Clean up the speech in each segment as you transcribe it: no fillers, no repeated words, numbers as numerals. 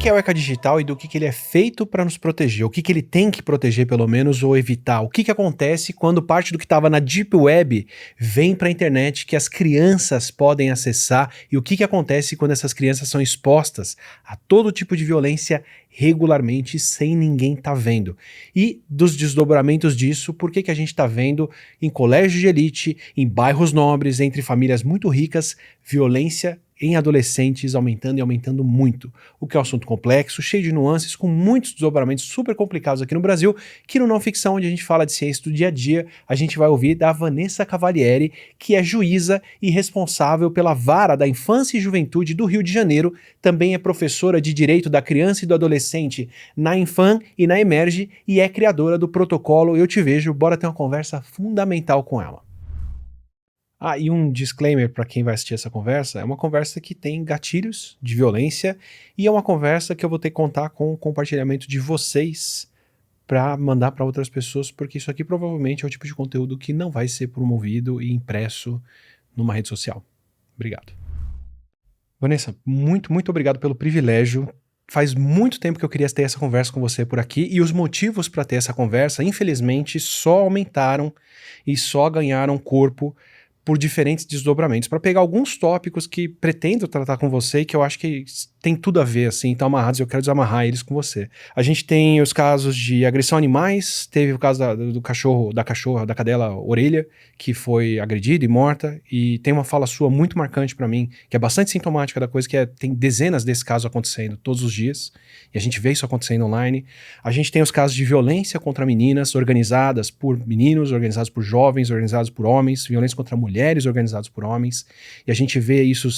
que é o ECA Digital e do que ele é feito para nos proteger? O que ele tem que proteger, pelo menos, ou evitar? O que acontece quando parte do que estava na Deep Web vem para a internet que as crianças podem acessar? E o que acontece quando essas crianças são expostas a todo tipo de violência regularmente, sem ninguém estar vendo? E dos desdobramentos disso, por que a gente está vendo em colégios de elite, em bairros nobres, entre famílias muito ricas, violência em adolescentes aumentando e aumentando muito, o que é um assunto complexo, cheio de nuances, com muitos desdobramentos super complicados aqui no Brasil, que no Não Ficção, onde a gente fala de ciência do dia a dia, a gente vai ouvir da Vanessa Cavalieri, que é juíza e responsável pela Vara da Infância e Juventude do Rio de Janeiro, também é professora de Direito da Criança e do Adolescente na Infam e na Emerge, e é criadora do protocolo Eu Te Vejo. Bora ter uma conversa fundamental com ela. Ah, e um disclaimer para quem vai assistir essa conversa, é uma conversa que tem gatilhos de violência e é uma conversa que eu vou ter que contar com o compartilhamento de vocês para mandar para outras pessoas, porque isso aqui provavelmente é o tipo de conteúdo que não vai ser promovido e impresso numa rede social. Obrigado. Vanessa, muito obrigado pelo privilégio. Faz muito tempo que eu queria ter essa conversa com você por aqui e os motivos para ter essa conversa, infelizmente, só aumentaram e só ganharam corpo por diferentes desdobramentos, para pegar alguns tópicos que pretendo tratar com você e que eu acho que tem tudo a ver, assim, estão amarrados e eu quero desamarrar eles com você. A gente tem os casos de agressão a animais, teve o caso do cachorro, da cadela Orelha, que foi agredida e morta, e tem uma fala sua muito marcante para mim, que é bastante sintomática da coisa, que é, tem dezenas desses casos acontecendo todos os dias, e a gente vê isso acontecendo online. A gente tem os casos de violência contra meninas, organizadas por meninos, organizados por jovens, organizados por homens, violência contra mulheres, organizados por homens, e a gente vê isso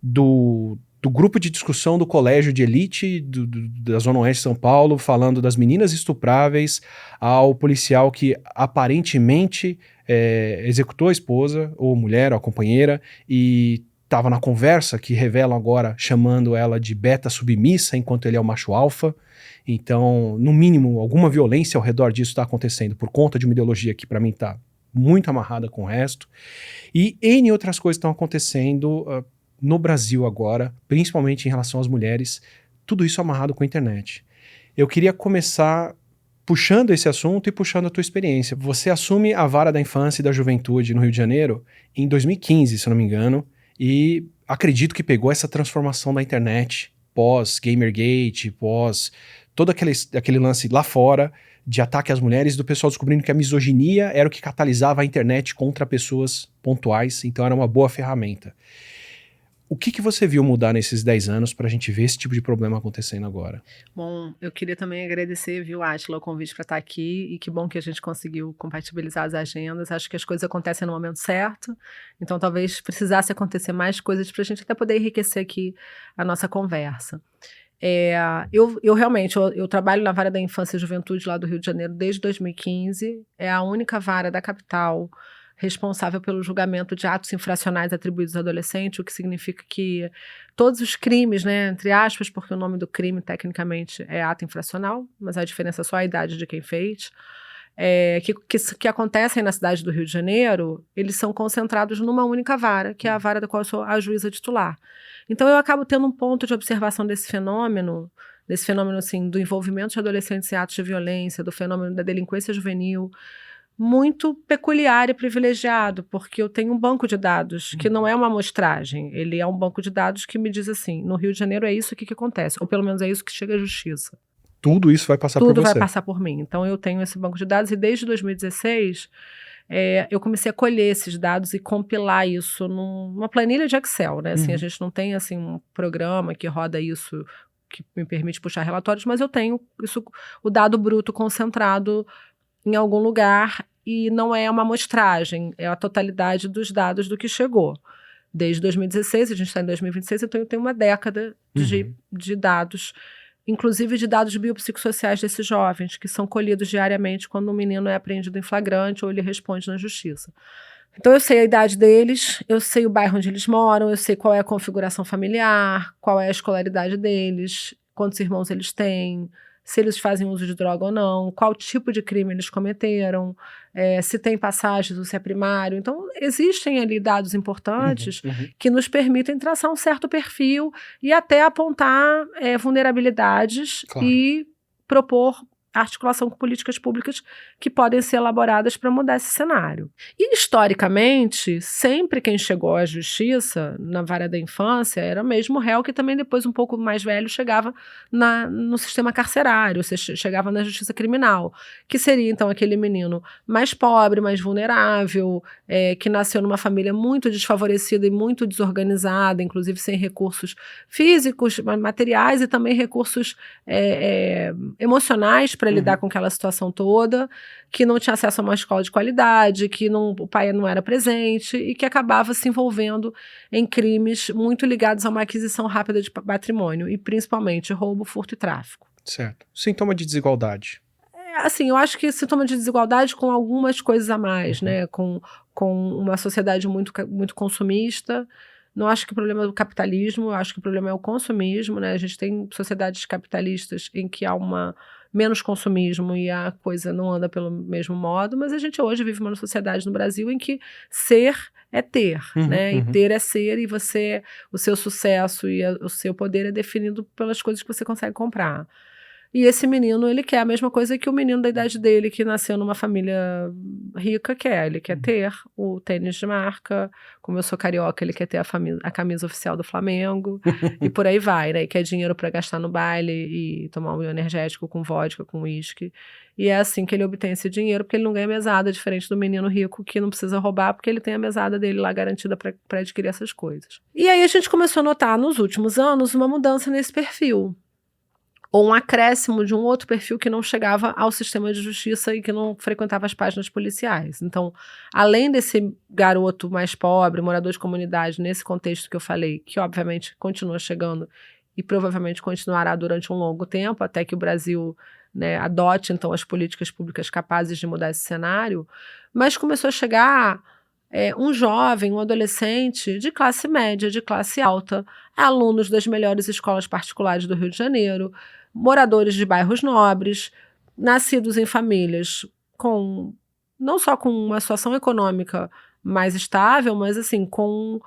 do grupo de discussão do colégio de elite da Zona Oeste de São Paulo, falando das meninas estupráveis, ao policial que aparentemente executou a esposa, ou mulher, ou a companheira, e estava na conversa, que revelam agora, chamando ela de beta submissa, enquanto ele é o macho alfa. Então, no mínimo, alguma violência ao redor disso está acontecendo, por conta de uma ideologia que para mim está muito amarrada com o resto. E N outras coisas estão acontecendo no Brasil agora, principalmente em relação às mulheres, tudo isso amarrado com a internet. Eu queria começar puxando esse assunto e puxando a tua experiência. Você assume a Vara da Infância e da Juventude no Rio de Janeiro em 2015, se eu não me engano, e acredito que pegou essa transformação da internet pós-Gamergate, pós todo aquele lance lá fora de ataque às mulheres, do pessoal descobrindo que a misoginia era o que catalisava a internet contra pessoas pontuais, então era uma boa ferramenta. O que você viu mudar nesses 10 anos para a gente ver esse tipo de problema acontecendo agora? Bom, eu queria também agradecer, viu, Átila, o convite para estar aqui, e que bom que a gente conseguiu compatibilizar as agendas. Acho que as coisas acontecem no momento certo, então talvez precisasse acontecer mais coisas para a gente até poder enriquecer aqui a nossa conversa. Eu realmente, eu trabalho na Vara da Infância e Juventude lá do Rio de Janeiro desde 2015, é a única vara da capital responsável pelo julgamento de atos infracionais atribuídos a adolescente, o que significa que todos os crimes, né, entre aspas, porque o nome do crime tecnicamente é ato infracional, mas a diferença é só a idade de quem fez, que acontecem na cidade do Rio de Janeiro, eles são concentrados numa única vara, que é a vara da qual eu sou a juíza titular. Então eu acabo tendo um ponto de observação desse fenômeno assim, do envolvimento de adolescentes em atos de violência, do fenômeno da delinquência juvenil, muito peculiar e privilegiado, porque eu tenho um banco de dados que não é uma amostragem, ele é um banco de dados que me diz assim, no Rio de Janeiro é isso que acontece, ou pelo menos é isso que chega à justiça. Tudo isso vai passar por você. Tudo vai passar por mim. Então eu tenho esse banco de dados e desde 2016 eu comecei a colher esses dados e compilar isso numa planilha de Excel, né? Assim, a gente não tem assim um programa que roda isso, que me permite puxar relatórios, mas eu tenho isso, o dado bruto concentrado em algum lugar, e não é uma amostragem, é a totalidade dos dados do que chegou. Desde 2016, a gente está em 2026, então eu tenho uma década de dados, inclusive de dados biopsicossociais desses jovens, que são colhidos diariamente quando um menino é apreendido em flagrante ou ele responde na justiça. Então eu sei a idade deles, eu sei o bairro onde eles moram, eu sei qual é a configuração familiar, qual é a escolaridade deles, quantos irmãos eles têm, se eles fazem uso de droga ou não, qual tipo de crime eles cometeram, se tem passagens ou se é primário. Então, existem ali dados importantes que nos permitem traçar um certo perfil e até apontar vulnerabilidades Claro. e propor articulação com políticas públicas que podem ser elaboradas para mudar esse cenário. E, historicamente, sempre quem chegou à justiça, na vara da infância, era mesmo o réu que também depois, um pouco mais velho, chegava no sistema carcerário, ou seja, chegava na justiça criminal, que seria, então, aquele menino mais pobre, mais vulnerável, que nasceu numa família muito desfavorecida e muito desorganizada, inclusive sem recursos físicos, materiais e também recursos emocionais para lidar com aquela situação toda, que não tinha acesso a uma escola de qualidade, que o pai não era presente e que acabava se envolvendo em crimes muito ligados a uma aquisição rápida de patrimônio e principalmente roubo, furto e tráfico. Certo. Sintoma de desigualdade. Assim, eu acho que sintoma de desigualdade com algumas coisas a mais, né? Com uma sociedade muito consumista. Não acho que o problema é o capitalismo, eu acho que o problema é o consumismo, né? A gente tem sociedades capitalistas em que há menos consumismo e a coisa não anda pelo mesmo modo, mas a gente hoje vive uma sociedade no Brasil em que ser é ter, né? E ter é ser, e o seu sucesso e o seu poder é definido pelas coisas que você consegue comprar. E esse menino, ele quer a mesma coisa que o menino da idade dele, que nasceu numa família rica, quer. Ele quer ter o tênis de marca, como eu sou carioca, ele quer ter a camisa oficial do Flamengo, e por aí vai, né? E quer dinheiro para gastar no baile e tomar um energético com vodka, com uísque. E é assim que ele obtém esse dinheiro, porque ele não ganha mesada, diferente do menino rico que não precisa roubar, porque ele tem a mesada dele lá garantida para adquirir essas coisas. E aí a gente começou a notar, nos últimos anos, uma mudança nesse perfil, ou um acréscimo de um outro perfil que não chegava ao sistema de justiça e que não frequentava as páginas policiais. Então, além desse garoto mais pobre, morador de comunidade, nesse contexto que eu falei, que obviamente continua chegando e provavelmente continuará durante um longo tempo, até que o Brasil, né, adote, então, as políticas públicas capazes de mudar esse cenário, mas começou a chegar um jovem, um adolescente de classe média, de classe alta, alunos das melhores escolas particulares do Rio de Janeiro, moradores de bairros nobres, nascidos em famílias não só com uma situação econômica mais estável, mas assim, com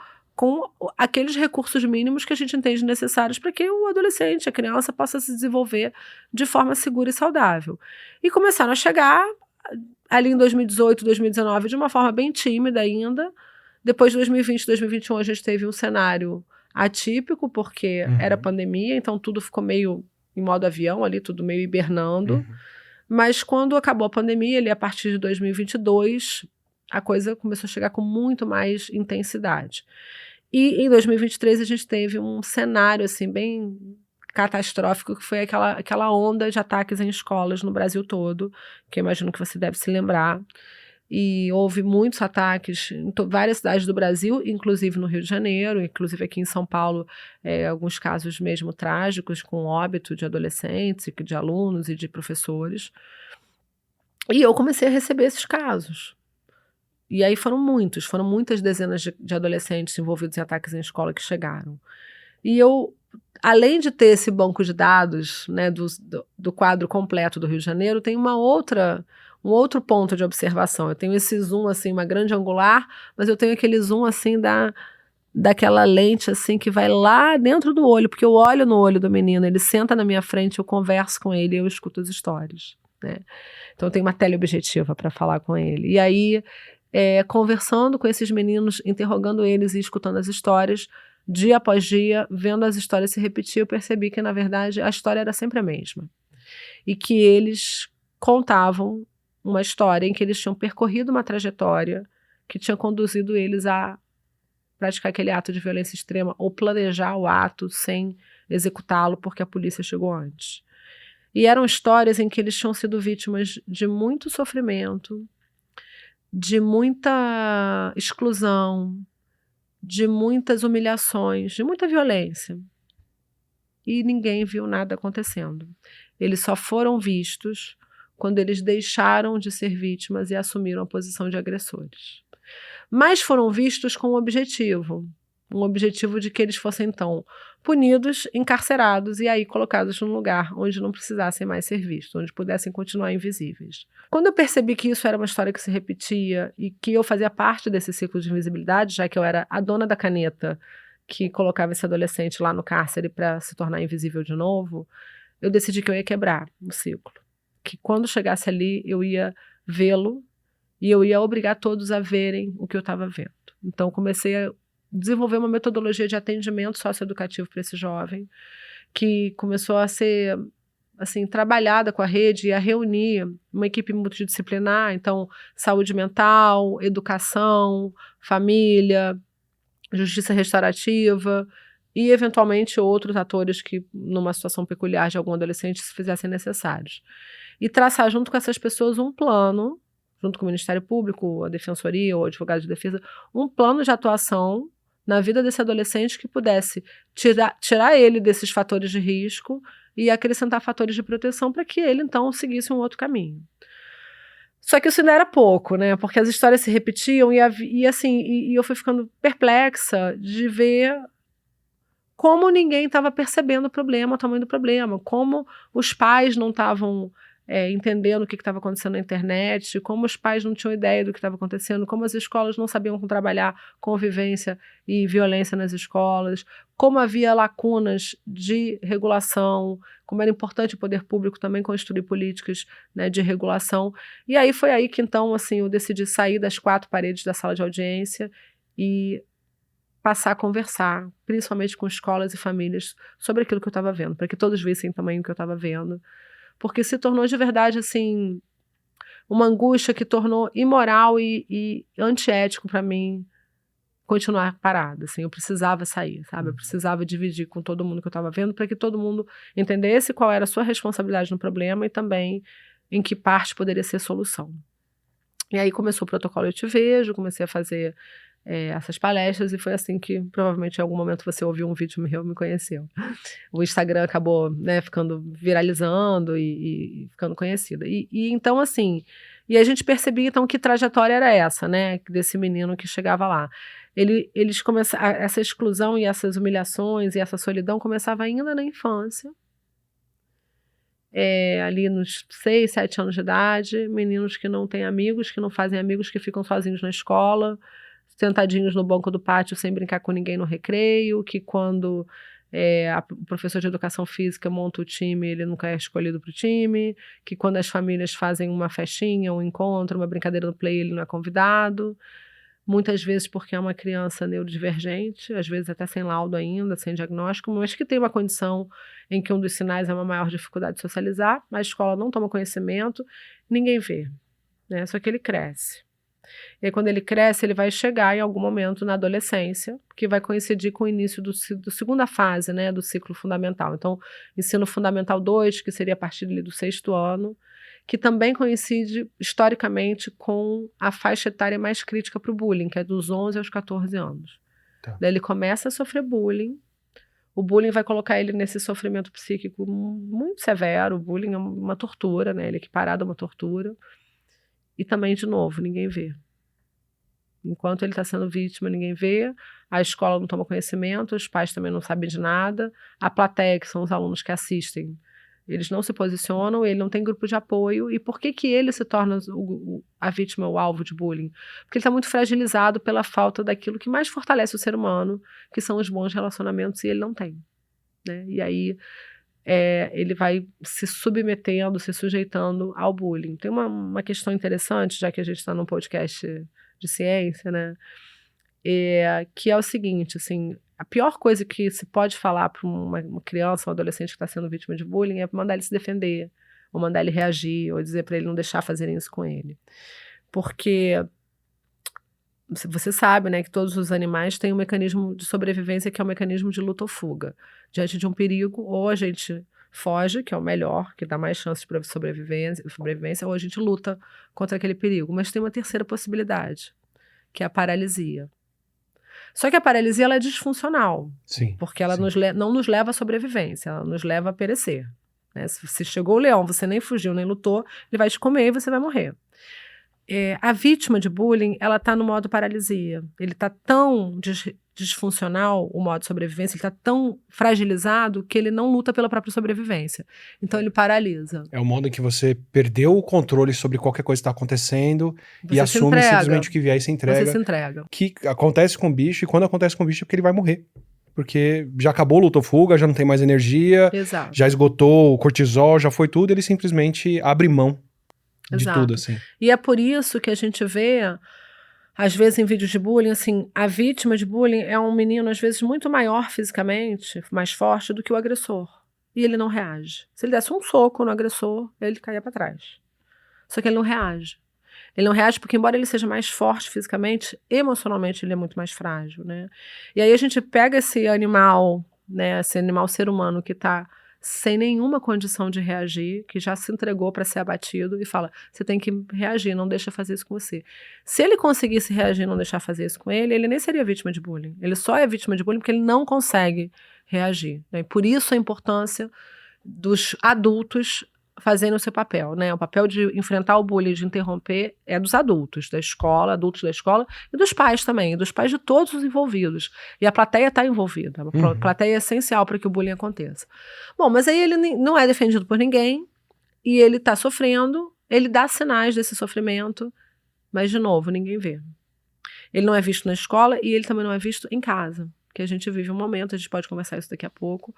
aqueles recursos mínimos que a gente entende necessários para que o adolescente, a criança, possa se desenvolver de forma segura e saudável. E começaram a chegar ali em 2018, 2019, de uma forma bem tímida ainda. Depois de 2020, 2021, a gente teve um cenário atípico, porque era pandemia, então tudo ficou meio em modo avião ali, tudo meio hibernando. Mas quando acabou a pandemia, ali a partir de 2022, a coisa começou a chegar com muito mais intensidade. E em 2023 a gente teve um cenário assim bem catastrófico, que foi aquela onda de ataques em escolas no Brasil todo, que eu imagino que você deve se lembrar. E houve muitos ataques em várias cidades do Brasil, inclusive no Rio de Janeiro, inclusive aqui em São Paulo, alguns casos mesmo trágicos, com óbito de adolescentes, de alunos e de professores. E eu comecei a receber esses casos. E aí foram muitas dezenas de adolescentes envolvidos em ataques em escola que chegaram. E eu, além de ter esse banco de dados, né, do quadro completo do Rio de Janeiro, tem um outro ponto de observação. Eu tenho esse zoom, assim, uma grande angular, mas eu tenho aquele zoom, assim, daquela lente, assim, que vai lá dentro do olho, porque eu olho no olho do menino, ele senta na minha frente, eu converso com ele, eu escuto as histórias, né? Então eu tenho uma teleobjetiva para falar com ele. E aí, conversando com esses meninos, interrogando eles e escutando as histórias, dia após dia, vendo as histórias se repetir, eu percebi que, na verdade, a história era sempre a mesma. E que eles contavam uma história em que eles tinham percorrido uma trajetória que tinha conduzido eles a praticar aquele ato de violência extrema ou planejar o ato sem executá-lo porque a polícia chegou antes. E eram histórias em que eles tinham sido vítimas de muito sofrimento, de muita exclusão, de muitas humilhações, de muita violência. E ninguém viu nada acontecendo. Eles só foram vistos quando eles deixaram de ser vítimas e assumiram a posição de agressores. Mas foram vistos com um objetivo, um objetivo de que eles fossem, então, punidos, encarcerados e aí colocados num lugar onde não precisassem mais ser vistos, onde pudessem continuar invisíveis. Quando eu percebi que isso era uma história que se repetia e que eu fazia parte desse ciclo de invisibilidade, já que eu era a dona da caneta que colocava esse adolescente lá no cárcere para se tornar invisível de novo, eu decidi que eu ia quebrar o ciclo. Que quando chegasse ali, eu ia vê-lo e eu ia obrigar todos a verem o que eu estava vendo. Então, comecei a desenvolver uma metodologia de atendimento socioeducativo para esse jovem, que começou a ser assim, trabalhada com a rede e a reunir uma equipe multidisciplinar, então, saúde mental, educação, família, justiça restaurativa e, eventualmente, outros atores que, numa situação peculiar de algum adolescente, se fizessem necessários. E traçar junto com essas pessoas um plano, junto com o Ministério Público, a Defensoria ou o Advogado de Defesa, um plano de atuação na vida desse adolescente que pudesse tirar ele desses fatores de risco e acrescentar fatores de proteção para que ele, então, seguisse um outro caminho. Só que isso ainda era pouco, né? Porque as histórias se repetiam e eu fui ficando perplexa de ver como ninguém estava percebendo o problema, o tamanho do problema, como os pais não estavam entendendo o que estava acontecendo na internet, como os pais não tinham ideia do que estava acontecendo, como as escolas não sabiam como trabalhar convivência e violência nas escolas, como havia lacunas de regulação, como era importante o poder público também construir políticas, né, de regulação. E aí foi aí que, então, assim, eu decidi sair das 4 paredes da sala de audiência e passar a conversar, principalmente com escolas e famílias, sobre aquilo que eu estava vendo, para que todos vissem também o que eu estava vendo, porque se tornou de verdade, assim, uma angústia que tornou imoral e antiético para mim continuar parada, assim, eu precisava sair, sabe, eu precisava dividir com todo mundo que eu estava vendo, para que todo mundo entendesse qual era a sua responsabilidade no problema e também em que parte poderia ser solução. E aí começou o protocolo Eu Te Vejo, comecei a fazer essas palestras e foi assim que provavelmente em algum momento você ouviu um vídeo meu e me conheceu. O Instagram acabou, né, ficando viralizando e ficando conhecida. E então, assim, e a gente percebia então que trajetória era essa, né, desse menino que chegava lá. Eles começaram, essa exclusão e essas humilhações e essa solidão começava ainda na infância, ali nos 6, 7 anos de idade, meninos que não têm amigos, que não fazem amigos, que ficam sozinhos na escola, sentadinhos no banco do pátio sem brincar com ninguém no recreio, que quando o professor de educação física monta o time, ele nunca é escolhido para o time, que quando as famílias fazem uma festinha, um encontro, uma brincadeira no play, ele não é convidado, muitas vezes porque é uma criança neurodivergente, às vezes até sem laudo ainda, sem diagnóstico, mas que tem uma condição em que um dos sinais é uma maior dificuldade de socializar, a escola não toma conhecimento, ninguém vê, né? Só que ele cresce. E aí, quando ele cresce, ele vai chegar em algum momento na adolescência, que vai coincidir com o início do segunda fase, né, do ciclo fundamental. Então, ensino fundamental 2, que seria a partir do 6º ano, que também coincide historicamente com a faixa etária mais crítica para o bullying, que é dos 11 aos 14 anos. Tá. Daí ele começa a sofrer bullying, o bullying vai colocar ele nesse sofrimento psíquico muito severo, o bullying é uma tortura, né, ele é equiparado a uma tortura. E também, de novo, ninguém vê. Enquanto ele está sendo vítima, ninguém vê, a escola não toma conhecimento, os pais também não sabem de nada, a plateia, que são os alunos que assistem, eles não se posicionam, ele não tem grupo de apoio. E por que que ele se torna a vítima, o alvo de bullying? Porque ele está muito fragilizado pela falta daquilo que mais fortalece o ser humano, que são os bons relacionamentos, e ele não tem, né? E aí ele vai se submetendo, se sujeitando ao bullying. Tem uma questão interessante, já que a gente está num podcast de ciência, né? Que é o seguinte, assim, a pior coisa que se pode falar para uma criança, um adolescente que está sendo vítima de bullying é mandar ele se defender, ou mandar ele reagir, ou dizer para ele não deixar fazerem isso com ele. Porque você sabe, né, que todos os animais têm um mecanismo de sobrevivência que é o mecanismo de luta ou fuga. Diante de um perigo, ou a gente foge, que é o melhor, que dá mais chances para sobrevivência, ou a gente luta contra aquele perigo. Mas tem uma terceira possibilidade, que é a paralisia. Só que a paralisia ela é disfuncional, Sim, porque ela sim. não nos leva à sobrevivência, ela nos leva a perecer, né? Se chegou o leão, você nem fugiu, nem lutou, ele vai te comer e você vai morrer. A vítima de bullying, ela está no modo paralisia. Ele está tão disfuncional o modo de sobrevivência, ele está tão fragilizado que ele não luta pela própria sobrevivência. Então ele paralisa. É o modo em que você perdeu o controle sobre qualquer coisa que está acontecendo e Você se assume entrega. simplesmente o que vier e se Você entrega. se entrega. Que acontece com o bicho, e quando acontece com o bicho é porque ele vai morrer. Porque já acabou, luta ou fuga, já não tem mais energia, Exato. já esgotou o cortisol, já foi tudo, ele simplesmente abre mão de Exato. tudo, assim. E é por isso que a gente vê, às vezes em vídeos de bullying, assim, a vítima de bullying é um menino, às vezes, muito maior fisicamente, mais forte do que o agressor. E ele não reage. Se ele desse um soco no agressor, ele caía para trás. Só que ele não reage. Ele não reage porque, embora ele seja mais forte fisicamente, emocionalmente ele é muito mais frágil, né? E aí a gente pega esse animal, né, esse animal ser humano que está sem nenhuma condição de reagir, que já se entregou para ser abatido, e fala, você tem que reagir, não deixa fazer isso com você. Se ele conseguisse reagir e não deixar fazer isso com ele nem seria vítima de bullying. Ele só é vítima de bullying porque ele não consegue reagir, né? E por isso a importância dos adultos fazendo o seu papel, né? O papel de enfrentar o bullying, de interromper, é dos adultos da escola, adultos da escola, e dos pais também, e dos pais de todos os envolvidos. E a plateia está envolvida, a plateia é essencial para que o bullying aconteça. Bom, mas aí ele não é defendido por ninguém, e ele está sofrendo, ele dá sinais desse sofrimento, mas, de novo, ninguém vê. Ele não é visto na escola e ele também não é visto em casa, que a gente vive um momento, a gente pode conversar isso daqui a pouco,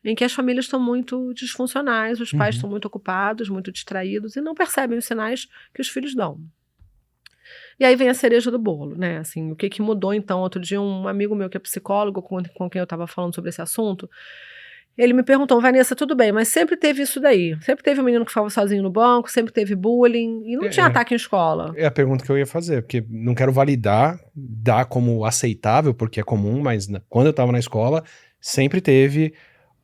em que as famílias estão muito disfuncionais, os pais estão muito ocupados, muito distraídos e não percebem os sinais que os filhos dão. E aí vem a cereja do bolo, né? Assim, o que mudou então? Outro dia um amigo meu que é psicólogo, com quem eu estava falando sobre esse assunto, ele me perguntou, Vanessa, tudo bem, mas sempre teve isso daí? Sempre teve um menino que ficava sozinho no banco, sempre teve bullying, e não tinha ataque em escola. É a pergunta que eu ia fazer, porque não quero validar, dar como aceitável, porque é comum, mas quando eu estava na escola, sempre teve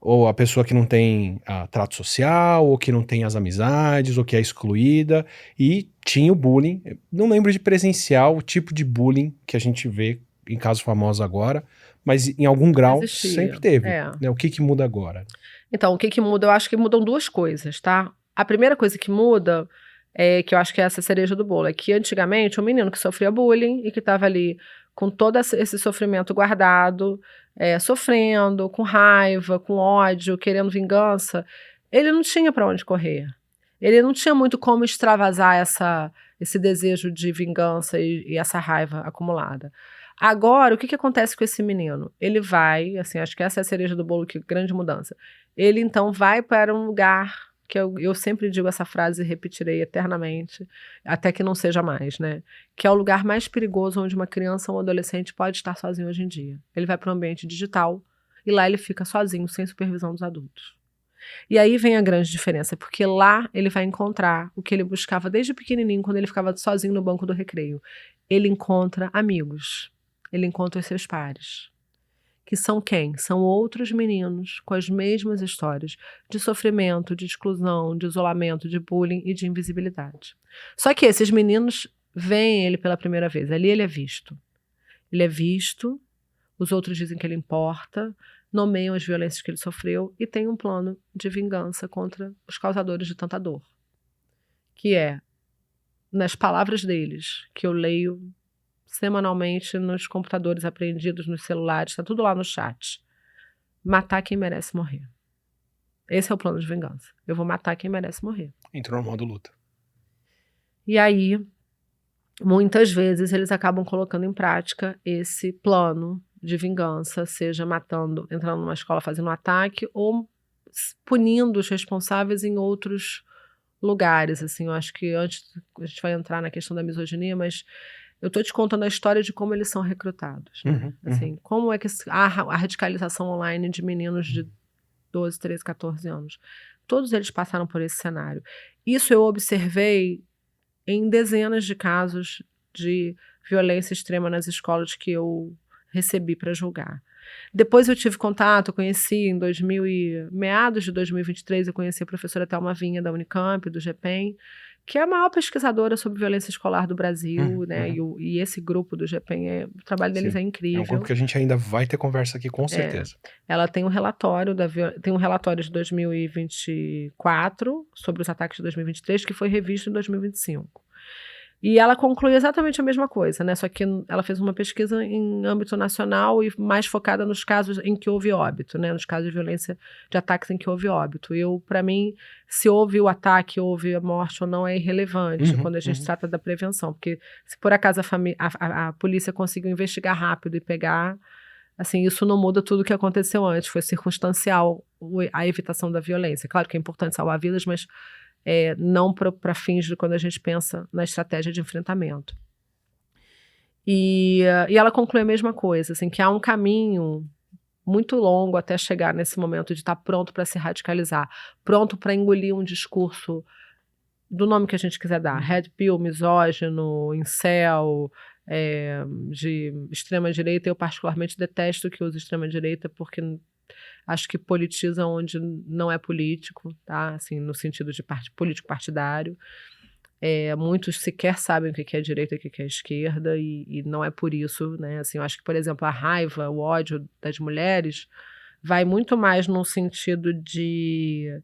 ou a pessoa que não tem trato social, ou que não tem as amizades, ou que é excluída, e tinha o bullying. Não lembro de presenciar o tipo de bullying que a gente vê em casos famosos agora, mas em algum grau Existia, sempre teve. é. Né? O que muda agora? Então, o que muda? Eu acho que mudam duas coisas, tá? A primeira coisa que muda, que eu acho que é essa cereja do bolo, é que antigamente um menino que sofria bullying e que estava ali com todo esse sofrimento guardado, sofrendo, com raiva, com ódio, querendo vingança, ele não tinha para onde correr. Ele não tinha muito como extravasar esse desejo de vingança e essa raiva acumulada. Agora, o que acontece com esse menino? Ele vai, assim, acho que essa é a cereja do bolo, que grande mudança. Ele, então, vai para um lugar que eu sempre digo essa frase e repetirei eternamente, até que não seja mais, né? Que é o lugar mais perigoso onde uma criança ou um adolescente pode estar sozinho hoje em dia. Ele vai para um ambiente digital e lá ele fica sozinho, sem supervisão dos adultos. E aí vem a grande diferença, porque lá ele vai encontrar o que ele buscava desde pequenininho, quando ele ficava sozinho no banco do recreio. Ele encontra amigos, ele encontra os seus pares. Que são quem? São outros meninos com as mesmas histórias de sofrimento, de exclusão, de isolamento, de bullying e de invisibilidade. Só que esses meninos veem ele pela primeira vez. Ali ele é visto. Ele é visto, os outros dizem que ele importa, nomeiam as violências que ele sofreu e tem um plano de vingança contra os causadores de tanta dor. Que é, nas palavras deles, que eu leio semanalmente nos computadores apreendidos, nos celulares, está tudo lá no chat. Matar quem merece morrer. Esse é o plano de vingança. Eu vou matar quem merece morrer. Entrou no modo luta. E aí, muitas vezes, eles acabam colocando em prática esse plano de vingança, seja matando, entrando numa escola fazendo um ataque, ou punindo os responsáveis em outros lugares. Assim, eu acho que antes a gente vai entrar na questão da misoginia, mas eu estou te contando a história de como eles são recrutados. Né? Assim, como é que a radicalização online de meninos de 12, 13, 14 anos. Todos eles passaram por esse cenário. Isso eu observei em dezenas de casos de violência extrema nas escolas que eu recebi para julgar. Depois eu tive contato, eu conheci em meados de 2023, eu conheci a professora Thelma Vinha da Unicamp, do GPEM, que é a maior pesquisadora sobre violência escolar do Brasil, né? E esse grupo do GPEM, o trabalho deles é incrível. É um grupo que a gente ainda vai ter conversa aqui, com certeza. Ela tem um relatório de 2024 sobre os ataques de 2023, que foi revisto em 2025. E ela conclui exatamente a mesma coisa, né? Só que ela fez uma pesquisa em âmbito nacional e mais focada nos casos em que houve óbito, né? Nos casos de violência, de ataques em que houve óbito. Para mim, se houve o ataque, houve a morte ou não, é irrelevante quando a gente trata da prevenção. Porque se por acaso a polícia conseguiu investigar rápido e pegar, assim, isso não muda tudo o que aconteceu antes. Foi circunstancial a evitação da violência. Claro que é importante salvar vidas, mas não para fins de quando a gente pensa na estratégia de enfrentamento. E ela conclui a mesma coisa, assim, que há um caminho muito longo até chegar nesse momento de estar pronto para se radicalizar, pronto para engolir um discurso do nome que a gente quiser dar, red pill, misógino, incel, de extrema-direita. Eu particularmente detesto que use extrema-direita, porque acho que politiza onde não é político, tá? Assim, no sentido de político partidário. Muitos sequer sabem o que é direita e o que é esquerda, e não é por isso, né? Assim, eu acho que, por exemplo, a raiva, o ódio das mulheres vai muito mais no sentido de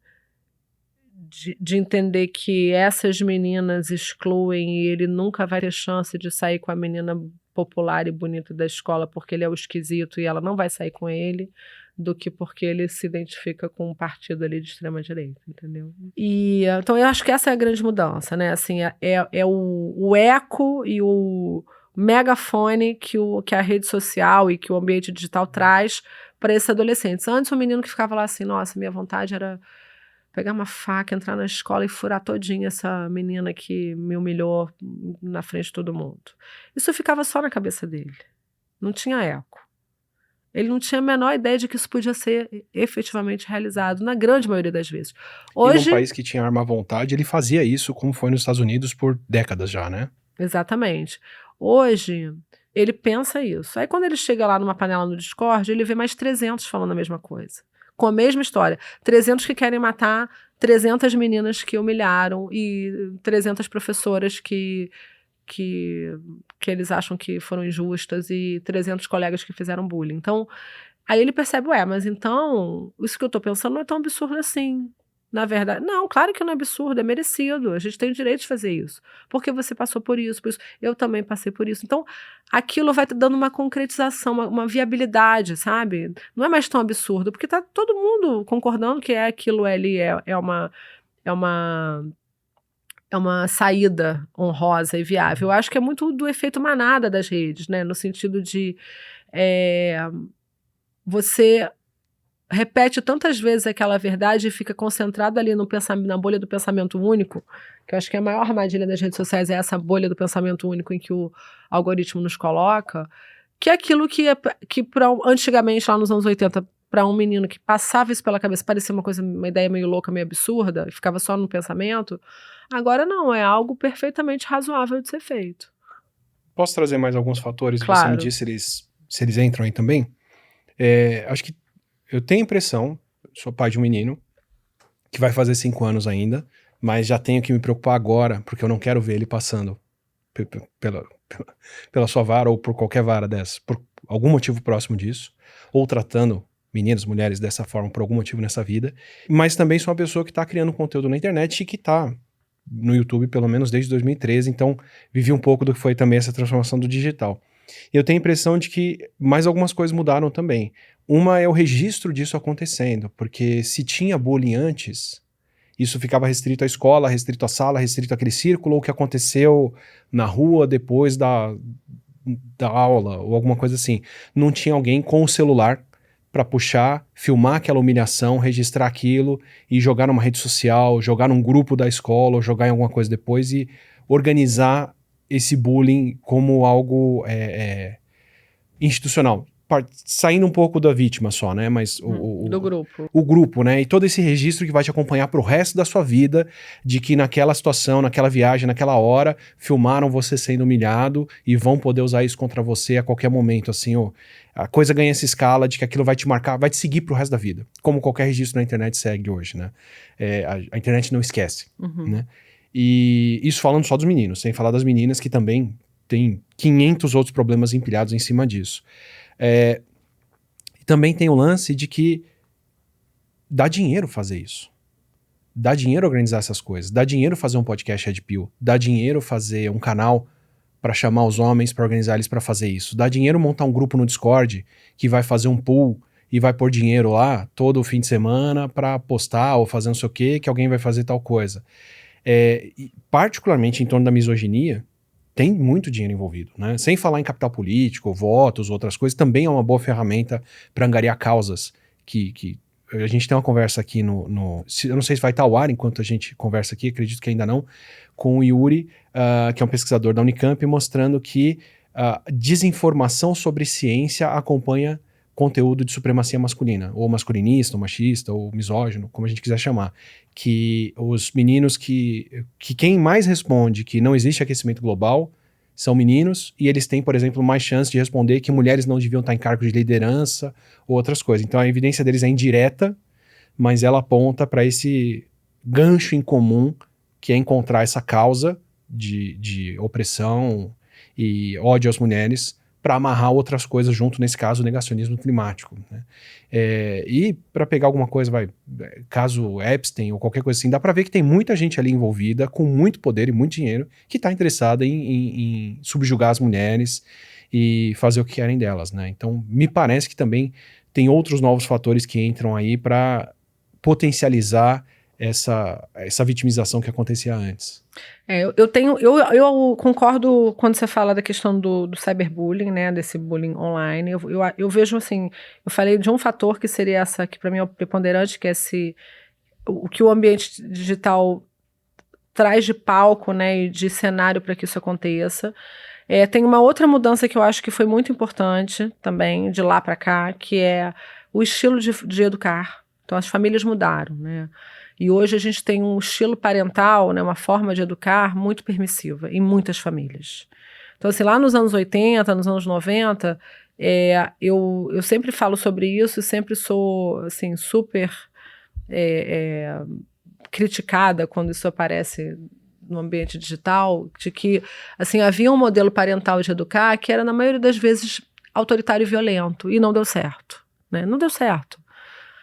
entender que essas meninas excluem e ele nunca vai ter chance de sair com a menina popular e bonita da escola porque ele é o esquisito e ela não vai sair com ele, do que porque ele se identifica com um partido ali de extrema-direita, entendeu? E então eu acho que essa é a grande mudança, né? Assim, é o eco e o megafone que a rede social e que o ambiente digital traz para esses adolescentes. Antes, o menino que ficava lá assim, nossa, minha vontade era pegar uma faca, entrar na escola e furar todinha essa menina que me humilhou na frente de todo mundo. Isso ficava só na cabeça dele. Não tinha eco. Ele não tinha a menor ideia de que isso podia ser efetivamente realizado, na grande maioria das vezes. E num país que tinha arma à vontade, ele fazia isso, como foi nos Estados Unidos, por décadas já, né? Exatamente. Hoje, ele pensa isso. Aí, quando ele chega lá numa panela no Discord, ele vê mais 300 falando a mesma coisa. Com a mesma história. 300 que querem matar 300 meninas que humilharam e 300 professoras que eles acham que foram injustas e 300 colegas que fizeram bullying. Então, aí ele percebe, mas então, isso que eu tô pensando não é tão absurdo assim. Na verdade, não, claro que não é absurdo, é merecido. A gente tem o direito de fazer isso. Porque você passou por isso, eu também passei por isso. Então, aquilo vai te dando uma concretização, uma viabilidade, sabe? Não é mais tão absurdo, porque tá todo mundo concordando que aquilo ali é uma saída honrosa e viável. Eu acho que é muito do efeito manada das redes, né? No sentido de você repete tantas vezes aquela verdade e fica concentrado ali na bolha do pensamento único, que eu acho que a maior armadilha das redes sociais é essa bolha do pensamento único em que o algoritmo nos coloca, que é aquilo que antigamente, lá nos anos 80, para um menino que passava isso pela cabeça, parecia uma ideia meio louca, meio absurda, e ficava só no pensamento, agora não, é algo perfeitamente razoável de ser feito. Posso trazer mais alguns fatores? Claro. Você me diz se eles entram aí também? Acho que eu tenho a impressão, sou pai de um menino, que vai fazer 5 anos ainda, mas já tenho que me preocupar agora, porque eu não quero ver ele passando pela sua vara ou por qualquer vara dessa, por algum motivo próximo disso, ou tratando meninos, mulheres dessa forma por algum motivo nessa vida, mas também sou uma pessoa que está criando conteúdo na internet e que está no YouTube pelo menos desde 2013, então vivi um pouco do que foi também essa transformação do digital. Eu tenho a impressão de que mais algumas coisas mudaram também. Uma é o registro disso acontecendo, porque se tinha bullying antes, isso ficava restrito à escola, restrito à sala, restrito àquele círculo, ou o que aconteceu na rua depois da aula, ou alguma coisa assim. Não tinha alguém com o celular para puxar, filmar aquela humilhação, registrar aquilo e jogar numa rede social, jogar num grupo da escola, ou jogar em alguma coisa depois e organizar esse bullying como algo institucional. Saindo um pouco da vítima só, né? Mas do grupo. O grupo, né? E todo esse registro que vai te acompanhar pro resto da sua vida, de que naquela situação, naquela viagem, naquela hora, filmaram você sendo humilhado e vão poder usar isso contra você a qualquer momento, assim, a coisa ganha essa escala de que aquilo vai te marcar, vai te seguir pro resto da vida. Como qualquer registro na internet segue hoje, né? A internet não esquece, né? E isso falando só dos meninos, sem falar das meninas que também tem 500 outros problemas empilhados em cima disso. Também tem o lance de que dá dinheiro fazer isso. Dá dinheiro organizar essas coisas, dá dinheiro fazer um podcast Red Pill, dá dinheiro fazer um canal para chamar os homens, para organizar eles para fazer isso, dá dinheiro montar um grupo no Discord que vai fazer um pool e vai pôr dinheiro lá todo fim de semana para postar ou fazer não sei o que alguém vai fazer tal coisa. E particularmente em torno da misoginia, tem muito dinheiro envolvido, né? Sem falar em capital político, votos, outras coisas, também é uma boa ferramenta para angariar causas que a gente tem uma conversa aqui eu não sei se vai estar ao ar enquanto a gente conversa aqui, acredito que ainda não, com o Yuri, que é um pesquisador da Unicamp, mostrando que desinformação sobre ciência acompanha conteúdo de supremacia masculina, ou masculinista, ou machista, ou misógino, como a gente quiser chamar, que os meninos que quem mais responde que não existe aquecimento global são meninos, e eles têm, por exemplo, mais chance de responder que mulheres não deviam estar em cargos de liderança, ou outras coisas. Então a evidência deles é indireta, mas ela aponta para esse gancho em comum, que é encontrar essa causa de opressão e ódio às mulheres, para amarrar outras coisas junto, nesse caso, o negacionismo climático, né? E para pegar alguma coisa, caso Epstein ou qualquer coisa assim, dá para ver que tem muita gente ali envolvida, com muito poder e muito dinheiro, que está interessada em subjugar as mulheres e fazer o que querem delas, né? Então, me parece que também tem outros novos fatores que entram aí para potencializar essa vitimização que acontecia antes. Eu concordo quando você fala da questão do cyberbullying, né, desse bullying online. Eu vejo assim, eu falei de um fator que seria essa, que para mim é o preponderante, que é o que o ambiente digital traz de palco, né, e de cenário para que isso aconteça. Tem uma outra mudança que eu acho que foi muito importante também, de lá para cá, que é o estilo de educar. Então as famílias mudaram, né? E hoje a gente tem um estilo parental, né, uma forma de educar muito permissiva em muitas famílias. Então, assim, lá nos anos 80, nos anos 90, eu sempre falo sobre isso e sempre sou, assim, super criticada quando isso aparece no ambiente digital, de que, assim, havia um modelo parental de educar que era, na maioria das vezes, autoritário e violento, e não deu certo, né? Não deu certo.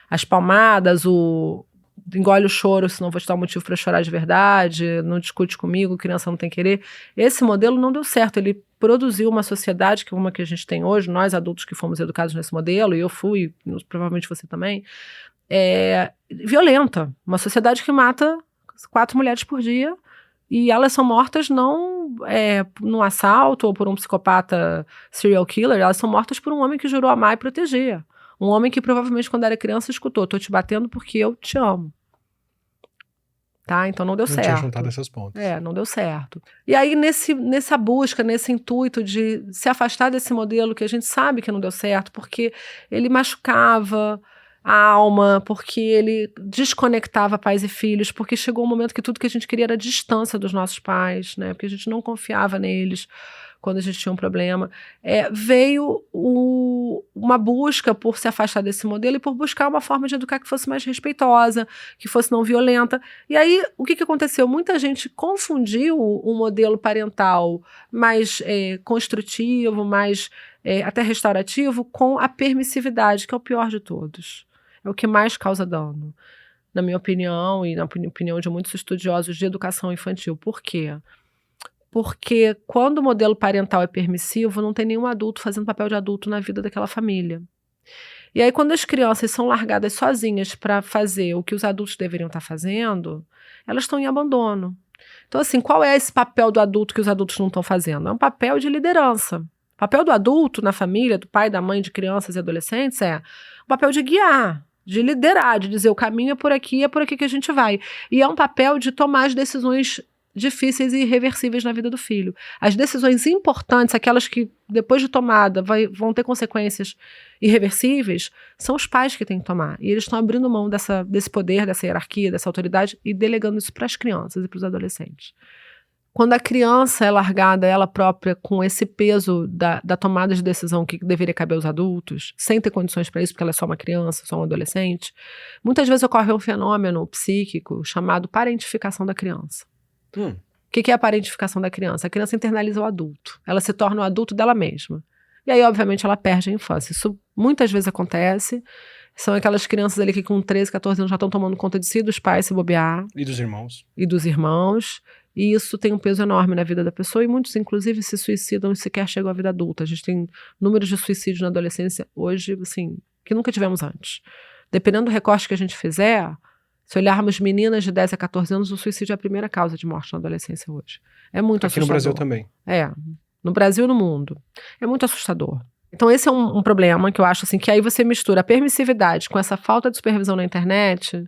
As palmadas, engole o choro, senão vou te dar um motivo para chorar de verdade, não discute comigo, criança não tem querer. Esse modelo não deu certo, ele produziu uma sociedade, que é uma que a gente tem hoje, nós adultos que fomos educados nesse modelo, e eu fui, provavelmente você também, violenta, uma sociedade que mata 4 mulheres por dia, e elas são mortas não num assalto ou por um psicopata serial killer, elas são mortas por um homem que jurou amar e proteger. Um homem que provavelmente quando era criança escutou, tô te batendo porque eu te amo. Tá? Então não deu certo. Não tinha juntado esses pontos. Não deu certo. E aí nessa busca, nesse intuito de se afastar desse modelo que a gente sabe que não deu certo, porque ele machucava a alma, porque ele desconectava pais e filhos, porque chegou um momento que tudo que a gente queria era a distância dos nossos pais, né? Porque a gente não confiava neles quando a gente tinha um problema, veio uma busca por se afastar desse modelo e por buscar uma forma de educar que fosse mais respeitosa, que fosse não violenta. E aí, o que aconteceu? Muita gente confundiu um modelo parental mais construtivo, mais até restaurativo, com a permissividade, que é o pior de todos. É o que mais causa dano, na minha opinião e na opinião de muitos estudiosos de educação infantil. Por quê? Porque quando o modelo parental é permissivo, não tem nenhum adulto fazendo papel de adulto na vida daquela família. E aí, quando as crianças são largadas sozinhas para fazer o que os adultos deveriam estar fazendo, elas estão em abandono. Então, assim, qual é esse papel do adulto que os adultos não estão fazendo? É um papel de liderança. O papel do adulto na família, do pai, da mãe, de crianças e adolescentes, é o papel de guiar, de liderar, de dizer o caminho é por aqui que a gente vai. E é um papel de tomar as decisões difíceis e irreversíveis na vida do filho. As decisões importantes, aquelas que depois de tomada vão ter consequências irreversíveis, são os pais que têm que tomar. E eles estão abrindo mão desse poder, dessa hierarquia, dessa autoridade e delegando isso para as crianças e para os adolescentes. Quando a criança é largada ela própria com esse peso da tomada de decisão que deveria caber aos adultos, sem ter condições para isso, porque ela é só uma criança, só um adolescente, muitas vezes ocorre um fenômeno psíquico chamado parentificação da criança. O que é a parentificação da criança? A criança internaliza o adulto. Ela se torna o adulto dela mesma. E aí, obviamente, ela perde a infância. Isso muitas vezes acontece. São aquelas crianças ali que com 13, 14 anos já estão tomando conta de si, dos pais se bobear. E dos irmãos. E dos irmãos. E isso tem um peso enorme na vida da pessoa. E muitos, inclusive, se suicidam e sequer chegam à vida adulta. A gente tem números de suicídios na adolescência hoje, assim, que nunca tivemos antes. Dependendo do recorte que a gente fizer, se olharmos meninas de 10 a 14 anos, o suicídio é a primeira causa de morte na adolescência hoje. É muito Aqui assustador. no Brasil também. No Brasil e no mundo. É muito assustador. Então esse é um problema que eu acho assim, que aí você mistura a permissividade com essa falta de supervisão na internet,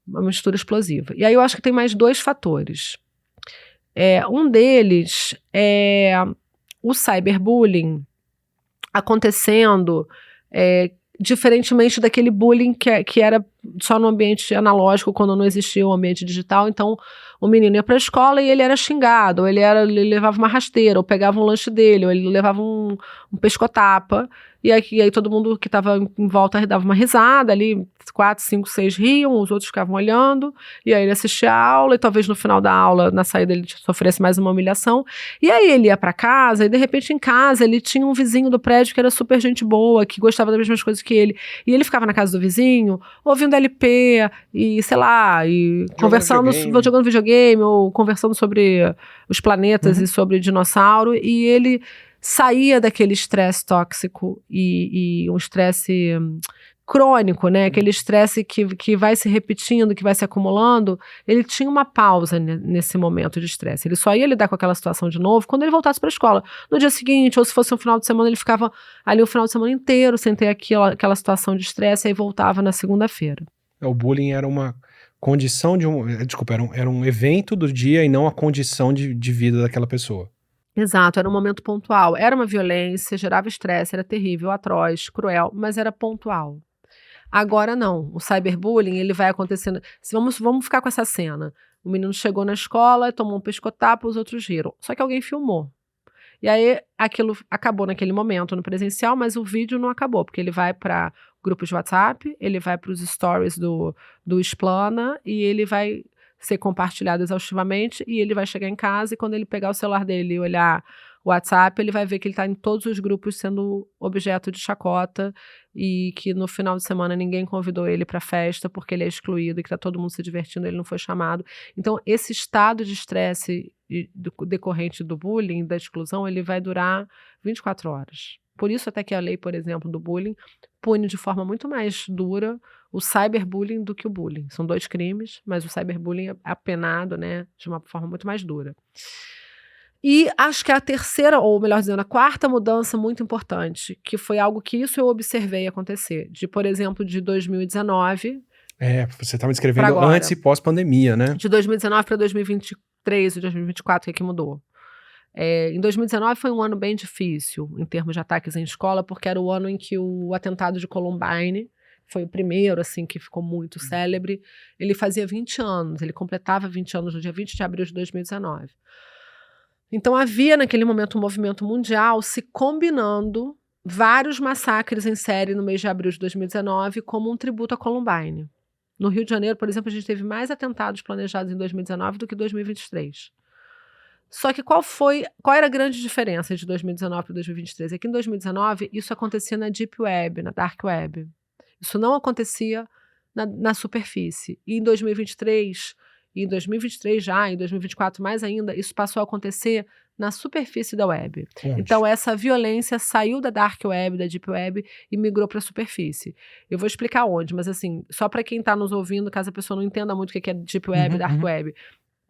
uma mistura explosiva. E aí eu acho que tem mais 2 fatores. Um deles é o cyberbullying acontecendo diferentemente daquele bullying que era só no ambiente analógico, quando não existia o ambiente digital. Então o menino ia para a escola e ele era xingado, ou ele levava uma rasteira, ou pegava um lanche dele, ou ele levava um pescotapa, e aí todo mundo que estava em volta dava uma risada ali, 4, 5, 6 riam, os outros ficavam olhando, e aí ele assistia a aula, e talvez no final da aula, na saída, ele sofresse mais uma humilhação, e aí ele ia para casa, e de repente em casa ele tinha um vizinho do prédio que era super gente boa, que gostava das mesmas coisas que ele, e ele ficava na casa do vizinho, ouvindo LP, e sei lá, e jogando videogame, ou conversando sobre os planetas e sobre dinossauro, e ele saía daquele estresse tóxico e um estresse crônico, né? Aquele estresse que vai se repetindo, que vai se acumulando. Ele tinha uma pausa nesse momento de estresse. Ele só ia lidar com aquela situação de novo quando ele voltasse para a escola. No dia seguinte, ou se fosse um final de semana, ele ficava ali o final de semana inteiro sem ter aquela situação de estresse, e aí voltava na segunda-feira. O bullying era uma condição desculpa, era um evento do dia e não a condição de vida daquela pessoa. Exato, era um momento pontual. Era uma violência, gerava estresse, era terrível, atroz, cruel, mas era pontual. Agora não, o cyberbullying, ele vai acontecendo. Vamos ficar com essa cena. O menino chegou na escola, tomou um pescotapa, os outros riram. Só que alguém filmou. E aí aquilo acabou naquele momento no presencial, mas o vídeo não acabou, porque ele vai para grupos de WhatsApp, ele vai para os stories do Explana, e ele vai ser compartilhado exaustivamente, e ele vai chegar em casa, e quando ele pegar o celular dele e olhar o WhatsApp, ele vai ver que ele está em todos os grupos sendo objeto de chacota, e que no final de semana ninguém convidou ele para a festa porque ele é excluído, e que está todo mundo se divertindo, ele não foi chamado. Então esse estado de estresse decorrente do bullying, da exclusão, ele vai durar 24 horas. Por isso até que a lei, por exemplo, do bullying pune de forma muito mais dura o cyberbullying do que o bullying. São 2 crimes, mas o cyberbullying é apenado, né, de uma forma muito mais dura. E acho que a terceira, ou melhor dizendo, a quarta mudança muito importante, que foi algo que isso eu observei acontecer, por exemplo, de 2019... você estava descrevendo antes e pós-pandemia, né? De 2019 para 2023 e 2024, que mudou. Em 2019 foi um ano bem difícil, em termos de ataques em escola, porque era o ano em que o atentado de Columbine foi o primeiro, assim, que ficou muito célebre. Ele fazia 20 anos, ele completava 20 anos no dia 20 de abril de 2019. Então havia naquele momento um movimento mundial se combinando vários massacres em série no mês de abril de 2019 como um tributo a Columbine. No Rio de Janeiro, por exemplo, a gente teve mais atentados planejados em 2019 do que 2023. Só que qual era a grande diferença de 2019 para 2023? É que em 2019 isso acontecia na Deep Web, na Dark Web. Isso não acontecia na superfície. E em 2023... E em 2023 já, em 2024 mais ainda, isso passou a acontecer na superfície da web. Onde? Então essa violência saiu da dark web, da deep web, e migrou para a superfície. Eu vou explicar onde, mas assim, só para quem está nos ouvindo, caso a pessoa não entenda muito o que é deep web e dark web.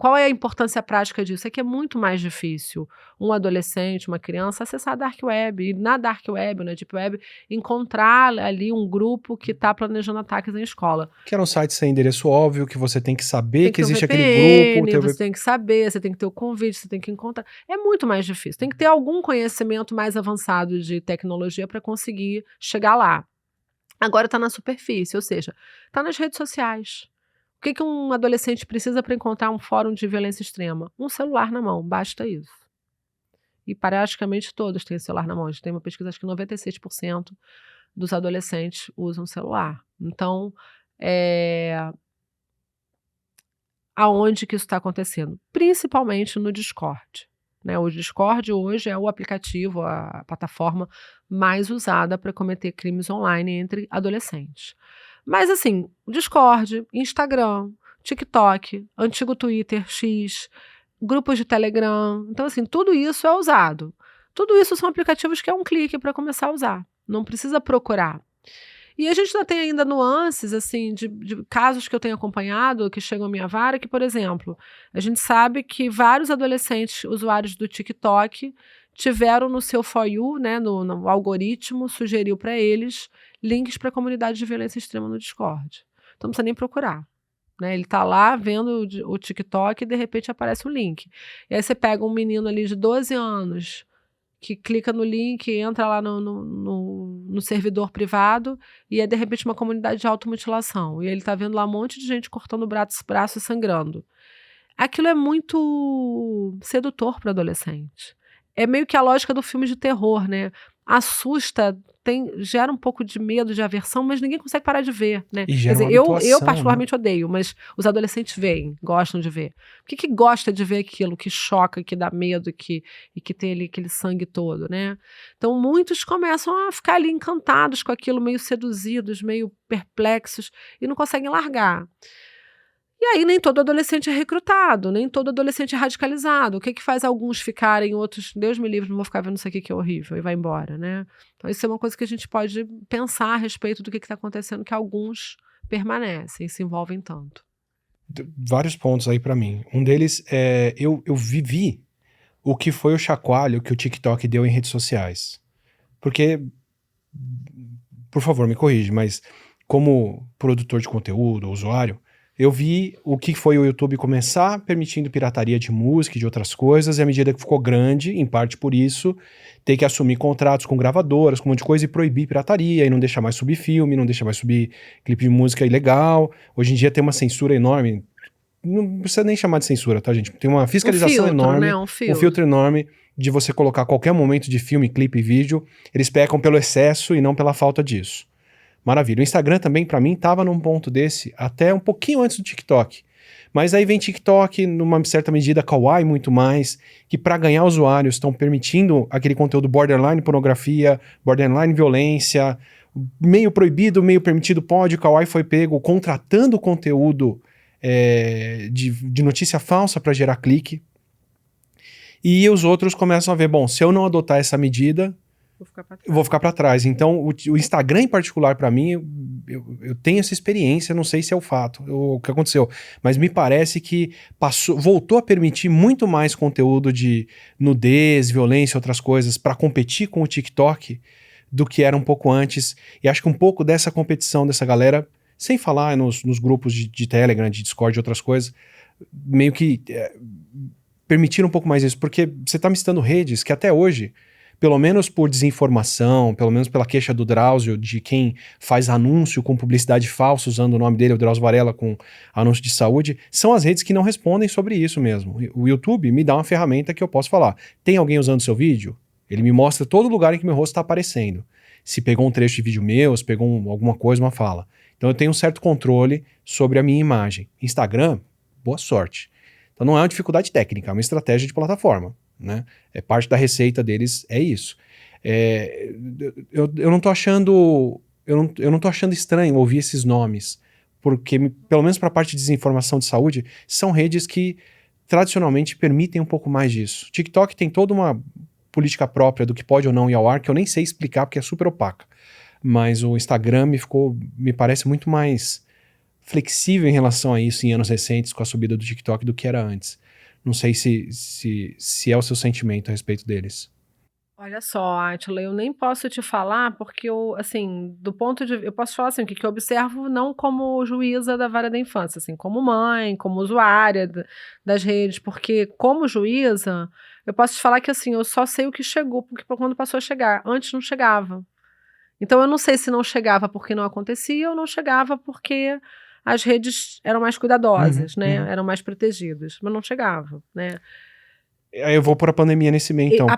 Qual é a importância prática disso? É que é muito mais difícil um adolescente, uma criança, acessar a dark web. E na dark web, na deep web, encontrar ali um grupo que está planejando ataques em escola. Que era um site sem endereço óbvio, que você tem que saber que existe VPN, aquele grupo. Você tem que saber, você tem que ter o convite, você tem que encontrar. É muito mais difícil. Tem que ter algum conhecimento mais avançado de tecnologia para conseguir chegar lá. Agora está na superfície, ou seja, está nas redes sociais. O que um adolescente precisa para encontrar um fórum de violência extrema? Um celular na mão, basta isso. E praticamente todos têm celular na mão. A gente tem uma pesquisa, acho que 96% dos adolescentes usam celular. Então, aonde que isso está acontecendo? Principalmente no Discord. né? O Discord hoje é o aplicativo, a plataforma mais usada para cometer crimes online entre adolescentes. Mas assim, Discord, Instagram, TikTok, antigo Twitter, X, grupos de Telegram. Então, assim, tudo isso é usado. Tudo isso são aplicativos que é um clique para começar a usar. Não precisa procurar. E a gente tem ainda nuances, assim, de casos que eu tenho acompanhado, que chegam à minha vara, que, por exemplo, a gente sabe que vários adolescentes usuários do TikTok tiveram no seu For You, né, no algoritmo, sugeriu para eles links para a comunidade de violência extrema no Discord. Então não precisa nem procurar. Né, ele está lá vendo o TikTok e de repente aparece um link. E aí você pega um menino ali de 12 anos que clica no link, entra lá no servidor privado e é de repente uma comunidade de automutilação. E ele está vendo lá um monte de gente cortando o braço e sangrando. Aquilo é muito sedutor para adolescente. É meio que a lógica do filme de terror, né? Assusta, gera um pouco de medo, de aversão, mas ninguém consegue parar de ver, né? E Quer gera uma dizer, eu habituação, particularmente odeio, mas os adolescentes veem, gostam de ver. Por que gosta de ver aquilo que choca, que dá medo e que tem ali aquele sangue todo, né? Então muitos começam a ficar ali encantados com aquilo, meio seduzidos, meio perplexos e não conseguem largar. E aí nem todo adolescente é recrutado, nem todo adolescente é radicalizado. O que que faz alguns ficarem, outros, Deus me livre, não vou ficar vendo isso aqui que é horrível, e vai embora, né? Então isso é uma coisa que a gente pode pensar a respeito do que está acontecendo, que alguns permanecem, se envolvem tanto. Vários pontos aí pra mim. Um deles é, eu vivi o que foi o chacoalho que o TikTok deu em redes sociais. Porque, por favor, me corrige, mas como produtor de conteúdo, usuário, eu vi o que foi o YouTube começar permitindo pirataria de música e de outras coisas, e à medida que ficou grande, em parte por isso, ter que assumir contratos com gravadoras, com um monte de coisa, e proibir pirataria, e não deixar mais subir filme, não deixar mais subir clipe de música ilegal. Hoje em dia tem uma censura enorme. Não precisa nem chamar de censura, tá, gente? Tem uma fiscalização filtro, enorme, né? um filtro enorme de você colocar qualquer momento de filme, clipe e vídeo. Eles pecam pelo excesso e não pela falta disso. Maravilha. O Instagram também, pra mim, tava num ponto desse até um pouquinho antes do TikTok. Mas aí vem TikTok, numa certa medida, Kawaii muito mais, que para ganhar usuários estão permitindo aquele conteúdo borderline pornografia, borderline violência, meio proibido, meio permitido pode. O Kawaii foi pego contratando conteúdo de notícia falsa para gerar clique. E os outros começam a ver, bom, se eu não adotar essa medida, eu vou ficar para trás. Então, o Instagram em particular, para mim, eu tenho essa experiência, não sei se é o fato, o que aconteceu, mas me parece que voltou a permitir muito mais conteúdo de nudez, violência, outras coisas, para competir com o TikTok do que era um pouco antes. E acho que um pouco dessa competição dessa galera, sem falar nos grupos de Telegram, de Discord e outras coisas, meio que permitiram um pouco mais isso, porque você está me citando redes que até hoje, pelo menos por desinformação, pelo menos pela queixa do Drauzio, de quem faz anúncio com publicidade falsa, usando o nome dele, o Drauzio Varela, com anúncio de saúde, são as redes que não respondem sobre isso mesmo. O YouTube me dá uma ferramenta que eu posso falar. Tem alguém usando seu vídeo? Ele me mostra todo lugar em que meu rosto está aparecendo. Se pegou um trecho de vídeo meu, se pegou alguma coisa, uma fala. Então eu tenho um certo controle sobre a minha imagem. Instagram, boa sorte. Então não é uma dificuldade técnica, é uma estratégia de plataforma. Né? É parte da receita deles, é isso. Eu não tô achando eu não tô achando estranho ouvir esses nomes, porque pelo menos para a parte de desinformação de saúde, são redes que tradicionalmente permitem um pouco mais disso. TikTok tem toda uma política própria do que pode ou não ir ao ar, que eu nem sei explicar porque é super opaca. Mas o Instagram me parece muito mais flexível em relação a isso em anos recentes com a subida do TikTok do que era antes. Não sei se é o seu sentimento a respeito deles. Olha só, Átila, eu nem posso te falar porque eu, assim, do ponto de eu posso falar assim, o que eu observo não como juíza da vara da infância, assim, como mãe, como usuária das redes, porque como juíza, eu posso te falar que, assim, eu só sei o que chegou, porque quando passou a chegar, antes não chegava. Então eu não sei se não chegava porque não acontecia ou não chegava porque as redes eram mais cuidadosas, né, eram mais protegidas, mas não chegava, né. Aí eu vou por a pandemia nesse meio, então. A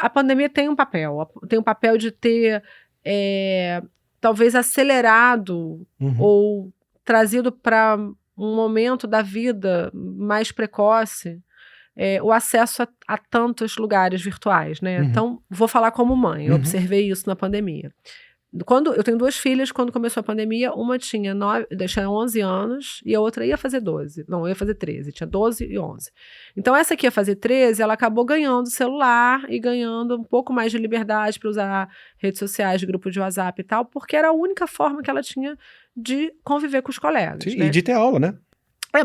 pandemia tem um papel de ter, talvez acelerado ou trazido para um momento da vida mais precoce, o acesso a tantos lugares virtuais, né? Então, vou falar como mãe, eu observei isso na pandemia. Eu tenho 2 filhas, quando começou a pandemia, uma tinha 11 anos e a outra ia fazer 12. Não, ia fazer 13, tinha 12 e 11. Então, essa que ia fazer 13, ela acabou ganhando celular e ganhando um pouco mais de liberdade para usar redes sociais, grupo de WhatsApp e tal, porque era a única forma que ela tinha de conviver com os colegas. Sim, né? E de ter aula, né?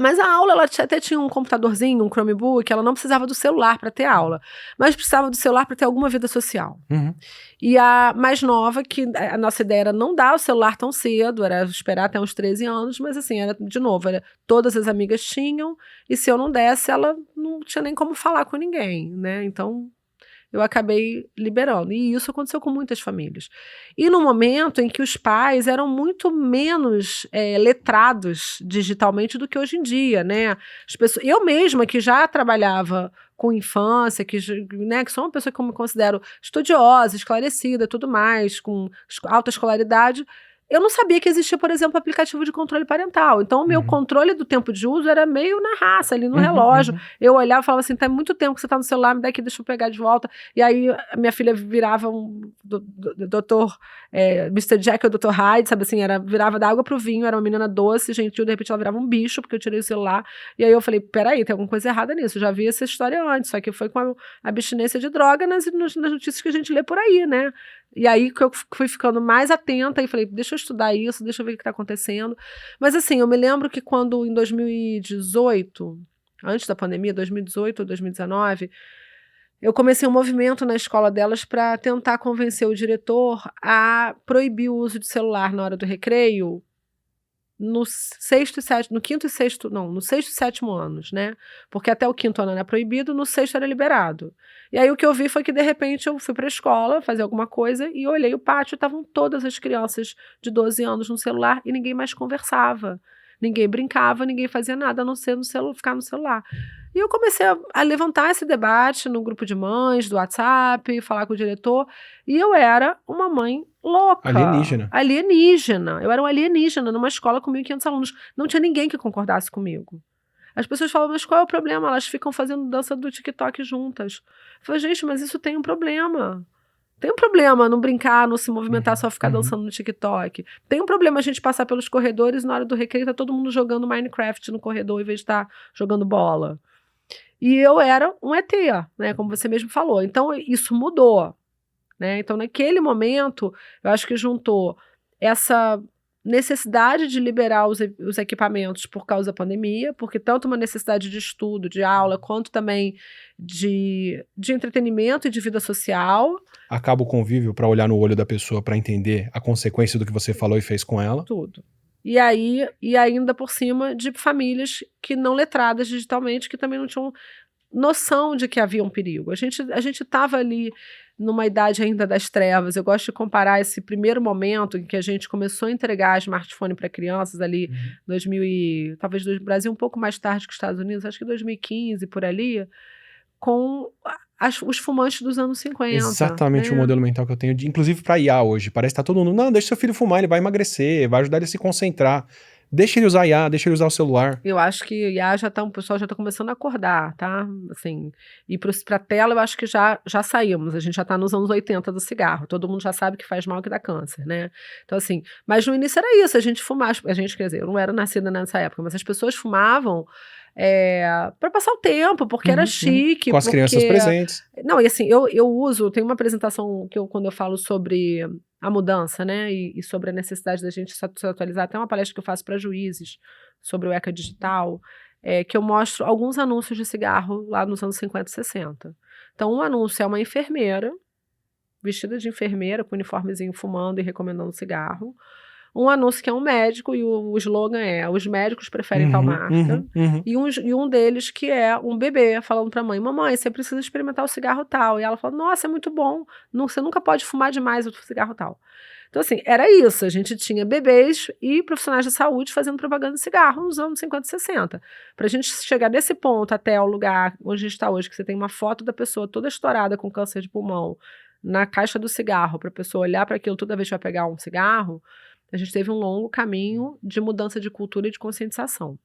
Mas a aula, ela até tinha um computadorzinho, um Chromebook, ela não precisava do celular para ter aula, mas precisava do celular para ter alguma vida social. E a mais nova, que a nossa ideia era não dar o celular tão cedo, era esperar até uns 13 anos, mas assim, de novo, todas as amigas tinham, e se eu não desse, ela não tinha nem como falar com ninguém, né? Então, eu acabei liberando. E isso aconteceu com muitas famílias. E no momento em que os pais eram muito menos letrados digitalmente do que hoje em dia, né? As pessoas, eu mesma, que já trabalhava com infância, que sou uma pessoa que eu me considero estudiosa, esclarecida, tudo mais, com alta escolaridade, eu não sabia que existia, por exemplo, aplicativo de controle parental. Então, o meu controle do tempo de uso era meio na raça, ali no relógio. Eu olhava e falava assim, tá muito tempo que você tá no celular, me dá aqui, deixa eu pegar de volta. E aí, a minha filha virava um doutor, Mr. Jack ou Dr. Hyde, sabe assim, virava da água pro vinho, era uma menina doce, gentil, de repente ela virava um bicho, porque eu tirei o celular. E aí eu falei, peraí, tem alguma coisa errada nisso. Eu já vi essa história antes, só que foi com a abstinência de droga nas notícias que a gente lê por aí, né? E aí que eu fui ficando mais atenta e falei, deixa eu estudar isso, deixa eu ver o que está acontecendo. Mas assim, eu me lembro que quando em 2018, antes da pandemia, 2018 ou 2019, eu comecei um movimento na escola delas para tentar convencer o diretor a proibir o uso de celular na hora do recreio, no sexto e sétimo, no quinto e sexto, não, no sexto e sétimo anos, né? Porque até o quinto ano era proibido, no sexto era liberado. E aí o que eu vi foi que, de repente, eu fui para a escola fazer alguma coisa e olhei o pátio, estavam todas as crianças de 12 anos no celular e ninguém mais conversava. Ninguém brincava, ninguém fazia nada, a não ser ficar no celular. E eu comecei a levantar esse debate no grupo de mães, do WhatsApp, falar com o diretor, e eu era uma mãe louca. Alienígena. Eu era um alienígena numa escola com 1.500 alunos. Não tinha ninguém que concordasse comigo. As pessoas falam, mas qual é o problema? Elas ficam fazendo dança do TikTok juntas. Eu falei, gente, mas isso tem um problema. Tem um problema não brincar, não se movimentar, só ficar dançando no TikTok. Tem um problema a gente passar pelos corredores e na hora do recreio tá todo mundo jogando Minecraft no corredor em vez de estar jogando bola. E eu era um ET, né, como você mesmo falou. Então, isso mudou. Né? Então, naquele momento, eu acho que juntou essa necessidade de liberar os equipamentos por causa da pandemia, porque tanto uma necessidade de estudo, de aula, quanto também de entretenimento e de vida social. Acaba o convívio para olhar no olho da pessoa para entender a consequência do que você falou e fez com ela. Tudo. E aí, e ainda por cima de famílias que não letradas digitalmente, que também não tinham noção de que havia um perigo. A gente estava ali numa idade ainda das trevas. Eu gosto de comparar esse primeiro momento em que a gente começou a entregar smartphone para crianças ali, 2000 talvez no Brasil um pouco mais tarde que os Estados Unidos, acho que 2015, por ali, com os fumantes dos anos 50. Exatamente, né? O modelo mental que eu tenho, inclusive para IA hoje. Parece que tá todo mundo, não, deixa seu filho fumar, ele vai emagrecer, vai ajudar ele a se concentrar. Deixa ele usar IA, deixa ele usar o celular. Eu acho que IA o pessoal já tá começando a acordar, tá? Assim, e pra tela eu acho que já saímos, a gente já tá nos anos 80 do cigarro, todo mundo já sabe que faz mal, que dá câncer, né? Então assim, mas no início era isso, quer dizer, eu não era nascida nessa época, mas as pessoas fumavam para passar o tempo, porque era chique. Com as crianças presentes. Não, e assim, eu uso, tem uma apresentação quando eu falo sobre a mudança, né, e sobre a necessidade da gente se atualizar, até uma palestra que eu faço para juízes sobre o ECA digital, que eu mostro alguns anúncios de cigarro lá nos anos 50 e 60. Então, um anúncio é uma enfermeira, vestida de enfermeira, com uniformezinho, fumando e recomendando cigarro. Um anúncio que é um médico e o slogan é: os médicos preferem tal marca. E um deles que é um bebê falando pra mãe: mamãe, você precisa experimentar o cigarro tal. E ela fala: nossa, é muito bom, você nunca pode fumar demais o cigarro tal. Então assim, era isso, a gente tinha bebês e profissionais de saúde fazendo propaganda de cigarro nos anos 50 e 60. Pra gente chegar nesse ponto até o lugar onde a gente está hoje, que você tem uma foto da pessoa toda estourada com câncer de pulmão na caixa do cigarro, pra pessoa olhar para aquilo toda vez que vai pegar um cigarro, a gente teve um longo caminho de mudança de cultura e de conscientização.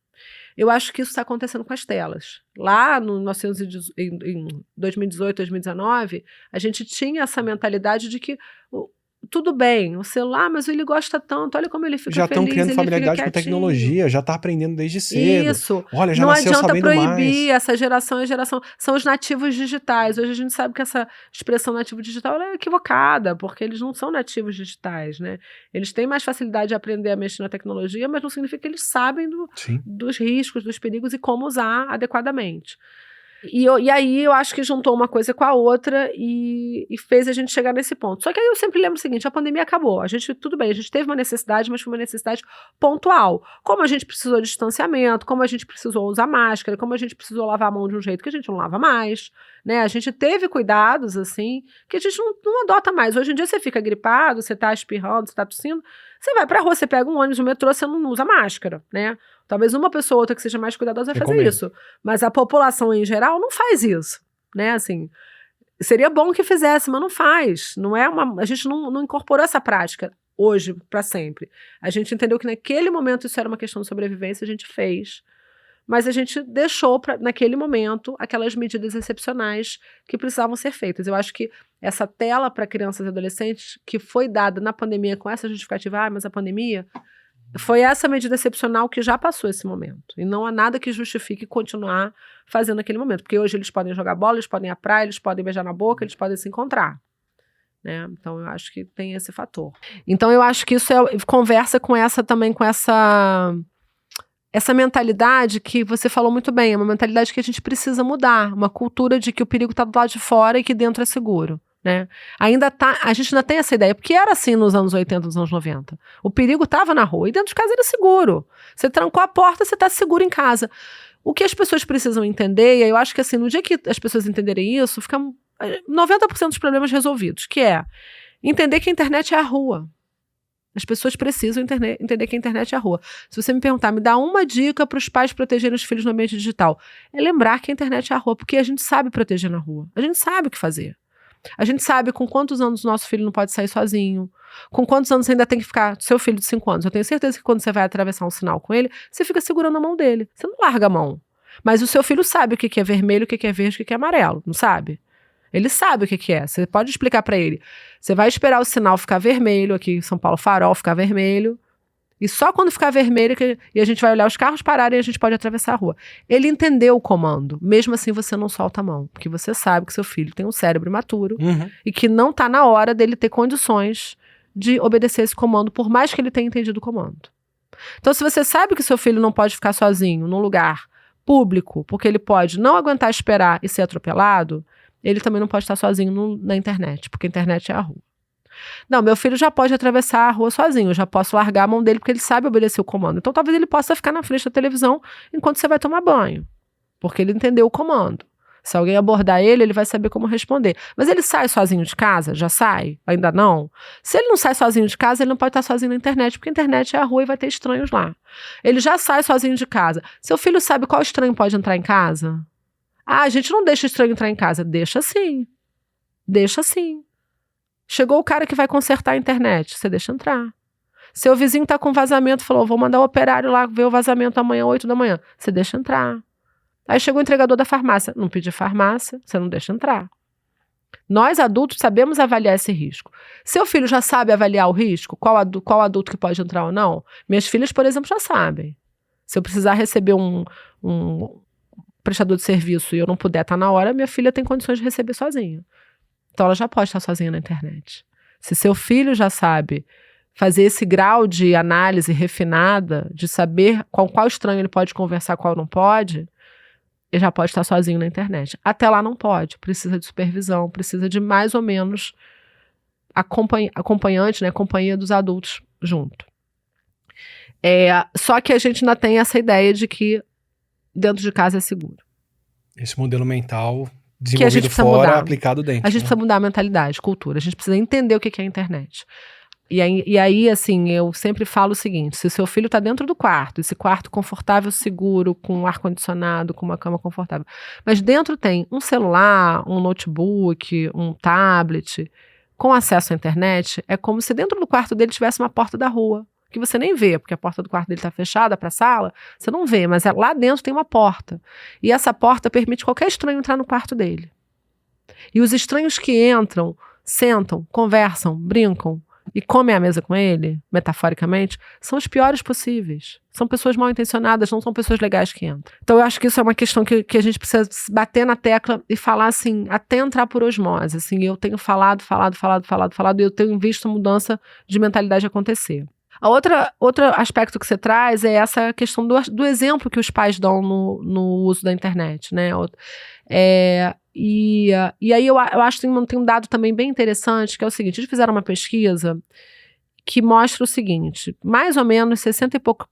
Eu acho que isso está acontecendo com as telas. Lá no em 2018, 2019, a gente tinha essa mentalidade de que tudo bem, o celular, mas ele gosta tanto, olha como ele fica Já estão feliz, criando ele fica familiaridade com quietinho. tecnologia, já tá aprendendo desde cedo. Isso. Olha, já Não nasceu adianta sabendo proibir, mais. essa geração é geração. São os nativos digitais. Hoje a gente sabe que essa expressão nativo digital ela é equivocada, porque eles não são nativos digitais, né? Eles têm mais facilidade de aprender a mexer na tecnologia, mas não significa que eles sabem Sim. dos riscos, dos perigos e como usar adequadamente. E aí eu acho que juntou uma coisa com a outra e fez a gente chegar nesse ponto. Só que aí eu sempre lembro o seguinte, a pandemia acabou. Tudo bem, a gente teve uma necessidade, mas foi uma necessidade pontual. Como a gente precisou de distanciamento, como a gente precisou usar máscara, como a gente precisou lavar a mão de um jeito que a gente não lava mais, né? A gente teve cuidados, assim, que a gente não adota mais. Hoje em dia você fica gripado, você tá espirrando, você tá tossindo, você vai pra rua, você pega um ônibus, um metrô, você não usa máscara, né? Talvez uma pessoa ou outra que seja mais cuidadosa vai fazer isso. Mas a população em geral não faz isso, né? Assim, seria bom que fizesse, mas não faz. A gente não incorporou essa prática hoje para sempre. A gente entendeu que naquele momento isso era uma questão de sobrevivência, a gente fez. Mas a gente deixou naquele momento aquelas medidas excepcionais que precisavam ser feitas. Eu acho que essa tela para crianças e adolescentes que foi dada na pandemia com essa justificativa, mas a pandemia, foi essa medida excepcional que já passou esse momento. E não há nada que justifique continuar fazendo aquele momento. Porque hoje eles podem jogar bola, eles podem ir à praia, eles podem beijar na boca, eles podem se encontrar. Né? Então, eu acho que tem esse fator. Então, eu acho que isso conversa com essa mentalidade que você falou muito bem. É uma mentalidade que a gente precisa mudar. Uma cultura de que o perigo está do lado de fora e que dentro é seguro. Né? A gente ainda tem essa ideia, porque era assim nos anos 80, nos anos 90. O perigo estava na rua e dentro de casa era seguro. Você trancou a porta, você está seguro em casa. O que as pessoas precisam entender, e eu acho que assim, no dia que as pessoas entenderem isso, fica 90% dos problemas resolvidos, que é entender que a internet é a rua. As pessoas precisam entender que a internet é a rua. Se você me perguntar, me dá uma dica para os pais protegerem os filhos no ambiente digital, é lembrar que a internet é a rua, porque a gente sabe proteger na rua. A gente sabe o que fazer. A gente sabe com quantos anos o nosso filho não pode sair sozinho, com quantos anos você ainda tem que ficar, seu filho de 5 anos, eu tenho certeza que quando você vai atravessar um sinal com ele, você fica segurando a mão dele, você não larga a mão, mas o seu filho sabe o que é vermelho, o que é verde, o que é amarelo, não sabe? Ele sabe o que é, você pode explicar para ele, você vai esperar o sinal ficar vermelho, aqui em São Paulo farol ficar vermelho, e só quando ficar vermelho e a gente vai olhar os carros pararem e a gente pode atravessar a rua. Ele entendeu o comando. Mesmo assim, você não solta a mão. Porque você sabe que seu filho tem um cérebro imaturo e que não está na hora dele ter condições de obedecer esse comando, por mais que ele tenha entendido o comando. Então, se você sabe que seu filho não pode ficar sozinho num lugar público, porque ele pode não aguentar esperar e ser atropelado, ele também não pode estar sozinho na internet, porque a internet é a rua. Não, meu filho já pode atravessar a rua sozinho, eu já posso largar a mão dele porque ele sabe obedecer o comando. Então talvez ele possa ficar na frente da televisão enquanto você vai tomar banho, porque ele entendeu o comando. Se alguém abordar ele, ele vai saber como responder. Mas ele sai sozinho de casa? Já sai? Ainda não? Se ele não sai sozinho de casa, ele não pode estar sozinho na internet, porque a internet é a rua e vai ter estranhos lá. Ele já sai sozinho de casa. Seu filho sabe qual estranho pode entrar em casa? Ah, a gente não deixa o estranho entrar em casa. Deixa sim. Deixa sim. Chegou o cara que vai consertar a internet, você deixa entrar. Seu vizinho tá com vazamento, falou, vou mandar o operário lá ver o vazamento amanhã, 8 da manhã. Você deixa entrar. Aí chegou o entregador da farmácia, não pedir farmácia, você não deixa entrar. Nós adultos sabemos avaliar esse risco. Seu filho já sabe avaliar o risco? Qual adulto que pode entrar ou não? Minhas filhas, por exemplo, já sabem. Se eu precisar receber um prestador de serviço e eu não puder estar na hora, minha filha tem condições de receber sozinha. Então ela já pode estar sozinha na internet. Se seu filho já sabe fazer esse grau de análise refinada, de saber com qual estranho ele pode conversar, qual não pode, ele já pode estar sozinho na internet. Até lá não pode, precisa de supervisão, precisa de mais ou menos acompanhante, né, companhia dos adultos junto. Só que a gente ainda tem essa ideia de que dentro de casa é seguro. Esse modelo mental que a gente desenvolvido precisa fora, mudar. aplicado dentro. A gente precisa mudar a mentalidade, cultura. A gente precisa entender o que é a internet. E aí, assim, eu sempre falo o seguinte, se o seu filho está dentro do quarto, esse quarto confortável, seguro, com ar-condicionado, com uma cama confortável, mas dentro tem um celular, um notebook, um tablet, com acesso à internet, é como se dentro do quarto dele tivesse uma porta da rua. que você nem vê, porque a porta do quarto dele está fechada para a sala, você não vê, mas lá dentro tem uma porta. E essa porta permite qualquer estranho entrar no quarto dele. E os estranhos que entram, sentam, conversam, brincam e comem à mesa com ele, metaforicamente, são os piores possíveis. São pessoas mal intencionadas, não são pessoas legais que entram. Então eu acho que isso é uma questão que a gente precisa bater na tecla e falar assim, até entrar por osmose. Assim, eu tenho falado, e eu tenho visto mudança de mentalidade acontecer. Outro aspecto que você traz é essa questão do exemplo que os pais dão no uso da internet, né? E aí eu acho que tem um dado também bem interessante, que é o seguinte, eles fizeram uma pesquisa que mostra o seguinte, mais ou menos 60 e poucos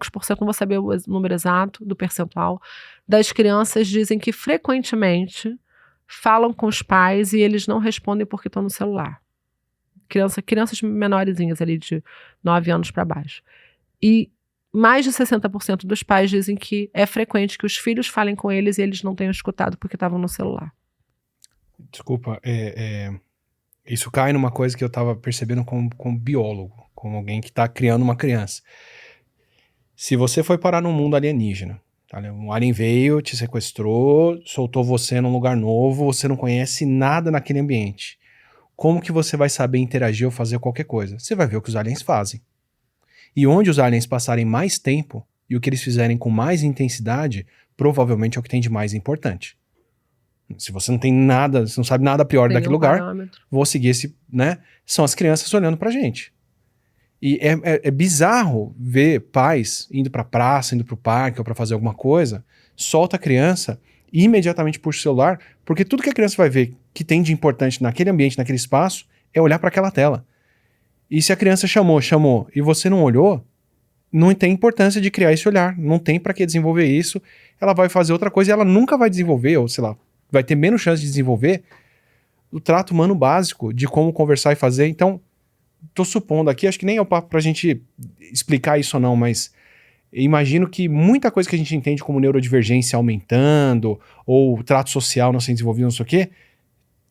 por cento, não vou saber o número exato do percentual, das crianças dizem que frequentemente falam com os pais e eles não respondem porque estão no celular. Crianças menorzinhas ali de 9 anos para baixo. E mais de 60% dos pais dizem que é frequente que os filhos falem com eles e eles não tenham escutado porque estavam no celular. Desculpa, isso cai numa coisa que eu estava percebendo como biólogo, como alguém que está criando uma criança. Se você foi parar num mundo alienígena, tá, um alien veio, te sequestrou, soltou você num lugar novo, você não conhece nada naquele ambiente. Como que você vai saber interagir ou fazer qualquer coisa? Você vai ver o que os aliens fazem. E onde os aliens passarem mais tempo e o que eles fizerem com mais intensidade, provavelmente é o que tem de mais importante. Se você não tem nada, você não sabe nada pior daquele lugar, vou seguir esse, né? São as crianças olhando pra gente. E é bizarro ver pais indo pra praça, indo pro parque ou pra fazer alguma coisa, solta a criança e imediatamente puxa o celular, porque tudo que a criança vai ver que tem de importante naquele ambiente, naquele espaço, é olhar para aquela tela. E se a criança chamou, e você não olhou, não tem importância de criar esse olhar, não tem para que desenvolver isso, ela vai fazer outra coisa e ela nunca vai desenvolver, ou sei lá, vai ter menos chance de desenvolver o trato humano básico de como conversar e fazer. Então, tô supondo aqui, acho que nem é o papo pra gente explicar isso ou não, mas imagino que muita coisa que a gente entende como neurodivergência aumentando, ou trato social não sendo desenvolvido, não sei o quê,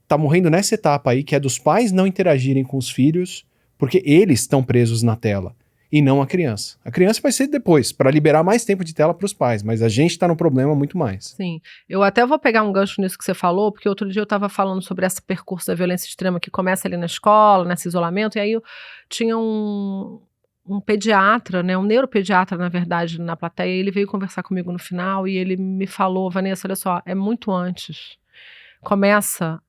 tá morrendo nessa etapa aí, que é dos pais não interagirem com os filhos, porque eles estão presos na tela, e não a criança. A criança vai ser depois, para liberar mais tempo de tela para os pais, mas a gente tá no problema muito mais. Sim, eu até vou pegar um gancho nisso que você falou, porque outro dia eu estava falando sobre esse percurso da violência extrema que começa ali na escola, nesse isolamento, e aí eu tinha um pediatra, né, um neuropediatra, na verdade, na plateia, e ele veio conversar comigo no final e ele me falou, Vanessa, olha só, é muito antes. Começa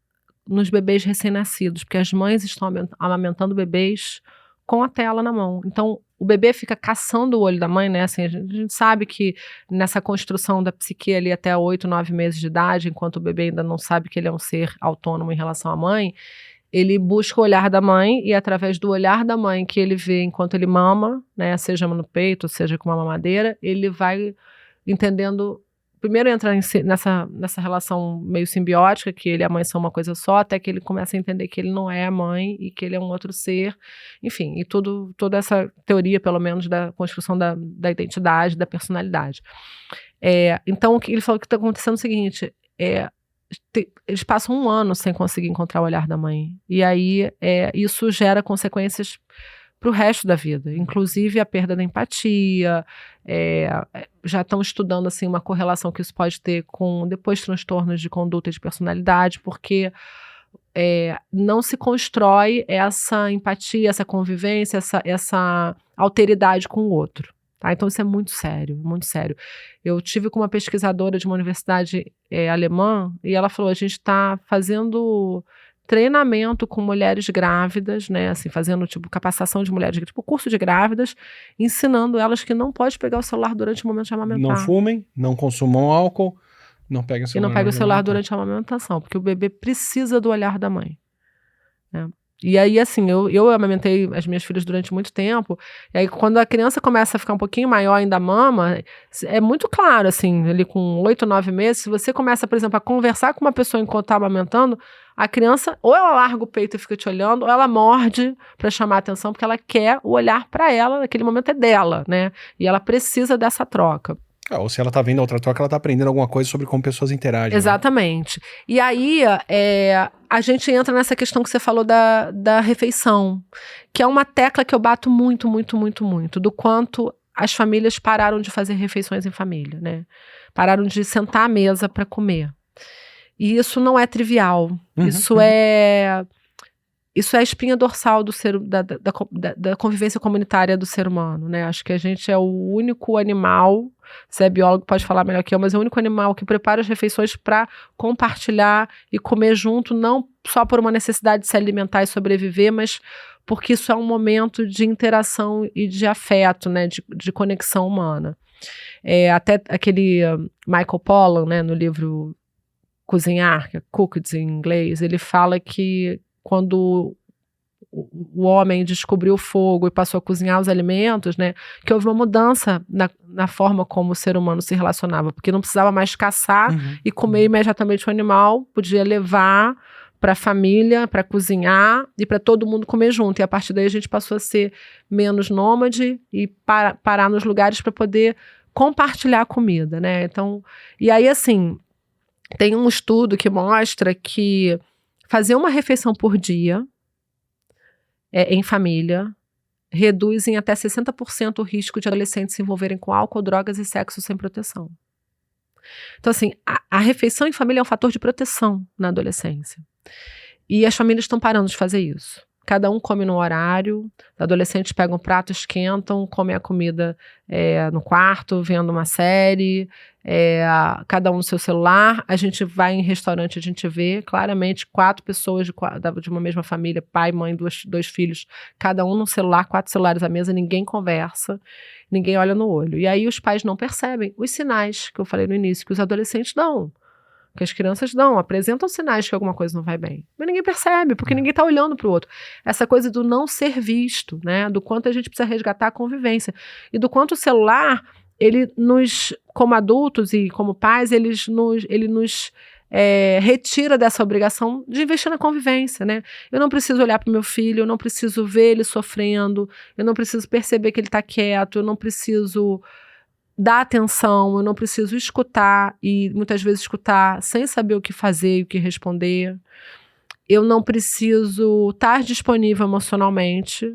nos bebês recém-nascidos, porque as mães estão amamentando bebês com a tela na mão. Então, o bebê fica caçando o olho da mãe, né? Assim, a gente sabe que nessa construção da psique ali até 8, 9 meses de idade, enquanto o bebê ainda não sabe que ele é um ser autônomo em relação à mãe, ele busca o olhar da mãe e através do olhar da mãe que ele vê enquanto ele mama, né, seja no peito, seja com uma mamadeira, ele vai entendendo, primeiro entra nessa relação meio simbiótica, que ele e a mãe são uma coisa só, até que ele começa a entender que ele não é a mãe e que ele é um outro ser, enfim, e toda essa teoria, pelo menos, da construção da identidade, da personalidade. Então, o que ele falou que está acontecendo é o seguinte, eles passam 1 ano sem conseguir encontrar o olhar da mãe. E aí isso gera consequências para o resto da vida, inclusive a perda da empatia. Já estão estudando assim, uma correlação que isso pode ter com depois transtornos de conduta e de personalidade, porque não se constrói essa empatia, essa convivência, essa alteridade com o outro. Tá? Então isso é muito sério, muito sério. Eu tive com uma pesquisadora de uma universidade alemã e ela falou, a gente está fazendo treinamento com mulheres grávidas, né, assim, fazendo tipo capacitação de mulheres, tipo curso de grávidas, ensinando elas que não pode pegar o celular durante o momento de amamentar. Não fumem, não consumam álcool, não peguem o celular. E não peguem o celular durante a amamentação, porque o bebê precisa do olhar da mãe, né? E aí, assim, eu amamentei as minhas filhas durante muito tempo, e aí quando a criança começa a ficar um pouquinho maior ainda mama, é muito claro, assim, ali com 8, 9 meses, se você começa, por exemplo, a conversar com uma pessoa enquanto está amamentando, a criança, ou ela larga o peito e fica te olhando, ou ela morde para chamar a atenção, porque ela quer o olhar para ela, naquele momento é dela, né? E ela precisa dessa troca. Ou se ela tá vendo a outra troca, ela tá aprendendo alguma coisa sobre como pessoas interagem. Exatamente. Né? E aí, a gente entra nessa questão que você falou da refeição, que é uma tecla que eu bato muito, muito, muito, muito, do quanto as famílias pararam de fazer refeições em família, né? Pararam de sentar à mesa para comer. E isso não é trivial. Isso é a espinha dorsal da convivência comunitária do ser humano, né? Acho que a gente é o único animal, você é biólogo, pode falar melhor que eu, mas é o único animal que prepara as refeições para compartilhar e comer junto, não só por uma necessidade de se alimentar e sobreviver, mas porque isso é um momento de interação e de afeto, né? De conexão humana. Até aquele Michael Pollan, né, no livro Cozinhar, que é Cooked em inglês, ele fala que quando o homem descobriu o fogo e passou a cozinhar os alimentos, né, que houve uma mudança na forma como o ser humano se relacionava, porque não precisava mais caçar e comer imediatamente o animal, podia levar para a família, para cozinhar e para todo mundo comer junto. E a partir daí a gente passou a ser menos nômade e parar nos lugares para poder compartilhar a comida, né? Então, e aí assim, tem um estudo que mostra que fazer uma refeição por dia em família reduz em até 60% o risco de adolescentes se envolverem com álcool, drogas e sexo sem proteção. Então, assim, a refeição em família é um fator de proteção na adolescência. E as famílias estão parando de fazer isso. Cada um come no horário, adolescentes pegam um prato, esquentam, comem a comida no quarto, vendo uma série, cada um no seu celular. A gente vai em restaurante, a gente vê claramente 4 pessoas de uma mesma família, pai, mãe, dois filhos, cada um no celular, 4 celulares à mesa, ninguém conversa, ninguém olha no olho. E aí os pais não percebem os sinais que eu falei no início, que os adolescentes dão. Que as crianças apresentam sinais que alguma coisa não vai bem. Mas ninguém percebe, porque ninguém está olhando para o outro. Essa coisa do não ser visto, né? Do quanto a gente precisa resgatar a convivência. E do quanto o celular, ele nos, como adultos e como pais, ele nos retira dessa obrigação de investir na convivência, né? Eu não preciso olhar para o meu filho, eu não preciso ver ele sofrendo, eu não preciso perceber que ele está quieto, eu não preciso dar atenção, eu não preciso escutar e muitas vezes escutar sem saber o que fazer e o que responder. Eu não preciso estar disponível emocionalmente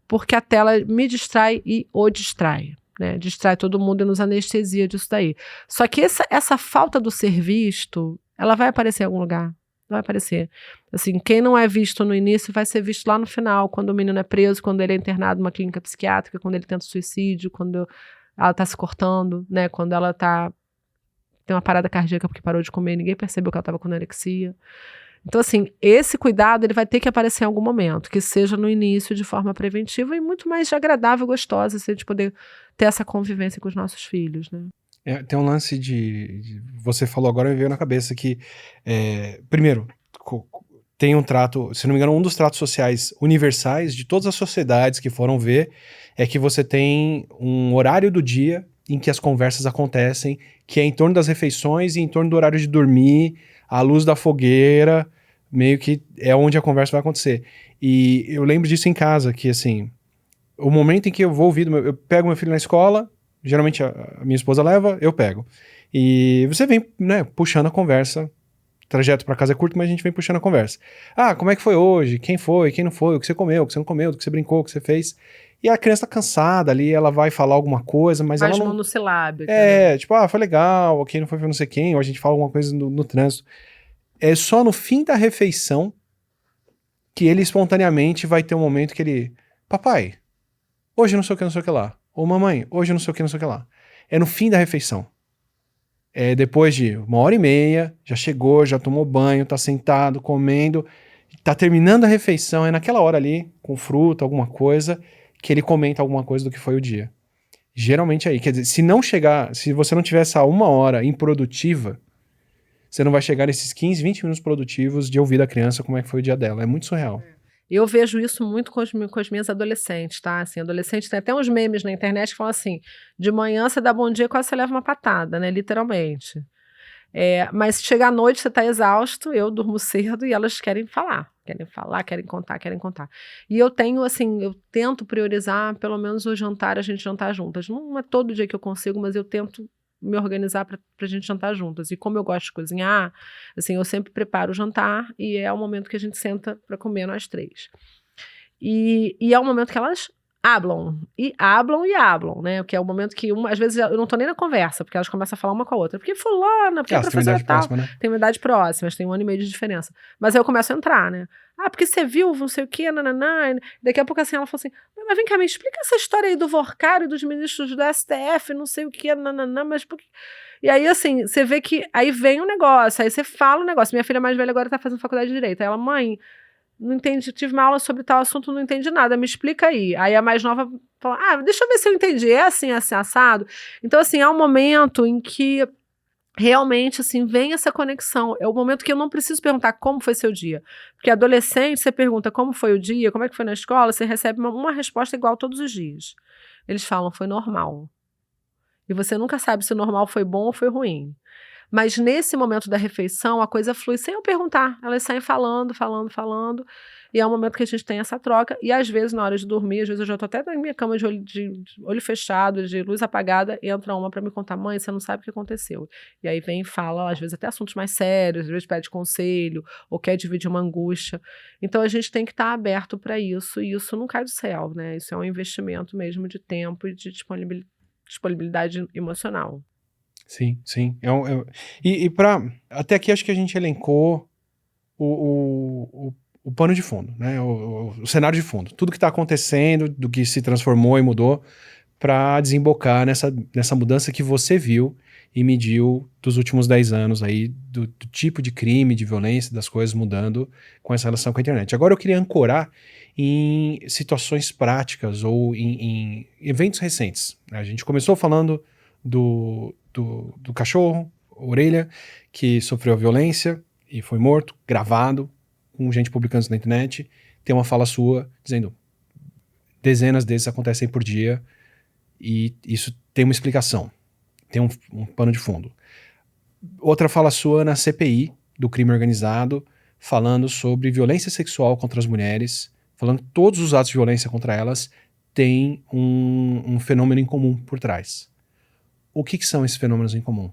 porque a tela me distrai e o distrai, né? Distrai todo mundo e nos anestesia disso daí. Só que essa falta do ser visto, ela vai aparecer em algum lugar. Vai aparecer. Assim, quem não é visto no início vai ser visto lá no final, quando o menino é preso, quando ele é internado numa clínica psiquiátrica, quando ele tenta suicídio, quando ela tá se cortando, né? Quando ela tem uma parada cardíaca porque parou de comer, ninguém percebeu que ela tava com anorexia. Então, assim, esse cuidado, ele vai ter que aparecer em algum momento, que seja no início de forma preventiva e muito mais agradável e gostosa, se a gente poder ter essa convivência com os nossos filhos, né? Tem um lance você falou agora, me veio na cabeça que, primeiro, tem um trato, se não me engano, um dos tratos sociais universais de todas as sociedades que foram ver é que você tem um horário do dia em que as conversas acontecem, que é em torno das refeições e em torno do horário de dormir, à luz da fogueira, meio que é onde a conversa vai acontecer. E eu lembro disso em casa, que assim, o momento em que eu vou ouvir, eu pego meu filho na escola, geralmente a minha esposa leva, eu pego. E você vem, né, puxando a conversa. O trajeto para casa é curto, mas a gente vem puxando a conversa. Ah, como é que foi hoje? Quem foi? Quem não foi? O que você comeu? O que você não comeu? O que você brincou? O que você fez? E a criança tá cansada ali, ela vai falar alguma coisa, mas ela não... monossilábica. Tipo, foi legal, quem não foi não sei quem, ou a gente fala alguma coisa no trânsito. É só no fim da refeição que ele espontaneamente vai ter um momento que ele... Papai, hoje não sei o que, não sei o que lá. Ou mamãe, hoje não sei o que, não sei o que lá. É no fim da refeição. Depois de 1h30, já chegou, já tomou banho, tá sentado, comendo, tá terminando a refeição, é naquela hora ali, com fruta, alguma coisa, que ele comenta alguma coisa do que foi o dia. Geralmente é aí, quer dizer, se você não tiver essa 1 hora improdutiva, você não vai chegar nesses 15, 20 minutos produtivos de ouvir da criança como é que foi o dia dela. É muito surreal. Eu vejo isso muito com as minhas adolescentes, tá? Assim, adolescentes, tem até uns memes na internet que falam assim, de manhã você dá bom dia, quase você leva uma patada, né? Literalmente. Mas chega à noite, você tá exausto, eu durmo cedo e elas querem falar, querem contar. E eu tenho, assim, eu tento priorizar pelo menos o jantar, a gente jantar juntas. Não é todo dia que eu consigo, mas eu tento me organizar para a gente jantar juntas. E como eu gosto de cozinhar, assim, eu sempre preparo o jantar e é o momento que a gente senta para comer nós três. E é o momento que elas hablam, e hablam e hablam, né? Porque é o momento que, às vezes, eu não tô nem na conversa, porque elas começam a falar uma com a outra. Porque fulana, porque a Elas têm uma professora idade tal. próxima, né? Tem uma idade próxima, tem 1 ano e meio de diferença. Mas aí eu começo a entrar, né? Ah, porque você viu, não sei o quê, nananã. Daqui a pouco, assim, ela falou assim, mas vem cá, me explica essa história aí do Vorcário, dos ministros do STF, não sei o quê, nananã, mas por que... E aí, assim, você vê que aí vem o negócio, aí você fala o negócio. Minha filha mais velha agora tá fazendo faculdade de Direito. Aí ela, mãe, não entendi, tive uma aula sobre tal assunto, não entendi nada, me explica aí. Aí a mais nova fala, deixa eu ver se eu entendi, é assim, assim, assado. Então, assim, há um momento em que realmente, assim, vem essa conexão. É o momento que eu não preciso perguntar como foi seu dia. Porque adolescente, você pergunta como foi o dia, como é que foi na escola, você recebe uma resposta igual todos os dias. Eles falam, foi normal. E você nunca sabe se o normal foi bom ou foi ruim. Mas nesse momento da refeição, a coisa flui sem eu perguntar. Elas saem falando, falando, falando. E é um momento que a gente tem essa troca. E às vezes, na hora de dormir, às vezes eu já estou até na minha cama de olho fechado, de luz apagada, e entra uma para me contar, mãe, você não sabe o que aconteceu. E aí vem e fala, às vezes até assuntos mais sérios, às vezes pede conselho, ou quer dividir uma angústia. Então a gente tem que estar aberto para isso, e isso não cai do céu, né? Isso é um investimento mesmo de tempo e de disponibilidade emocional. Sim, sim. E para até aqui acho que a gente elencou o pano de fundo, né? O cenário de fundo. Tudo que está acontecendo, do que se transformou e mudou, para desembocar nessa mudança que você viu e mediu dos últimos 10 anos aí, do tipo de crime, de violência, das coisas mudando com essa relação com a internet. Agora eu queria ancorar em situações práticas ou em eventos recentes. A gente começou falando do cachorro, Orelha, que sofreu violência e foi morto, gravado, com gente publicando isso na internet. Tem uma fala sua dizendo dezenas desses acontecem por dia e isso tem uma explicação, tem um pano de fundo. Outra fala sua na CPI do crime organizado, falando sobre violência sexual contra as mulheres, falando que todos os atos de violência contra elas têm um fenômeno em comum por trás. O que são esses fenômenos em comum?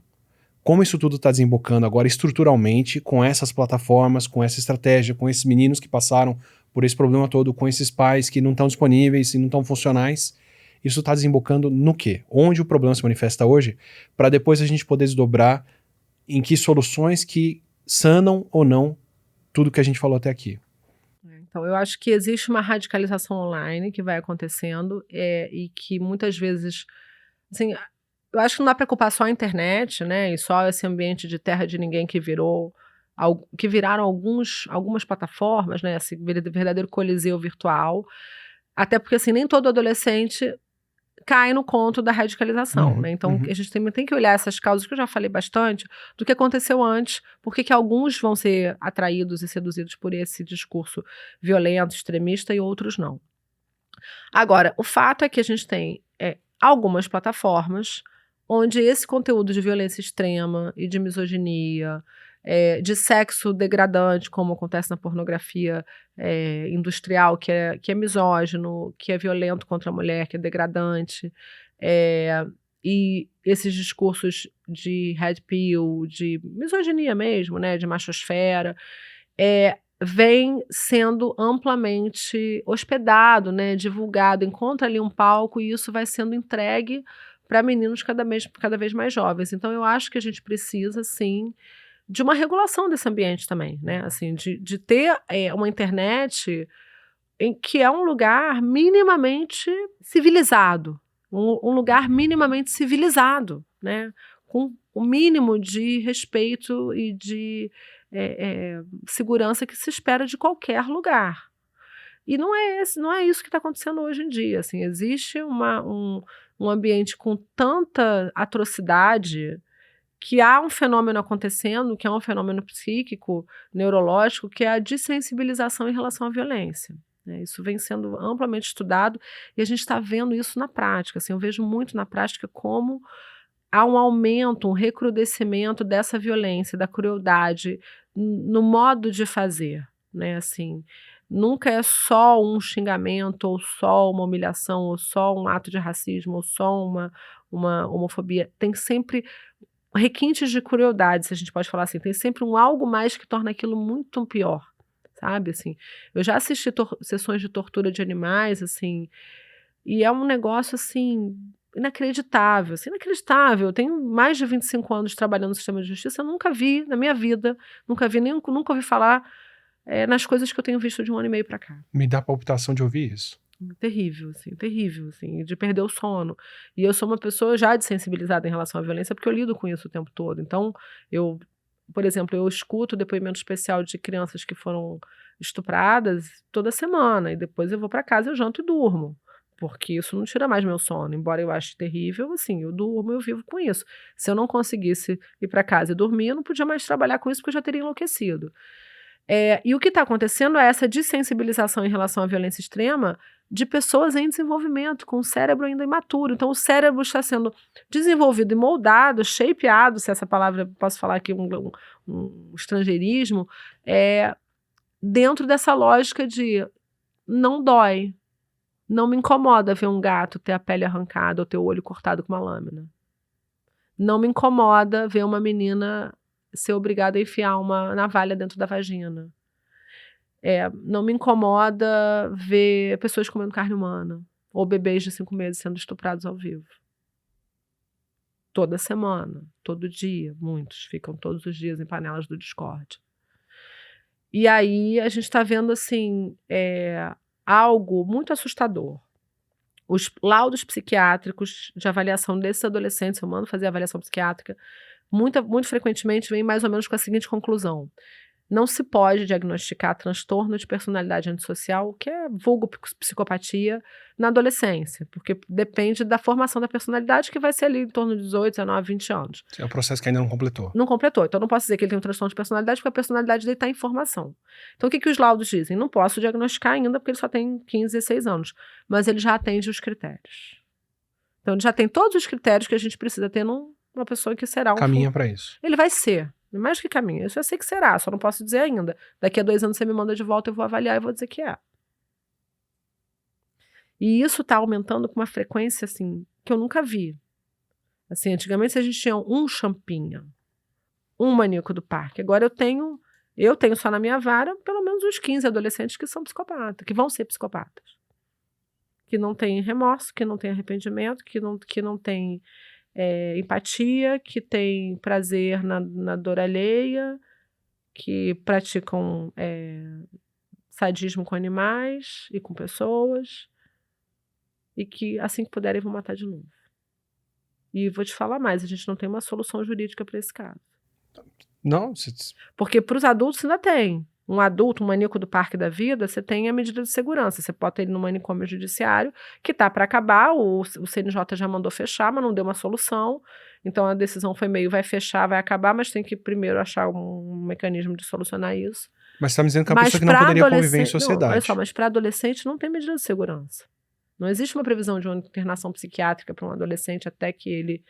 Como isso tudo está desembocando agora estruturalmente com essas plataformas, com essa estratégia, com esses meninos que passaram por esse problema todo, com esses pais que não estão disponíveis e não estão funcionais, isso está desembocando no quê? Onde o problema se manifesta hoje, para depois a gente poder desdobrar em que soluções que sanam ou não tudo que a gente falou até aqui. Então, eu acho que existe uma radicalização online que vai acontecendo e que muitas vezes, assim, eu acho que não dá para culpar só a internet, né, e só esse ambiente de terra de ninguém que viraram algumas plataformas, né, esse verdadeiro coliseu virtual, até porque, assim, nem todo adolescente cai no conto da radicalização, né, então a gente tem que olhar essas causas, que eu já falei bastante, do que aconteceu antes, por que alguns vão ser atraídos e seduzidos por esse discurso violento, extremista, e outros não. Agora, o fato é que a gente tem algumas plataformas onde esse conteúdo de violência extrema e de misoginia, de sexo degradante, como acontece na pornografia industrial, que é misógino, que é violento contra a mulher, que é degradante, e esses discursos de red pill, de misoginia mesmo, né, de machosfera, vem sendo amplamente hospedado, né, divulgado, encontra ali um palco e isso vai sendo entregue para meninos cada vez mais jovens. Então eu acho que a gente precisa, sim, de uma regulação desse ambiente também, né, assim, de ter uma internet em que é um lugar minimamente civilizado, um lugar minimamente civilizado, né, com o mínimo de respeito e de segurança que se espera de qualquer lugar. E não é isso que está acontecendo hoje em dia. Assim, existe um ambiente com tanta atrocidade que há um fenômeno acontecendo, que é um fenômeno psíquico, neurológico, que é a dessensibilização em relação à violência, né? Isso vem sendo amplamente estudado e a gente está vendo isso na prática. Assim, eu vejo muito na prática como há um aumento, um recrudescimento dessa violência, da crueldade no modo de fazer, né, assim, nunca é só um xingamento, ou só uma humilhação, ou só um ato de racismo, ou só uma homofobia, tem sempre requintes de crueldade, se a gente pode falar assim, tem sempre um algo mais que torna aquilo muito pior, sabe, assim. Eu já assisti sessões de tortura de animais, assim, e é um negócio, assim, inacreditável, assim, inacreditável. Eu tenho mais de 25 anos trabalhando no sistema de justiça, eu nunca vi na minha vida, nunca vi, nem nunca ouvi falar nas coisas que eu tenho visto de 1 ano e meio pra cá. Me dá palpitação de ouvir isso. Terrível, assim, de perder o sono. E eu sou uma pessoa já desensibilizada em relação à violência, porque eu lido com isso o tempo todo. Então, por exemplo, eu escuto depoimento especial de crianças que foram estupradas toda semana, e depois eu vou para casa, eu janto e durmo, porque isso não tira mais meu sono. Embora eu ache terrível, assim, eu durmo, eu vivo com isso. Se eu não conseguisse ir para casa e dormir, eu não podia mais trabalhar com isso, porque eu já teria enlouquecido. E o que está acontecendo é essa dessensibilização em relação à violência extrema de pessoas em desenvolvimento, com o cérebro ainda imaturo. Então, o cérebro está sendo desenvolvido e moldado, shapeado, se essa palavra, posso falar aqui um estrangeirismo, dentro dessa lógica de não dói, não me incomoda ver um gato ter a pele arrancada ou ter o olho cortado com uma lâmina. Não me incomoda ver uma menina ser obrigada a enfiar uma navalha dentro da vagina. Não me incomoda ver pessoas comendo carne humana ou bebês de 5 meses sendo estuprados ao vivo. Toda semana, todo dia, muitos ficam todos os dias em panelas do Discord. E aí a gente está vendo assim, algo muito assustador. Os laudos psiquiátricos de avaliação desses adolescentes, eu mando fazer avaliação psiquiátrica, muito frequentemente vem mais ou menos com a seguinte conclusão: não se pode diagnosticar transtorno de personalidade antissocial, que é vulgo psicopatia, na adolescência, porque depende da formação da personalidade, que vai ser ali em torno de 18, 19, 20 anos. É um processo que ainda não completou. Não completou, então não posso dizer que ele tem um transtorno de personalidade, porque a personalidade dele está em formação. Então o que os laudos dizem? Não posso diagnosticar ainda, porque ele só tem 15, 16 anos, mas ele já atende os critérios. Então ele já tem todos os critérios que a gente precisa ter numa pessoa que será um... Caminha para isso. Ele vai ser. Mais que caminho, isso eu sei que será, só não posso dizer ainda. Daqui a 2 anos você me manda de volta, eu vou avaliar e vou dizer que é. E isso está aumentando com uma frequência, assim, que eu nunca vi. Assim, antigamente a gente tinha um champinha, um maníaco do parque. Agora eu tenho só na minha vara pelo menos uns 15 adolescentes que são psicopatas, que vão ser psicopatas. Que não têm remorso, que não têm arrependimento, que não têm... empatia, que tem prazer na dor alheia, que praticam sadismo com animais e com pessoas, e que assim que puderem vão matar de novo. E vou te falar mais, a gente não tem uma solução jurídica para esse caso. Não? Porque para os adultos ainda tem. Um adulto, um maníaco do parque da vida, você tem a medida de segurança. Você bota ele no manicômio judiciário, que está para acabar, o CNJ já mandou fechar, mas não deu uma solução. Então a decisão foi meio, vai fechar, vai acabar, mas tem que primeiro achar um mecanismo de solucionar isso. Mas você está me dizendo que é uma pessoa que não poderia conviver em sociedade. Não, olha só, mas para adolescente não tem medida de segurança. Não existe uma previsão de uma internação psiquiátrica para um adolescente até que ele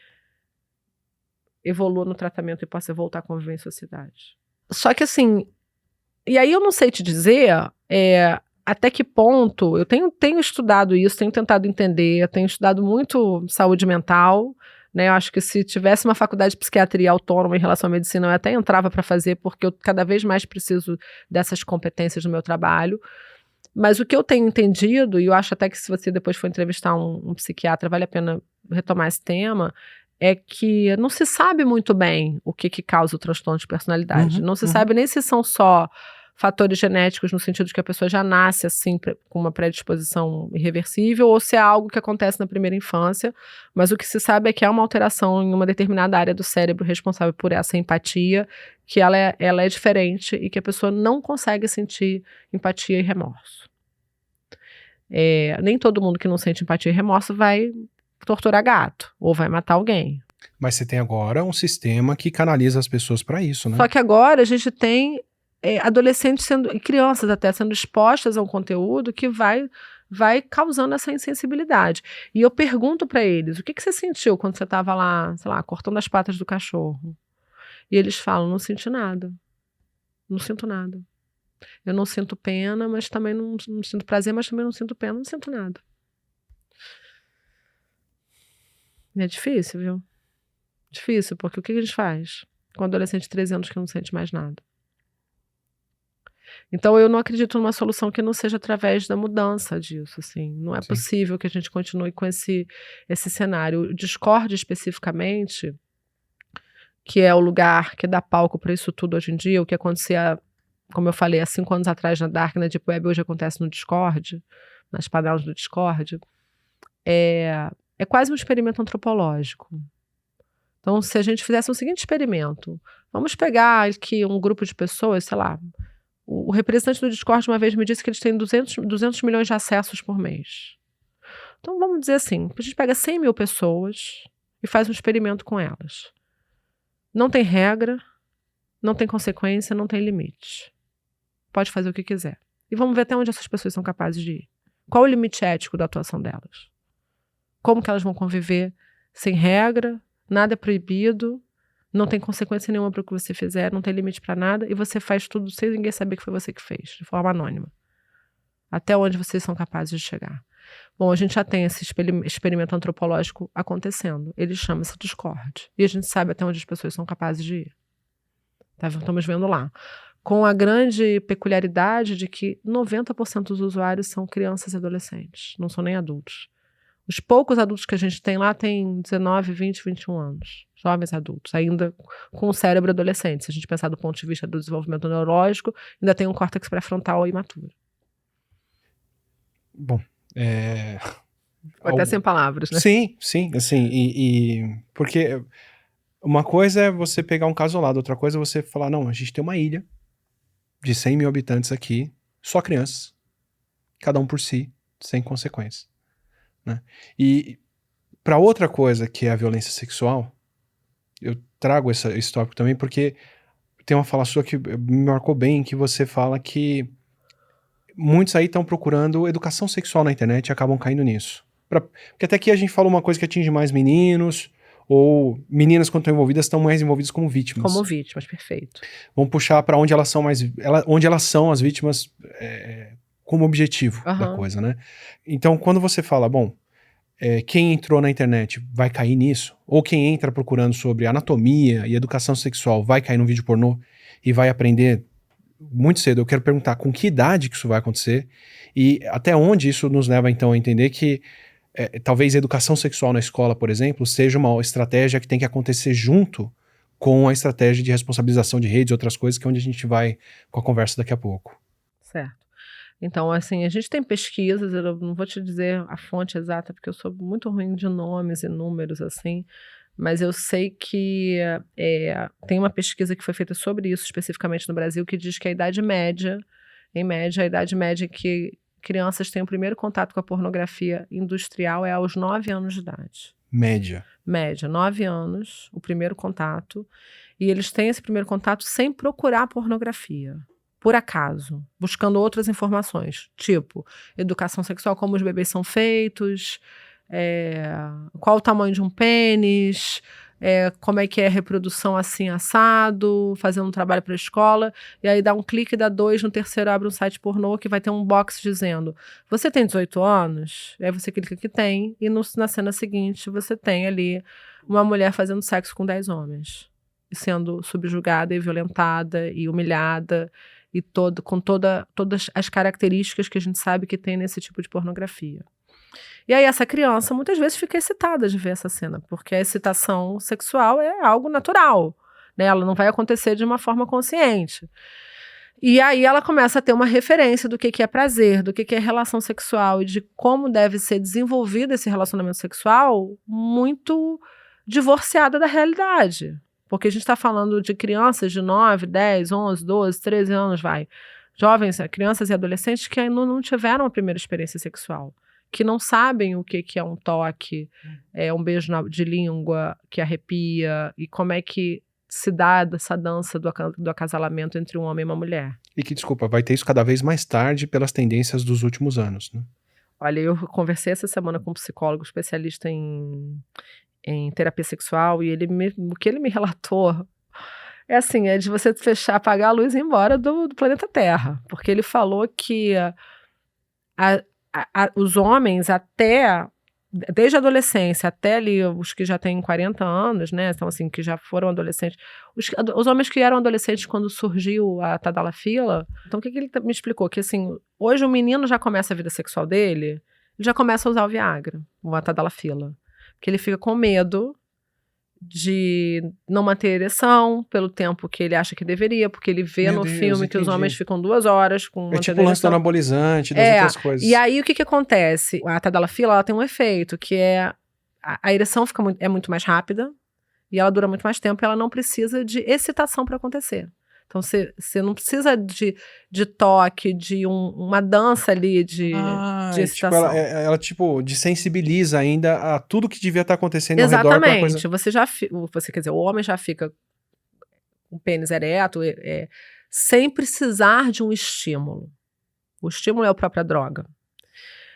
evolua no tratamento e possa voltar a conviver em sociedade. Só que assim... E aí eu não sei te dizer até que ponto, eu tenho estudado isso, tenho tentado entender, tenho estudado muito saúde mental, né? Eu acho que se tivesse uma faculdade de psiquiatria autônoma em relação à medicina, eu até entrava para fazer, porque eu cada vez mais preciso dessas competências no meu trabalho. Mas o que eu tenho entendido, e eu acho até que se você depois for entrevistar um psiquiatra, vale a pena retomar esse tema, é que não se sabe muito bem o que causa o transtorno de personalidade. Não se sabe nem se são só fatores genéticos, no sentido de que a pessoa já nasce assim, com uma predisposição irreversível, ou se é algo que acontece na primeira infância, mas o que se sabe é que há uma alteração em uma determinada área do cérebro responsável por essa empatia, que ela é diferente e que a pessoa não consegue sentir empatia e remorso. Nem todo mundo que não sente empatia e remorso vai torturar gato, ou vai matar alguém. Mas você tem agora um sistema que canaliza as pessoas para isso, né? Só que agora a gente tem adolescentes e crianças até sendo expostas a um conteúdo que vai causando essa insensibilidade. E eu pergunto para eles, o que você sentiu quando você estava lá, sei lá, cortando as patas do cachorro? E eles falam, não senti nada. Não sinto nada. Eu não sinto pena, mas também não sinto prazer, mas também não sinto pena, não sinto nada. É difícil, viu? Difícil, porque o que a gente faz com um adolescente de 13 anos que não sente mais nada? Então eu não acredito numa solução que não seja através da mudança disso, assim. Não é Sim. possível que a gente continue com esse cenário. O Discord especificamente, que é o lugar que dá palco para isso tudo hoje em dia, o que acontecia, como eu falei, há 5 anos atrás na Dark, na Deep Web, hoje acontece no Discord, nas panelas do Discord, é quase um experimento antropológico. Então, se a gente fizesse o seguinte experimento, vamos pegar aqui um grupo de pessoas, sei lá, o representante do Discord uma vez me disse que eles têm 200 milhões de acessos por mês. Então, vamos dizer assim, a gente pega 100 mil pessoas e faz um experimento com elas. Não tem regra, não tem consequência, não tem limite. Pode fazer o que quiser. E vamos ver até onde essas pessoas são capazes de ir. Qual o limite ético da atuação delas? Como que elas vão conviver sem regra, nada é proibido, não tem consequência nenhuma para o que você fizer, não tem limite para nada, e você faz tudo sem ninguém saber que foi você que fez, de forma anônima. Até onde vocês são capazes de chegar. Bom, a gente já tem esse experimento antropológico acontecendo. Ele chama-se Discord. E a gente sabe até onde as pessoas são capazes de ir. Tá? Estamos vendo lá. Com a grande peculiaridade de que 90% dos usuários são crianças e adolescentes, não são nem adultos. Os poucos adultos que a gente tem lá têm 19, 20, 21 anos. Jovens adultos, ainda com o cérebro adolescente. Se a gente pensar do ponto de vista do desenvolvimento neurológico, ainda tem um córtex pré-frontal imaturo. Bom, Até sem palavras, né? Sim, assim, porque uma coisa é você pegar um caso ao lado, outra coisa é você falar, não, a gente tem uma ilha de 100 mil habitantes aqui, só crianças, cada um por si, sem consequências, né? E para outra coisa que é a violência sexual, eu trago esse tópico também porque tem uma fala sua que me marcou bem, que você fala que muitos aí estão procurando educação sexual na internet e acabam caindo nisso. Porque até aqui a gente falou uma coisa que atinge mais meninos, ou meninas quando estão envolvidas estão mais envolvidas como vítimas. Como vítimas, perfeito. Vamos puxar para onde elas são onde elas são as vítimas como objetivo da coisa, né? Então quando você fala, bom, quem entrou na internet vai cair nisso, ou quem entra procurando sobre anatomia e educação sexual vai cair num vídeo pornô e vai aprender muito cedo. Eu quero perguntar com que idade que isso vai acontecer e até onde isso nos leva então a entender que talvez a educação sexual na escola, por exemplo, seja uma estratégia que tem que acontecer junto com a estratégia de responsabilização de redes e outras coisas, que é onde a gente vai com a conversa daqui a pouco. Certo. Então, assim, a gente tem pesquisas, eu não vou te dizer a fonte exata, porque eu sou muito ruim de nomes e números, assim, mas eu sei que tem uma pesquisa que foi feita sobre isso, especificamente no Brasil, que diz que a idade média, em média, a idade média que crianças têm o primeiro contato com a pornografia industrial é aos 9 anos de idade. Média, 9 anos, o primeiro contato, e eles têm esse primeiro contato sem procurar pornografia. Por acaso, buscando outras informações, tipo educação sexual, como os bebês são feitos, qual o tamanho de um pênis, como é que é a reprodução assim assado, fazendo um trabalho para a escola, e aí dá um clique, dá 2, no terceiro abre um site pornô que vai ter um box dizendo, você tem 18 anos? Aí você clica que tem, e na cena seguinte você tem ali uma mulher fazendo sexo com 10 homens, e sendo subjugada e violentada e humilhada, e com todas as características que a gente sabe que tem nesse tipo de pornografia. E aí essa criança muitas vezes fica excitada de ver essa cena, porque a excitação sexual é algo natural, né? Ela não vai acontecer de uma forma consciente. E aí ela começa a ter uma referência do que é prazer, do que é relação sexual e de como deve ser desenvolvido esse relacionamento sexual muito divorciada da realidade. Porque a gente está falando de crianças de 9, 10, 11, 12, 13 anos, jovens, crianças e adolescentes que ainda não tiveram a primeira experiência sexual, que não sabem o que é um toque, um beijo de língua que arrepia, e como é que se dá essa dança do acasalamento entre um homem e uma mulher. E que, desculpa, vai ter isso cada vez mais tarde pelas tendências dos últimos anos, né? Olha, eu conversei essa semana com um psicólogo especialista em terapia sexual, e o que ele me relatou é assim, é de você fechar, apagar a luz e ir embora do planeta Terra, porque ele falou que os homens até desde a adolescência até ali os que já têm 40 anos, né, então assim, que já foram adolescentes, os homens que eram adolescentes quando surgiu a Tadalafila, então o que ele me explicou? Que assim, hoje o menino já começa a vida sexual dele, ele já começa a usar o Viagra, a Tadalafila, porque ele fica com medo de não manter ereção pelo tempo que ele acha que deveria, porque ele vê no filme que os homens ficam 2 horas com É tipo o lance do anabolizante, das outras coisas. E aí o que acontece? A Tadalafila, ela tem um efeito, que é a ereção é muito mais rápida e ela dura muito mais tempo e ela não precisa de excitação para acontecer. Então você não precisa de toque, de uma dança ali de excitação. Tipo, ela tipo desensibiliza ainda a tudo que devia estar acontecendo ao redor. Exatamente. Você quer dizer, o homem já fica com o pênis ereto sem precisar de um estímulo. O estímulo é a própria droga.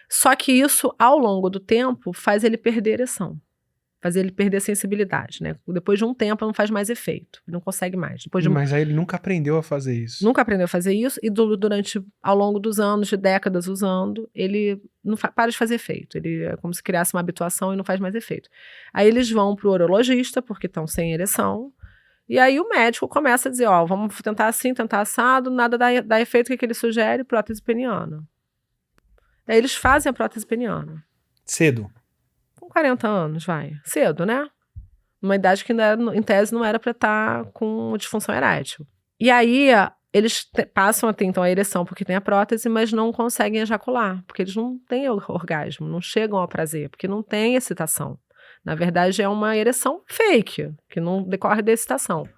Só que isso, ao longo do tempo, faz ele perder ereção. Faz ele perder a sensibilidade, né? Depois de um tempo, não faz mais efeito. Não consegue mais. Mas aí ele nunca aprendeu a fazer isso. Nunca aprendeu a fazer isso. E ao longo dos anos, de décadas usando, ele não para de fazer efeito. Ele é como se criasse uma habituação e não faz mais efeito. Aí eles vão pro urologista, porque estão sem ereção. E aí o médico começa a dizer, ó, vamos tentar assim, tentar assado, nada dá efeito, o que ele sugere? Prótese peniana. Aí eles fazem a prótese peniana. Cedo. Com 40 anos, vai. Cedo, né? Uma idade que, em tese, não era para estar com disfunção erétil. E aí eles passam a ter, então, a ereção porque tem a prótese, mas não conseguem ejacular, porque eles não têm orgasmo, não chegam ao prazer, porque não tem excitação. Na verdade, é uma ereção fake, que não decorre da excitação.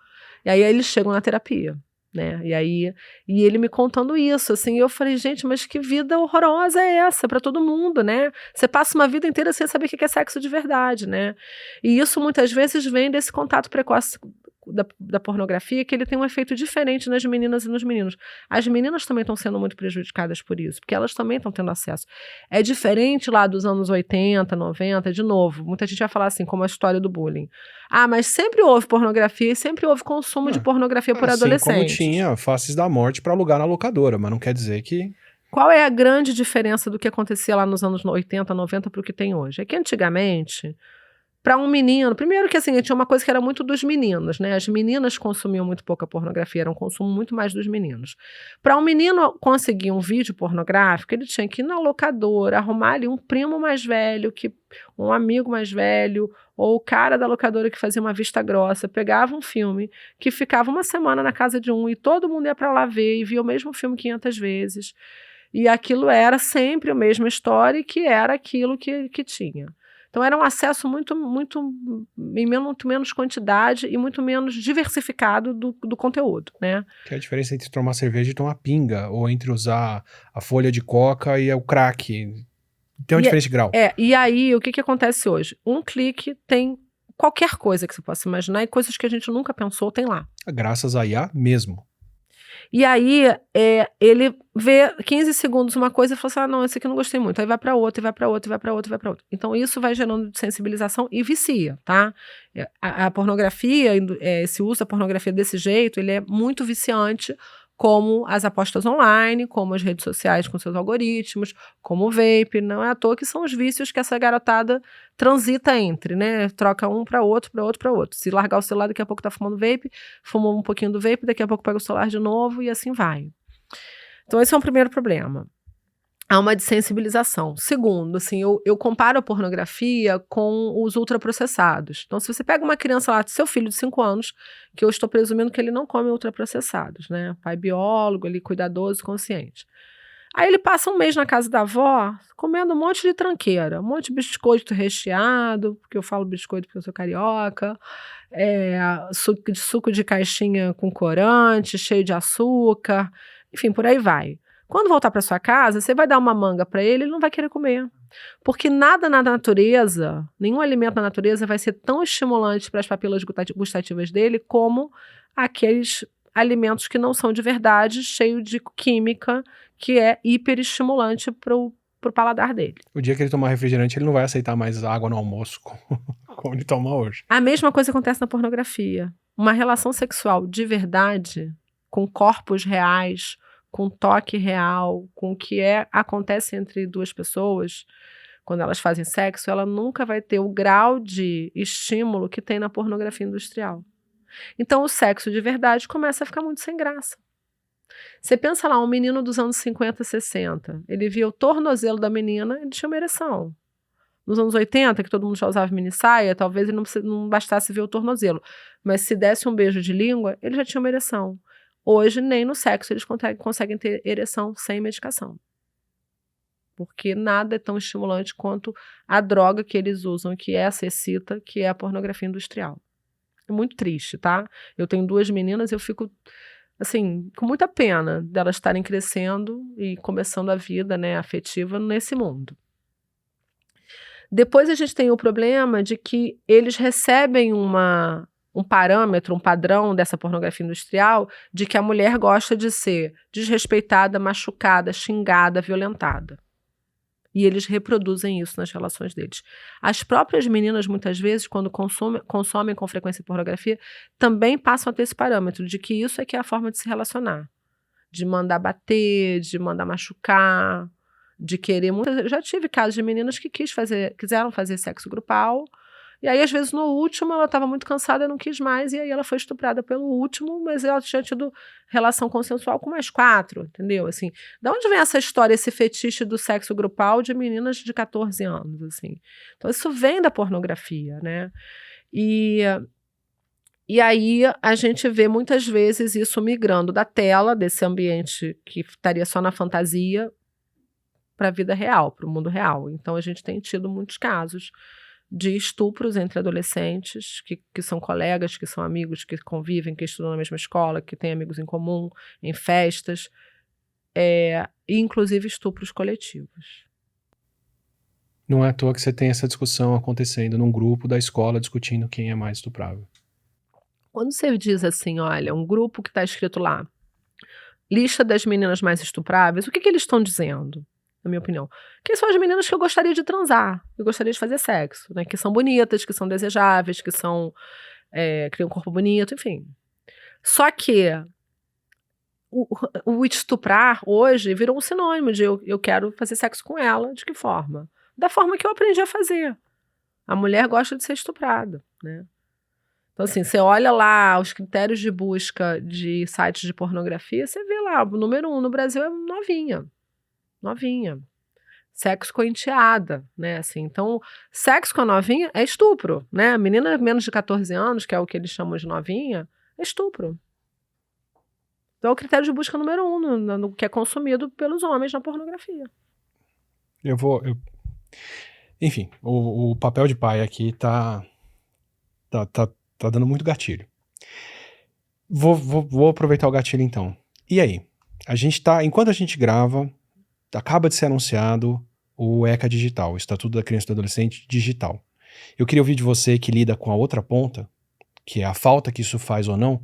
E aí eles chegam na terapia, né? E ele me contando isso, assim, eu falei, gente, mas que vida horrorosa é essa para todo mundo, né? Você passa uma vida inteira sem saber o que é sexo de verdade, né? E isso muitas vezes vem desse contato precoce da pornografia, que ele tem um efeito diferente nas meninas e nos meninos. As meninas também estão sendo muito prejudicadas por isso, porque elas também estão tendo acesso. É diferente lá dos anos 80, 90, de novo, muita gente vai falar assim, como a história do bullying. Ah, mas sempre houve pornografia e sempre houve consumo de pornografia por adolescentes. Como tinha Faces da Morte para alugar na locadora, mas não quer dizer que... Qual é a grande diferença do que acontecia lá nos anos 80, 90 para o que tem hoje? É que antigamente... Para um menino, primeiro que assim, tinha uma coisa que era muito dos meninos, né? As meninas consumiam muito pouca pornografia, era um consumo muito mais dos meninos. Para um menino conseguir um vídeo pornográfico, ele tinha que ir na locadora, arrumar ali um primo mais velho, um amigo mais velho, ou o cara da locadora que fazia uma vista grossa, pegava um filme que ficava uma semana na casa de um e todo mundo ia para lá ver e via o mesmo filme 500 vezes. E aquilo era sempre a mesma história e que era aquilo que tinha. Então era um acesso muito menos quantidade e muito menos diversificado do conteúdo, né? Que é a diferença entre tomar cerveja e tomar pinga, ou entre usar a folha de coca e o crack. Tem uma diferença de grau. E aí o que acontece hoje? Um clique tem qualquer coisa que você possa imaginar e coisas que a gente nunca pensou tem lá. Graças a IA mesmo. E aí, ele vê 15 segundos uma coisa e fala assim, ah, não, esse aqui eu não gostei muito. Aí vai para outro, e vai para outro, e vai para outro, e vai para outro. Então, isso vai gerando sensibilização e vicia, tá? A pornografia, esse uso da pornografia desse jeito, ele é muito viciante, como as apostas online, como as redes sociais com seus algoritmos, como o vape. Não é à toa que são os vícios que essa garotada transita entre, né? Troca um para outro, para outro, para outro. Se largar o celular, daqui a pouco tá fumando vape, fumou um pouquinho do vape, daqui a pouco pega o celular de novo e assim vai. Então esse é um primeiro problema. Há uma desensibilização. Segundo, assim, eu comparo a pornografia com os ultraprocessados. Então, se você pega uma criança lá, seu filho de 5 anos, que eu estou presumindo que ele não come ultraprocessados, né? Pai biólogo, ele cuidadoso, consciente. Aí ele passa um mês na casa da avó, comendo um monte de tranqueira, um monte de biscoito recheado, porque eu falo biscoito porque eu sou carioca, suco de caixinha com corante, cheio de açúcar, enfim, por aí vai. Quando voltar para sua casa, você vai dar uma manga para ele, ele não vai querer comer. Porque nada na natureza, nenhum alimento na natureza vai ser tão estimulante para as papilas gustativas dele como aqueles alimentos que não são de verdade, cheio de química, que é hiperestimulante para o paladar dele. O dia que ele tomar refrigerante, ele não vai aceitar mais água no almoço, como ele toma hoje. A mesma coisa acontece na pornografia. Uma relação sexual de verdade, com corpos reais, com toque real, com o que acontece entre duas pessoas, quando elas fazem sexo, ela nunca vai ter o grau de estímulo que tem na pornografia industrial. Então o sexo de verdade começa a ficar muito sem graça. Você pensa lá, um menino dos anos 50, 60, ele via o tornozelo da menina, ele tinha uma ereção. Nos anos 80, que todo mundo já usava minissaia, talvez ele não bastasse ver o tornozelo. Mas se desse um beijo de língua, ele já tinha uma ereção. Hoje, nem no sexo eles conseguem ter ereção sem medicação. Porque nada é tão estimulante quanto a droga que eles usam, que essa excita, que é a pornografia industrial. É muito triste, tá? Eu tenho 2 meninas e eu fico, assim, com muita pena delas estarem crescendo e começando a vida, né, afetiva nesse mundo. Depois a gente tem o problema de que eles recebem um parâmetro, um padrão dessa pornografia industrial de que a mulher gosta de ser desrespeitada, machucada, xingada, violentada. E eles reproduzem isso nas relações deles. As próprias meninas, muitas vezes, quando consomem com frequência pornografia, também passam a ter esse parâmetro de que isso é que é a forma de se relacionar. De mandar bater, de mandar machucar, de querer muito. Eu já tive casos de meninas que quiseram fazer sexo grupal, e aí às vezes no último ela estava muito cansada e não quis mais, e aí ela foi estuprada pelo último, mas ela tinha tido relação consensual com mais 4, entendeu? Assim, da onde vem essa história, esse fetiche do sexo grupal de meninas de 14 anos, assim? Então isso vem da pornografia, né? E aí a gente vê muitas vezes isso migrando da tela, desse ambiente que estaria só na fantasia, para a vida real, para o mundo real. Então a gente tem tido muitos casos de estupros entre adolescentes, que são colegas, que são amigos, que convivem, que estudam na mesma escola, que têm amigos em comum, em festas, e inclusive estupros coletivos. Não é à toa que você tem essa discussão acontecendo num grupo da escola discutindo quem é mais estuprável. Quando você diz assim, olha, um grupo que está escrito lá, lista das meninas mais estupráveis, o que eles estão dizendo? Na minha opinião, que são as meninas que eu gostaria de transar, que eu gostaria de fazer sexo, né? Que são bonitas, que são desejáveis, que têm um corpo bonito, enfim. Só que o estuprar hoje virou um sinônimo de eu quero fazer sexo com ela. De que forma? Da forma que eu aprendi a fazer. A mulher gosta de ser estuprada, né? Então, assim, você olha lá os critérios de busca de sites de pornografia, você vê lá, o número 1 no Brasil é novinha. Novinha. Sexo com a enteada, né? Assim, então, sexo com a novinha é estupro, né? A menina menos de 14 anos, que é o que eles chamam de novinha, é estupro. Então é o critério de busca número 1 no que é consumido pelos homens na pornografia. Enfim, o papel de pai aqui tá dando muito gatilho. Vou aproveitar o gatilho então. E aí? Enquanto a gente grava, acaba de ser anunciado o ECA digital, o Estatuto da Criança e do Adolescente digital. Eu queria ouvir de você que lida com a outra ponta, que é a falta que isso faz ou não,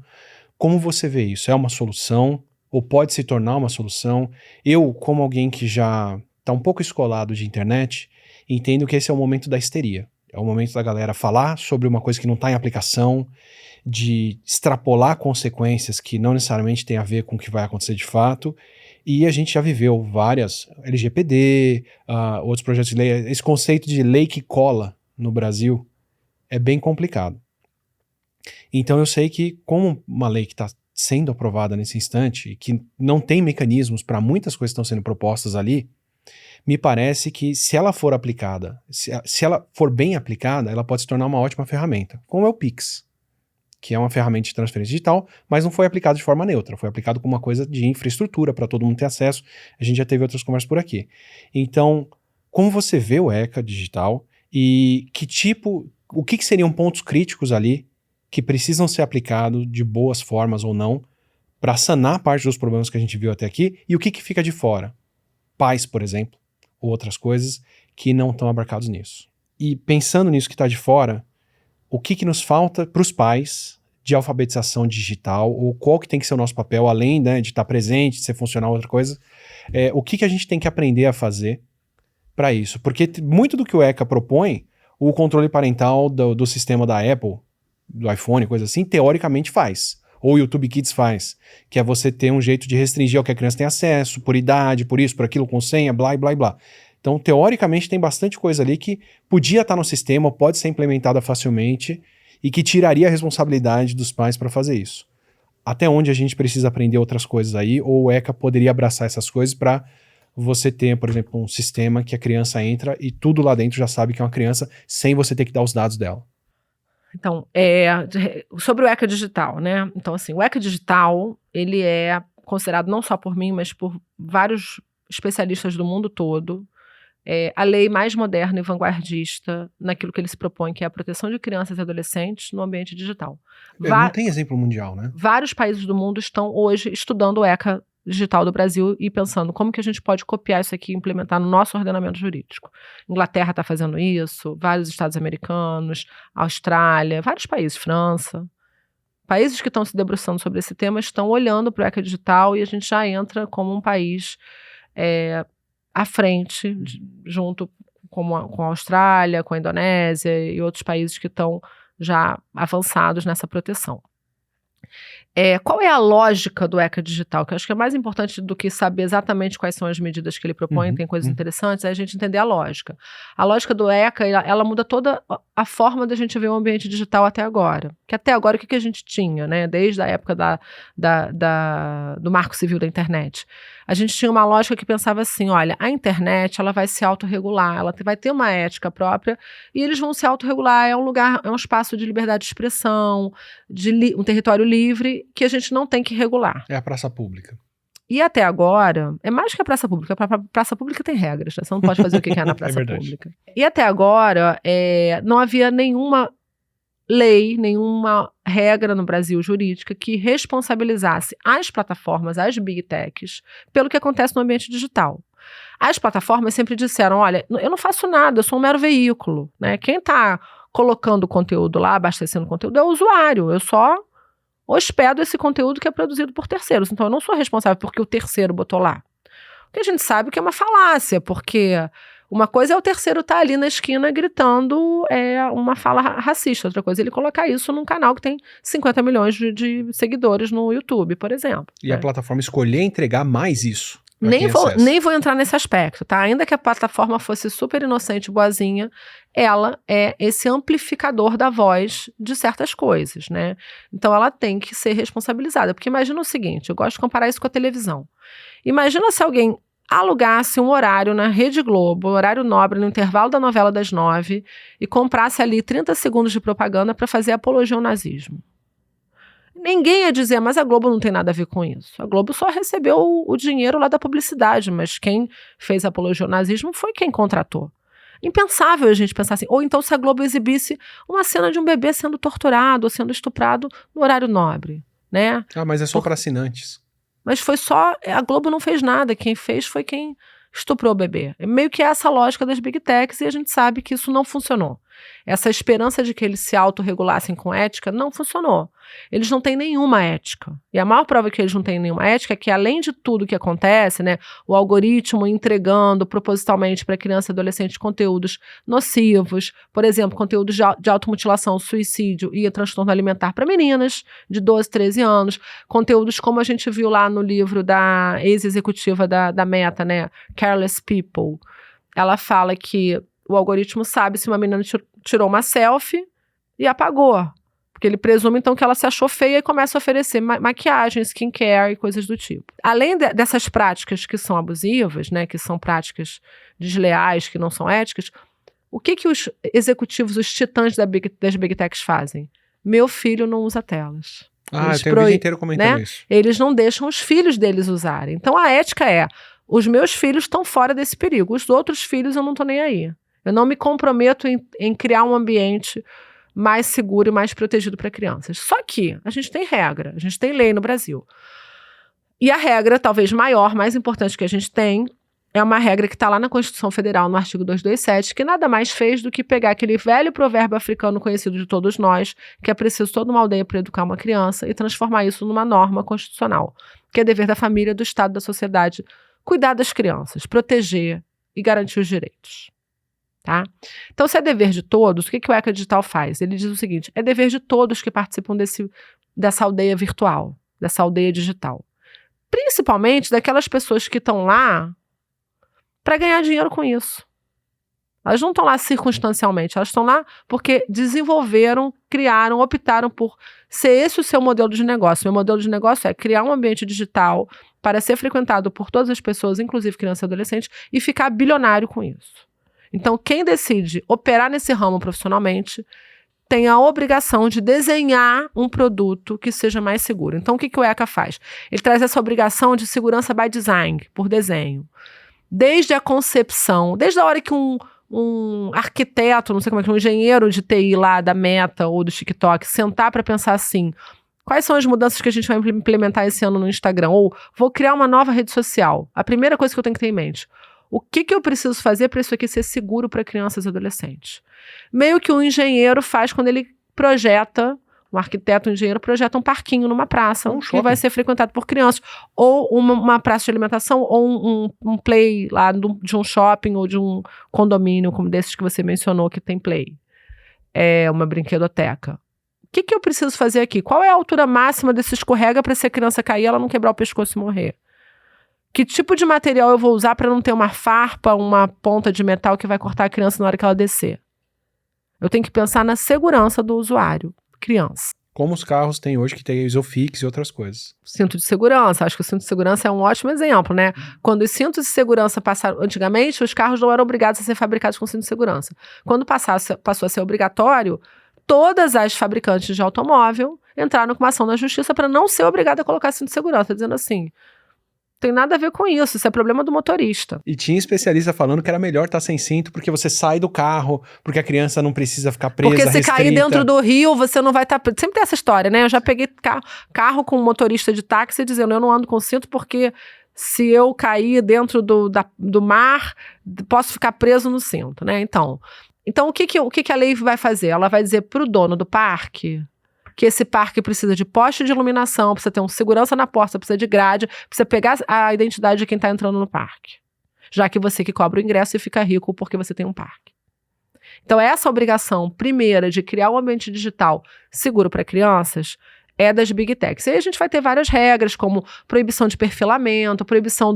como você vê isso? É uma solução ou pode se tornar uma solução? Eu, como alguém que já está um pouco escolado de internet, entendo que esse é o momento da histeria. É o momento da galera falar sobre uma coisa que não está em aplicação, de extrapolar consequências que não necessariamente têm a ver com o que vai acontecer de fato. E a gente já viveu várias LGPD, outros projetos de lei. Esse conceito de lei que cola no Brasil é bem complicado. Então eu sei que, como uma lei que está sendo aprovada nesse instante, que não tem mecanismos para muitas coisas que estão sendo propostas ali, me parece que se ela for aplicada, se ela for bem aplicada, ela pode se tornar uma ótima ferramenta, como é o Pix, que é uma ferramenta de transferência digital, mas não foi aplicado de forma neutra, foi aplicado como uma coisa de infraestrutura para todo mundo ter acesso. A gente já teve outras conversas por aqui. Então, como você vê o ECA digital e o que seriam pontos críticos ali que precisam ser aplicados de boas formas ou não para sanar parte dos problemas que a gente viu até aqui, e o que fica de fora? Pais, por exemplo, ou outras coisas que não estão abarcados nisso. E pensando nisso que está de fora, o que nos falta para os pais de alfabetização digital, ou qual que tem que ser o nosso papel, além, né, de estar presente, de ser funcional, outra coisa, o que a gente tem que aprender a fazer para isso? Porque muito do que o ECA propõe, o controle parental do sistema da Apple, do iPhone, coisa assim, teoricamente faz. Ou o YouTube Kids faz, que é você ter um jeito de restringir ao que a criança tem acesso, por idade, por isso, por aquilo, com senha, blá, blá, blá. Então, teoricamente, tem bastante coisa ali que podia estar no sistema, pode ser implementada facilmente e que tiraria a responsabilidade dos pais para fazer isso. Até onde a gente precisa aprender outras coisas aí, ou o ECA poderia abraçar essas coisas para você ter, por exemplo, um sistema que a criança entra e tudo lá dentro já sabe que é uma criança sem você ter que dar os dados dela. Então, sobre o ECA digital, né? Então, assim, o ECA digital, ele é considerado não só por mim, mas por vários especialistas do mundo todo, a lei mais moderna e vanguardista naquilo que ele se propõe, que é a proteção de crianças e adolescentes no ambiente digital. Não tem exemplo mundial, né? Vários países do mundo estão hoje estudando o ECA digital do Brasil e pensando como que a gente pode copiar isso aqui e implementar no nosso ordenamento jurídico. Inglaterra está fazendo isso, vários estados americanos, Austrália, vários países, França. Países que estão se debruçando sobre esse tema estão olhando para o ECA digital e a gente já entra como um país à frente, junto com a Austrália, com a Indonésia e outros países que estão já avançados nessa proteção. Qual é a lógica do ECA digital? Que eu acho que é mais importante do que saber exatamente quais são as medidas que ele propõe, tem coisas interessantes, é a gente entender a lógica. A lógica do ECA, ela muda toda a forma da gente ver o ambiente digital até agora. Que até agora, o que a gente tinha, né? Desde a época do Marco Civil da Internet. A gente tinha uma lógica que pensava assim, olha, a internet ela vai se autorregular, ela vai ter uma ética própria e eles vão se autorregular, é um lugar, é um espaço de liberdade de expressão, um território livre que a gente não tem que regular. É a praça pública. E até agora, é mais que a praça pública, a praça pública tem regras, né? Você não pode fazer o que quer na praça pública. E até agora, não havia nenhuma lei, nenhuma regra no Brasil jurídica que responsabilizasse as plataformas, as big techs, pelo que acontece no ambiente digital. As plataformas sempre disseram, olha, eu não faço nada, eu sou um mero veículo, né? Quem está colocando conteúdo lá, abastecendo conteúdo é o usuário, eu só hospedo esse conteúdo que é produzido por terceiros, então eu não sou responsável porque o terceiro botou lá. O que a gente sabe que é uma falácia, porque uma coisa é o terceiro estar ali na esquina gritando uma fala racista, outra coisa é ele colocar isso num canal que tem 50 milhões de seguidores no YouTube, por exemplo. E a plataforma escolher entregar mais isso. Nem vou entrar nesse aspecto, tá? Ainda que a plataforma fosse super inocente e boazinha, ela é esse amplificador da voz de certas coisas, né? Então ela tem que ser responsabilizada, porque imagina o seguinte, eu gosto de comparar isso com a televisão. Imagina se alguém alugasse um horário na Rede Globo, horário nobre, no intervalo da novela das 9, e comprasse ali 30 segundos de propaganda para fazer apologia ao nazismo. Ninguém ia dizer, mas a Globo não tem nada a ver com isso. A Globo só recebeu o dinheiro lá da publicidade, mas quem fez apologia ao nazismo foi quem contratou. Impensável a gente pensar assim. Ou então se a Globo exibisse uma cena de um bebê sendo torturado ou sendo estuprado no horário nobre, né? Mas é só para assinantes. Mas foi só, a Globo não fez nada, quem fez foi quem estuprou o bebê. É meio que essa lógica das big techs e a gente sabe que isso não funcionou. Essa esperança de que eles se autorregulassem com ética não funcionou. Eles não têm nenhuma ética. E a maior prova que eles não têm nenhuma ética é que, além de tudo que acontece, né, o algoritmo entregando propositalmente para criança e adolescente conteúdos nocivos, por exemplo, conteúdos de automutilação, suicídio e transtorno alimentar para meninas de 12, 13 anos, conteúdos como a gente viu lá no livro da ex-executiva da Meta, né, Careless People. Ela fala que o algoritmo sabe se uma menina tirou uma selfie e apagou. Porque ele presume, então, que ela se achou feia e começa a oferecer maquiagem, skincare e coisas do tipo. Além dessas práticas que são abusivas, né, que são práticas desleais, que não são éticas, o que os executivos, os titãs das Big Techs fazem? Meu filho não usa telas. Eu tenho o vídeo inteiro comentando isso. Eles não deixam os filhos deles usarem. Então, a ética é, os meus filhos estão fora desse perigo, os outros filhos eu não estou nem aí. Eu não me comprometo em criar um ambiente mais seguro e mais protegido para crianças. Só que a gente tem regra, a gente tem lei no Brasil. E a regra, talvez maior, mais importante que a gente tem, é uma regra que está lá na Constituição Federal, no artigo 227, que nada mais fez do que pegar aquele velho provérbio africano conhecido de todos nós, que é preciso toda uma aldeia para educar uma criança, e transformar isso numa norma constitucional, que é dever da família, do Estado, da sociedade, cuidar das crianças, proteger e garantir os direitos. Tá? Então, se é dever de todos, o que o ECA Digital faz? Ele diz o seguinte, é dever de todos que participam dessa aldeia virtual, dessa aldeia digital. Principalmente daquelas pessoas que estão lá para ganhar dinheiro com isso. Elas não estão lá circunstancialmente, elas estão lá porque desenvolveram, criaram, optaram por ser esse o seu modelo de negócio. Meu modelo de negócio é criar um ambiente digital para ser frequentado por todas as pessoas, inclusive crianças e adolescentes, e ficar bilionário com isso. Então, quem decide operar nesse ramo profissionalmente tem a obrigação de desenhar um produto que seja mais seguro. Então, o que o ECA faz? Ele traz essa obrigação de segurança by design, por desenho. Desde a concepção, desde a hora que um arquiteto, não sei como é que, um engenheiro de TI lá da Meta ou do TikTok sentar para pensar assim, quais são as mudanças que a gente vai implementar esse ano no Instagram? Ou vou criar uma nova rede social. A primeira coisa que eu tenho que ter em mente, o que eu preciso fazer para isso aqui ser seguro para crianças e adolescentes? Meio que um engenheiro faz quando ele projeta, um arquiteto, um engenheiro projeta um parquinho numa praça que vai ser frequentado por crianças, ou uma praça de alimentação, ou um play lá de um shopping ou de um condomínio, como desses que você mencionou, que tem play. É uma brinquedoteca. O que eu preciso fazer aqui? Qual é a altura máxima desse escorrega para se a criança cair e ela não quebrar o pescoço e morrer? Que tipo de material eu vou usar para não ter uma farpa, uma ponta de metal que vai cortar a criança na hora que ela descer? Eu tenho que pensar na segurança do usuário, criança. Como os carros têm hoje, que tem Isofix e outras coisas. Cinto de segurança. Acho que o cinto de segurança é um ótimo exemplo, né? Quando os cintos de segurança passaram... Antigamente, os carros não eram obrigados a ser fabricados com cinto de segurança. Quando passou a ser obrigatório, todas as fabricantes de automóvel entraram com uma ação na justiça para não ser obrigada a colocar cinto de segurança, dizendo assim... Tem nada a ver com isso é problema do motorista. E tinha especialista falando que era melhor estar sem cinto, porque você sai do carro, porque a criança não precisa ficar presa, porque se restrita. cair dentro do rio, você não vai estar... Sempre tem essa história, né? Eu já peguei carro com um motorista de táxi dizendo, eu não ando com cinto porque se eu cair dentro do mar, posso ficar preso no cinto, né? Então o que a lei vai fazer? Ela vai dizer para o dono do parque... que esse parque precisa de poste de iluminação, precisa ter um segurança na porta, precisa de grade, precisa pegar a identidade de quem está entrando no parque. Já que você que cobra o ingresso e fica rico porque você tem um parque. Então, essa obrigação primeira de criar um ambiente digital seguro para crianças é das Big Techs. E aí a gente vai ter várias regras, como proibição de perfilamento, proibição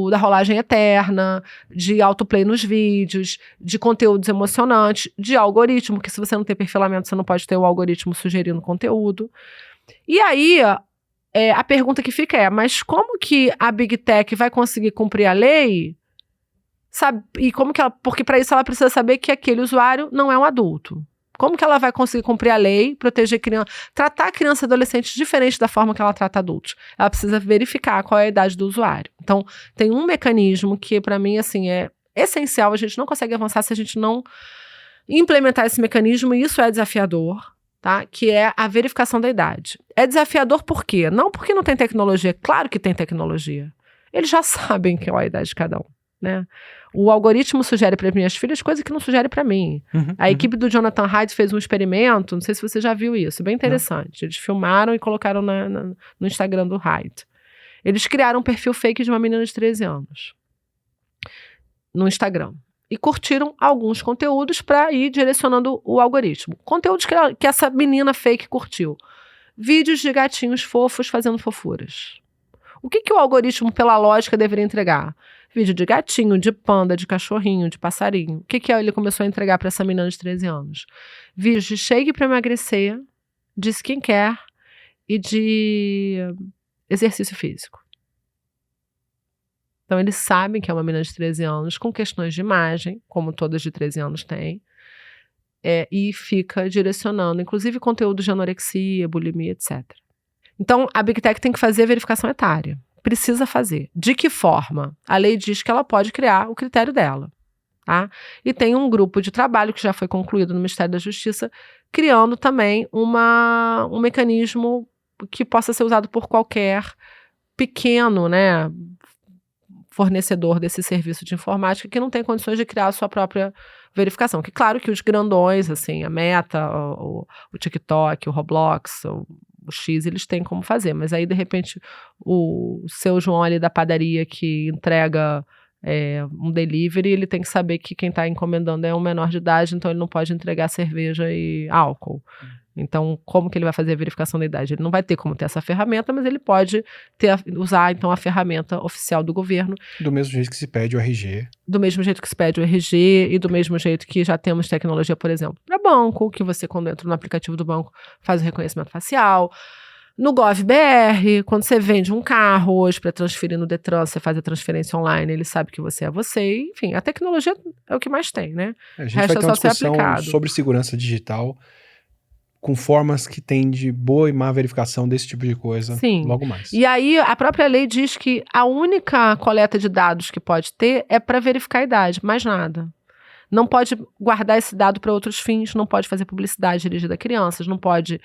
da rolagem eterna, de autoplay nos vídeos, de conteúdos emocionantes, de algoritmo, que se você não tem perfilamento, você não pode ter o algoritmo sugerindo conteúdo. E aí, a pergunta que fica é, mas como que a Big Tech vai conseguir cumprir a lei? Sabe? E como que porque para isso ela precisa saber que aquele usuário não é um adulto. Como que ela vai conseguir cumprir a lei, proteger criança, tratar criança e adolescente diferente da forma que ela trata adultos? Ela precisa verificar qual é a idade do usuário. Então, tem um mecanismo que, para mim, assim, é essencial. A gente não consegue avançar se a gente não implementar esse mecanismo, e isso é desafiador, tá? Que é a verificação da idade. É desafiador por quê? Não porque não tem tecnologia. Claro que tem tecnologia. Eles já sabem qual é a idade de cada um, né? O algoritmo sugere para minhas filhas coisa que não sugere para mim. A equipe do Jonathan Haidt fez um experimento, não sei se você já viu isso, bem interessante. Não. Eles filmaram e colocaram no Instagram do Haidt. Eles criaram um perfil fake de uma menina de 13 anos no Instagram. E curtiram alguns conteúdos para ir direcionando o algoritmo. Conteúdos que essa menina fake curtiu. Vídeos de gatinhos fofos fazendo fofuras. O que o algoritmo, pela lógica, deveria entregar? Vídeo de gatinho, de panda, de cachorrinho, de passarinho. O que ele começou a entregar para essa menina de 13 anos? Vídeos de shake para emagrecer, de skincare e de exercício físico. Então, eles sabem que é uma menina de 13 anos, com questões de imagem, como todas de 13 anos têm, e fica direcionando, inclusive, conteúdo de anorexia, bulimia, etc. Então, a Big Tech tem que fazer a verificação etária. Precisa fazer. De que forma? A lei diz que ela pode criar o critério dela. Tá? E tem um grupo de trabalho que já foi concluído no Ministério da Justiça, criando também um mecanismo que possa ser usado por qualquer pequeno, né, fornecedor desse serviço de informática que não tem condições de criar a sua própria verificação. Que claro que os grandões, assim, a Meta, o TikTok, o Roblox, o X, eles têm como fazer, mas aí de repente o seu João ali da padaria que entrega um delivery, ele tem que saber que quem está encomendando é um menor de idade, então ele não pode entregar cerveja e álcool. Então, como que ele vai fazer a verificação da idade? Ele não vai ter como ter essa ferramenta, mas ele pode usar, então, a ferramenta oficial do governo. Do mesmo jeito que se pede o RG. Do mesmo jeito que se pede o RG e do mesmo jeito que já temos tecnologia, por exemplo, para banco, que você, quando entra no aplicativo do banco, faz o reconhecimento facial. No GovBR, quando você vende um carro hoje para transferir no Detran, você faz a transferência online, ele sabe que você é você. Enfim, a tecnologia é o que mais tem, né? A gente vai ter uma discussão sobre segurança digital com formas que tem de boa e má verificação desse tipo de coisa. Sim. Logo mais. E aí, a própria lei diz que a única coleta de dados que pode ter é para verificar a idade, mais nada. Não pode guardar esse dado para outros fins, não pode fazer publicidade dirigida a crianças, não pode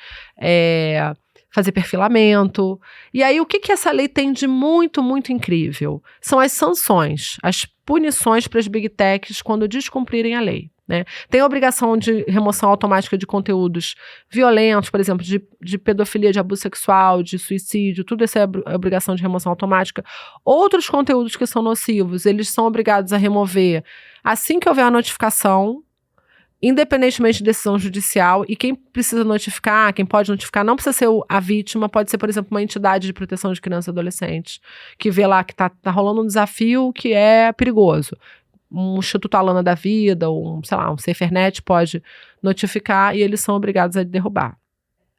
fazer perfilamento. E aí, o que essa lei tem de muito, muito incrível? São as sanções, as punições para as Big Techs quando descumprirem a lei. Né? Tem a obrigação de remoção automática de conteúdos violentos, por exemplo, de pedofilia, de abuso sexual, de suicídio, tudo isso é obrigação de remoção automática. Outros conteúdos que são nocivos, eles são obrigados a remover assim que houver a notificação, independentemente de decisão judicial, e quem precisa notificar, quem pode notificar, não precisa ser a vítima, pode ser, por exemplo, uma entidade de proteção de crianças e adolescentes, que vê lá que tá rolando um desafio que é perigoso. Um Instituto Alana da Vida, ou sei lá, um SaferNet pode notificar e eles são obrigados a derrubar.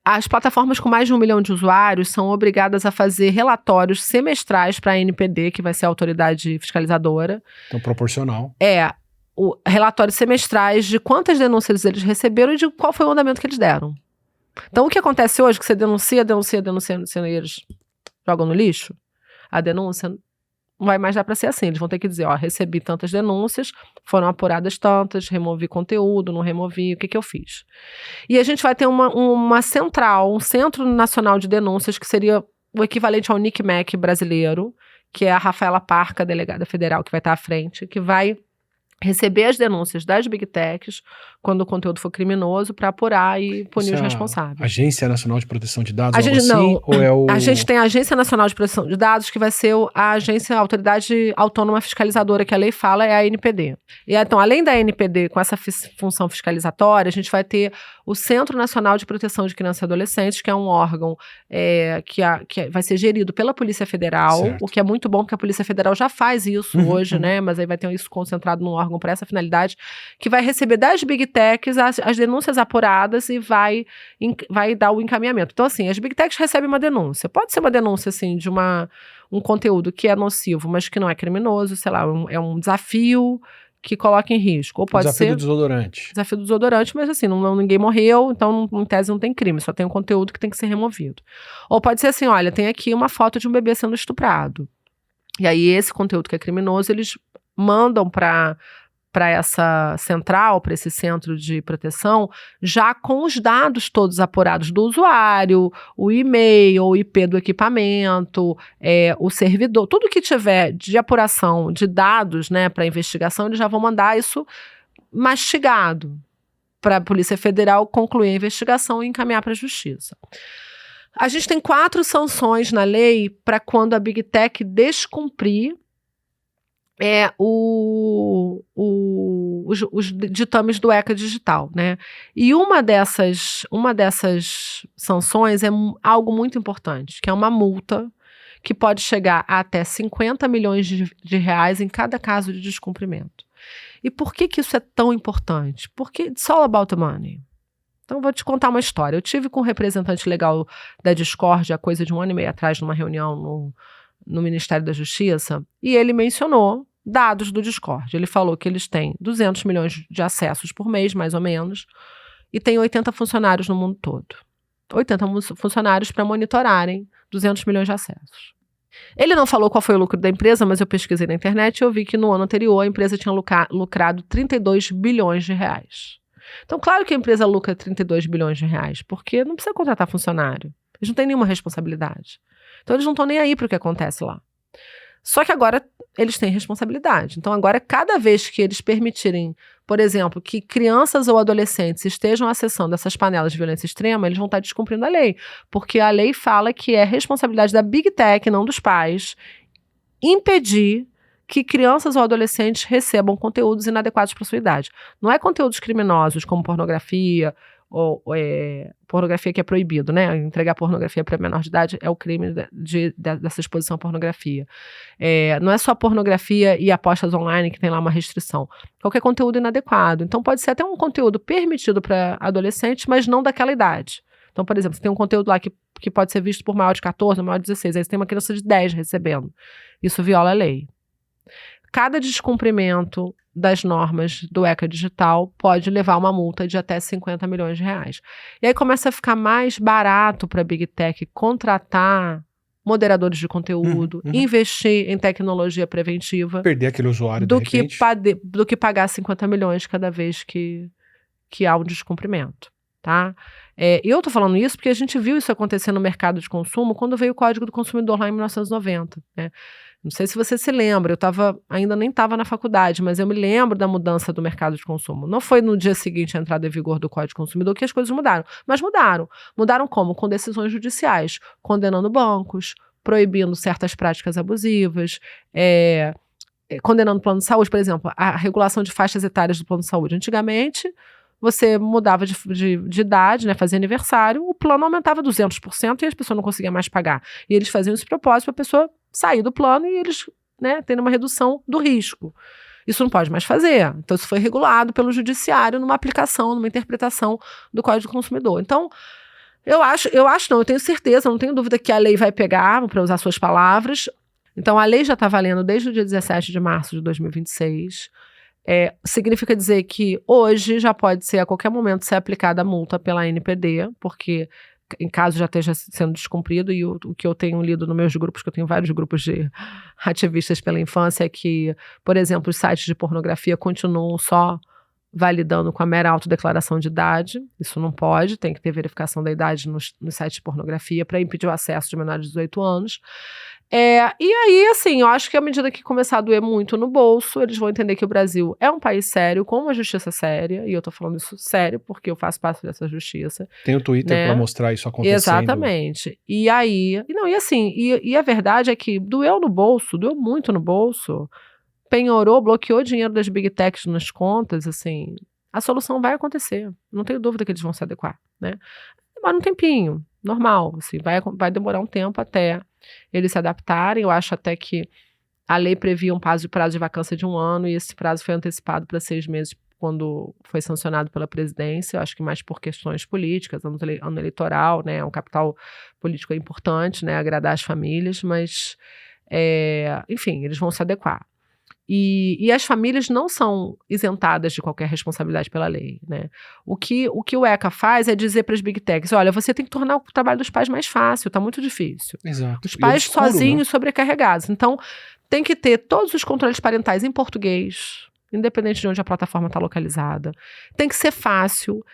As plataformas com mais de 1 milhão de usuários são obrigadas a fazer relatórios semestrais para a ANPD, que vai ser a autoridade fiscalizadora. Então, proporcional. Relatórios semestrais de quantas denúncias eles receberam e de qual foi o andamento que eles deram. Então, o que acontece hoje, que você denuncia e eles jogam no lixo, a denúncia não vai mais dar para ser assim. Eles vão ter que dizer, recebi tantas denúncias, foram apuradas tantas, removi conteúdo, não removi, o que eu fiz? E a gente vai ter uma central, um Centro Nacional de Denúncias, que seria o equivalente ao NICMEC brasileiro, que é a Rafaela Parca, delegada federal, que vai estar à frente, que vai receber as denúncias das Big Techs quando o conteúdo for criminoso para apurar e punir os responsáveis. Agência Nacional de Proteção de Dados, A gente tem a Agência Nacional de Proteção de Dados, que vai ser a Autoridade Autônoma Fiscalizadora, que a lei fala, é a ANPD. E então, além da ANPD, com essa função fiscalizatória, a gente vai ter o Centro Nacional de Proteção de Crianças e Adolescentes, que é um órgão que vai ser gerido pela Polícia Federal, certo. O que é muito bom, porque a Polícia Federal já faz isso hoje, né? Mas aí vai ter isso concentrado num órgão para essa finalidade, que vai receber das Big Techs as denúncias apuradas e vai dar o encaminhamento. Então, assim, as Big Techs recebem uma denúncia. Pode ser uma denúncia, assim, de um conteúdo que é nocivo, mas que não é criminoso, sei lá, é um desafio que coloca em risco. Ou pode ser desafio do desodorante. Desafio do desodorante, mas assim, ninguém morreu, então em tese não tem crime, só tem um conteúdo que tem que ser removido. Ou pode ser assim, olha, tem aqui uma foto de um bebê sendo estuprado. E aí esse conteúdo que é criminoso, eles mandam para essa central, para esse centro de proteção, já com os dados todos apurados do usuário, o e-mail, o IP do equipamento, o servidor, tudo que tiver de apuração de dados, né, para investigação, eles já vão mandar isso mastigado para a Polícia Federal concluir a investigação e encaminhar para a Justiça. A gente tem 4 sanções na lei para quando a Big Tech descumprir os ditames do ECA Digital, né? E uma dessas sanções é algo muito importante, que é uma multa que pode chegar a até 50 milhões de reais em cada caso de descumprimento. E por que isso é tão importante? Porque it's all about the money. Então, eu vou te contar uma história. Eu tive com um representante legal da Discord há coisa de 1 ano e meio atrás, numa reunião no Ministério da Justiça, e ele mencionou dados do Discord. Ele falou que eles têm 200 milhões de acessos por mês, mais ou menos, e tem 80 funcionários no mundo todo. 80 funcionários para monitorarem 200 milhões de acessos. Ele não falou qual foi o lucro da empresa, mas eu pesquisei na internet e eu vi que no ano anterior a empresa tinha lucrado 32 bilhões de reais. Então, claro que a empresa lucra 32 bilhões de reais, porque não precisa contratar funcionário. Eles não têm nenhuma responsabilidade. Então, eles não estão nem aí para o que acontece lá. Só que agora eles têm responsabilidade. Então, agora, cada vez que eles permitirem, por exemplo, que crianças ou adolescentes estejam acessando essas panelas de violência extrema, eles vão estar descumprindo a lei. Porque a lei fala que é responsabilidade da Big Tech, não dos pais, impedir que crianças ou adolescentes recebam conteúdos inadequados para sua idade. Não é conteúdos criminosos, como pornografia pornografia que é proibido, né? Entregar pornografia para menor de idade é o crime dessa exposição à pornografia. Não é só pornografia e apostas online que tem lá uma restrição. Qualquer conteúdo inadequado. Então pode ser até um conteúdo permitido para adolescentes, mas não daquela idade. Então, por exemplo, você tem um conteúdo lá que pode ser visto por maior de 14, maior de 16, aí você tem uma criança de 10 recebendo. Isso viola a lei. Cada descumprimento das normas do ECA Digital pode levar a uma multa de até 50 milhões de reais. E aí começa a ficar mais barato para a Big Tech contratar moderadores de conteúdo, investir em tecnologia preventiva. Perder aquele usuário, de repente. Do que pagar 50 milhões cada vez que há um descumprimento. Tá? E eu estou falando isso porque a gente viu isso acontecer no mercado de consumo quando veio o Código do Consumidor lá em 1990, né? Não sei se você se lembra, ainda nem estava na faculdade, mas eu me lembro da mudança do mercado de consumo. Não foi no dia seguinte à entrada em vigor do Código do Consumidor que as coisas mudaram, mas mudaram. Mudaram como? Com decisões judiciais, condenando bancos, proibindo certas práticas abusivas, condenando o plano de saúde, por exemplo, a regulação de faixas etárias do plano de saúde. Antigamente, você mudava de idade, né, fazia aniversário, o plano aumentava 200% e as pessoas não conseguiam mais pagar. E eles faziam esse propósito para a pessoa sair do plano e eles, né, terem uma redução do risco. Isso não pode mais fazer. Então, isso foi regulado pelo judiciário numa aplicação, numa interpretação do Código do Consumidor. Então, eu tenho certeza, não tenho dúvida que a lei vai pegar, para usar suas palavras. Então, a lei já está valendo desde o dia 17 de março de 2026. Significa dizer que hoje já pode ser, a qualquer momento, ser aplicada a multa pela ANPD, porque em caso já esteja sendo descumprido, e o que eu tenho lido nos meus grupos, que eu tenho vários grupos de ativistas pela infância, é que, por exemplo, os sites de pornografia continuam só validando com a mera autodeclaração de idade. Isso não pode, tem que ter verificação da idade nos sites de pornografia para impedir o acesso de menores de 18 anos. E aí, assim, eu acho que à medida que começar a doer muito no bolso, eles vão entender que o Brasil é um país sério, com uma justiça séria, e eu tô falando isso sério porque eu faço parte dessa justiça. Tem o Twitter, né, para mostrar isso acontecendo. Exatamente. E aí, e a verdade é que doeu muito no bolso, penhorou, bloqueou dinheiro das Big Techs nas contas, assim, a solução vai acontecer. Não tenho dúvida que eles vão se adequar, né? Demora um tempinho, normal, assim, vai demorar um tempo até eles se adaptarem. Eu acho até que a lei previa um prazo de vacância de 1 ano e esse prazo foi antecipado para 6 meses quando foi sancionado pela presidência. Eu acho que mais por questões políticas, ano eleitoral, né, é um capital político importante, né, agradar as famílias, mas, enfim, eles vão se adequar. E as famílias não são isentadas de qualquer responsabilidade pela lei, né? O que o ECA faz é dizer para as Big Techs, olha, você tem que tornar o trabalho dos pais mais fácil, está muito difícil. Exato. Os pais sozinhos, né, sobrecarregados. Então, tem que ter todos os controles parentais em português, independente de onde a plataforma está localizada. Tem que ser fácil.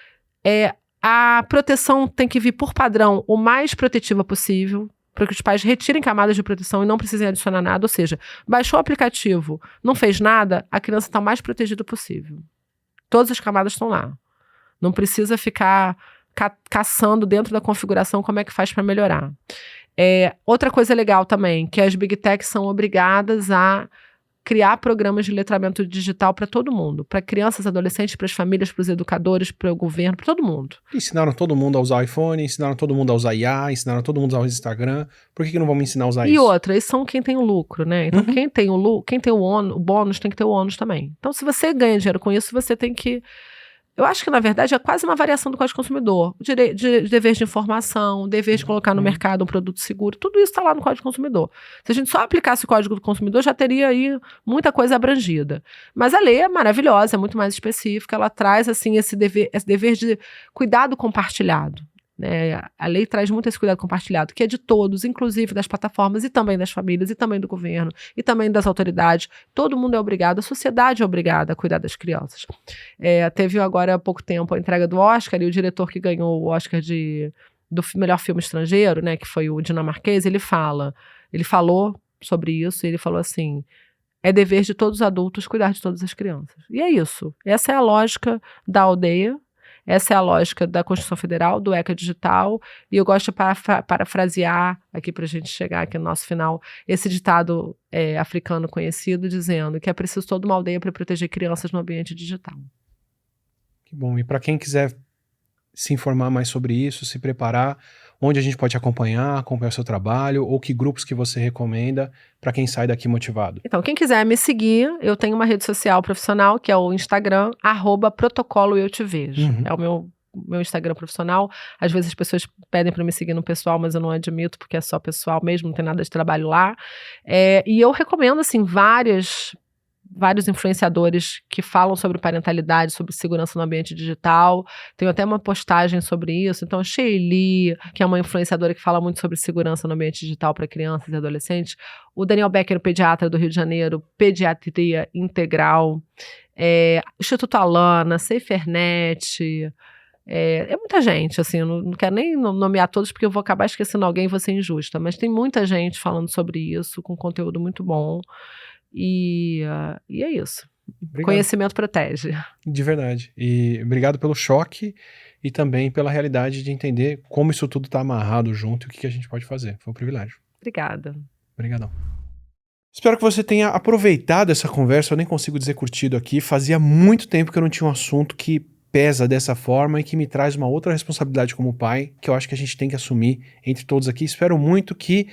A proteção tem que vir por padrão o mais protetiva possível, para que os pais retirem camadas de proteção e não precisem adicionar nada. Ou seja, baixou o aplicativo, não fez nada, a criança está o mais protegida possível. Todas as camadas estão lá. Não precisa ficar caçando dentro da configuração como é que faz para melhorar. Outra coisa legal também, que as Big Techs são obrigadas a criar programas de letramento digital para todo mundo, para crianças, adolescentes, para as famílias, para os educadores, para o governo, para todo mundo. Ensinaram todo mundo a usar o iPhone, ensinaram todo mundo a usar IA, ensinaram todo mundo a usar o Instagram. Por que não vamos ensinar a usar isso? E outra, eles são quem tem o lucro, né? Então, quem tem o bônus tem que ter o ônus também. Então, se você ganha dinheiro com isso, você tem que... Eu acho que, na verdade, é quase uma variação do Código do Consumidor. Dever de informação, dever de colocar no mercado um produto seguro, tudo isso está lá no Código do Consumidor. Se a gente só aplicasse o Código do Consumidor, já teria aí muita coisa abrangida. Mas a lei é maravilhosa, é muito mais específica, ela traz, assim, esse dever de cuidado compartilhado. Né? A lei traz muito esse cuidado compartilhado, que é de todos, inclusive das plataformas e também das famílias, e também do governo, e também das autoridades. Todo mundo é obrigado, a sociedade é obrigada a cuidar das crianças. Teve agora há pouco tempo a entrega do Oscar, e o diretor que ganhou o Oscar do melhor filme estrangeiro, né, que foi o dinamarquês, ele falou sobre isso, e ele falou assim: é dever de todos os adultos cuidar de todas as crianças. E é isso. Essa é a lógica da aldeia. Essa é a lógica da Constituição Federal, do ECA Digital, e eu gosto de parafrasear aqui para a gente chegar aqui no nosso final, esse ditado africano conhecido, dizendo que é preciso toda uma aldeia para proteger crianças no ambiente digital. Que bom. E para quem quiser se informar mais sobre isso, se preparar, onde a gente pode acompanhar o seu trabalho, ou que grupos que você recomenda para quem sai daqui motivado? Então, quem quiser me seguir, eu tenho uma rede social profissional, que é o Instagram, @protocoloeutevejo. Uhum. É o meu Instagram profissional. Às vezes as pessoas pedem para me seguir no pessoal, mas eu não admito, porque é só pessoal mesmo, não tem nada de trabalho lá. E eu recomendo, assim, vários influenciadores que falam sobre parentalidade, sobre segurança no ambiente digital. Tenho até uma postagem sobre isso. Então, a Sheili, que é uma influenciadora que fala muito sobre segurança no ambiente digital para crianças e adolescentes. O Daniel Becker, o pediatra do Rio de Janeiro, Pediatria Integral. Instituto Alana, SaferNet. É muita gente, assim, eu não quero nem nomear todos, porque eu vou acabar esquecendo alguém e vou ser injusta. Mas tem muita gente falando sobre isso, com conteúdo muito bom. E é isso. Obrigado. Conhecimento protege. De verdade. E obrigado pelo choque e também pela realidade de entender como isso tudo está amarrado junto e o que a gente pode fazer. Foi um privilégio. Obrigada. Obrigadão. Espero que você tenha aproveitado essa conversa. Eu nem consigo dizer curtido aqui. Fazia muito tempo que eu não tinha um assunto que pesa dessa forma e que me traz uma outra responsabilidade como pai, que eu acho que a gente tem que assumir entre todos aqui. Espero muito que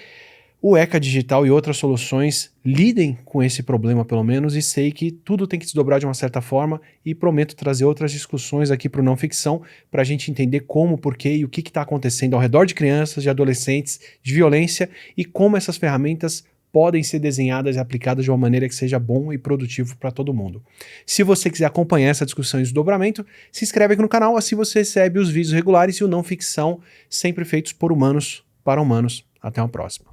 o ECA Digital e outras soluções lidem com esse problema, pelo menos, e sei que tudo tem que se dobrar de uma certa forma e prometo trazer outras discussões aqui para o Não Ficção para a gente entender como, porquê e o que está acontecendo ao redor de crianças, de adolescentes, de violência e como essas ferramentas podem ser desenhadas e aplicadas de uma maneira que seja bom e produtivo para todo mundo. Se você quiser acompanhar essa discussão e desdobramento, se inscreve aqui no canal, assim você recebe os vídeos regulares e o Não Ficção sempre feitos por humanos para humanos. Até uma próxima.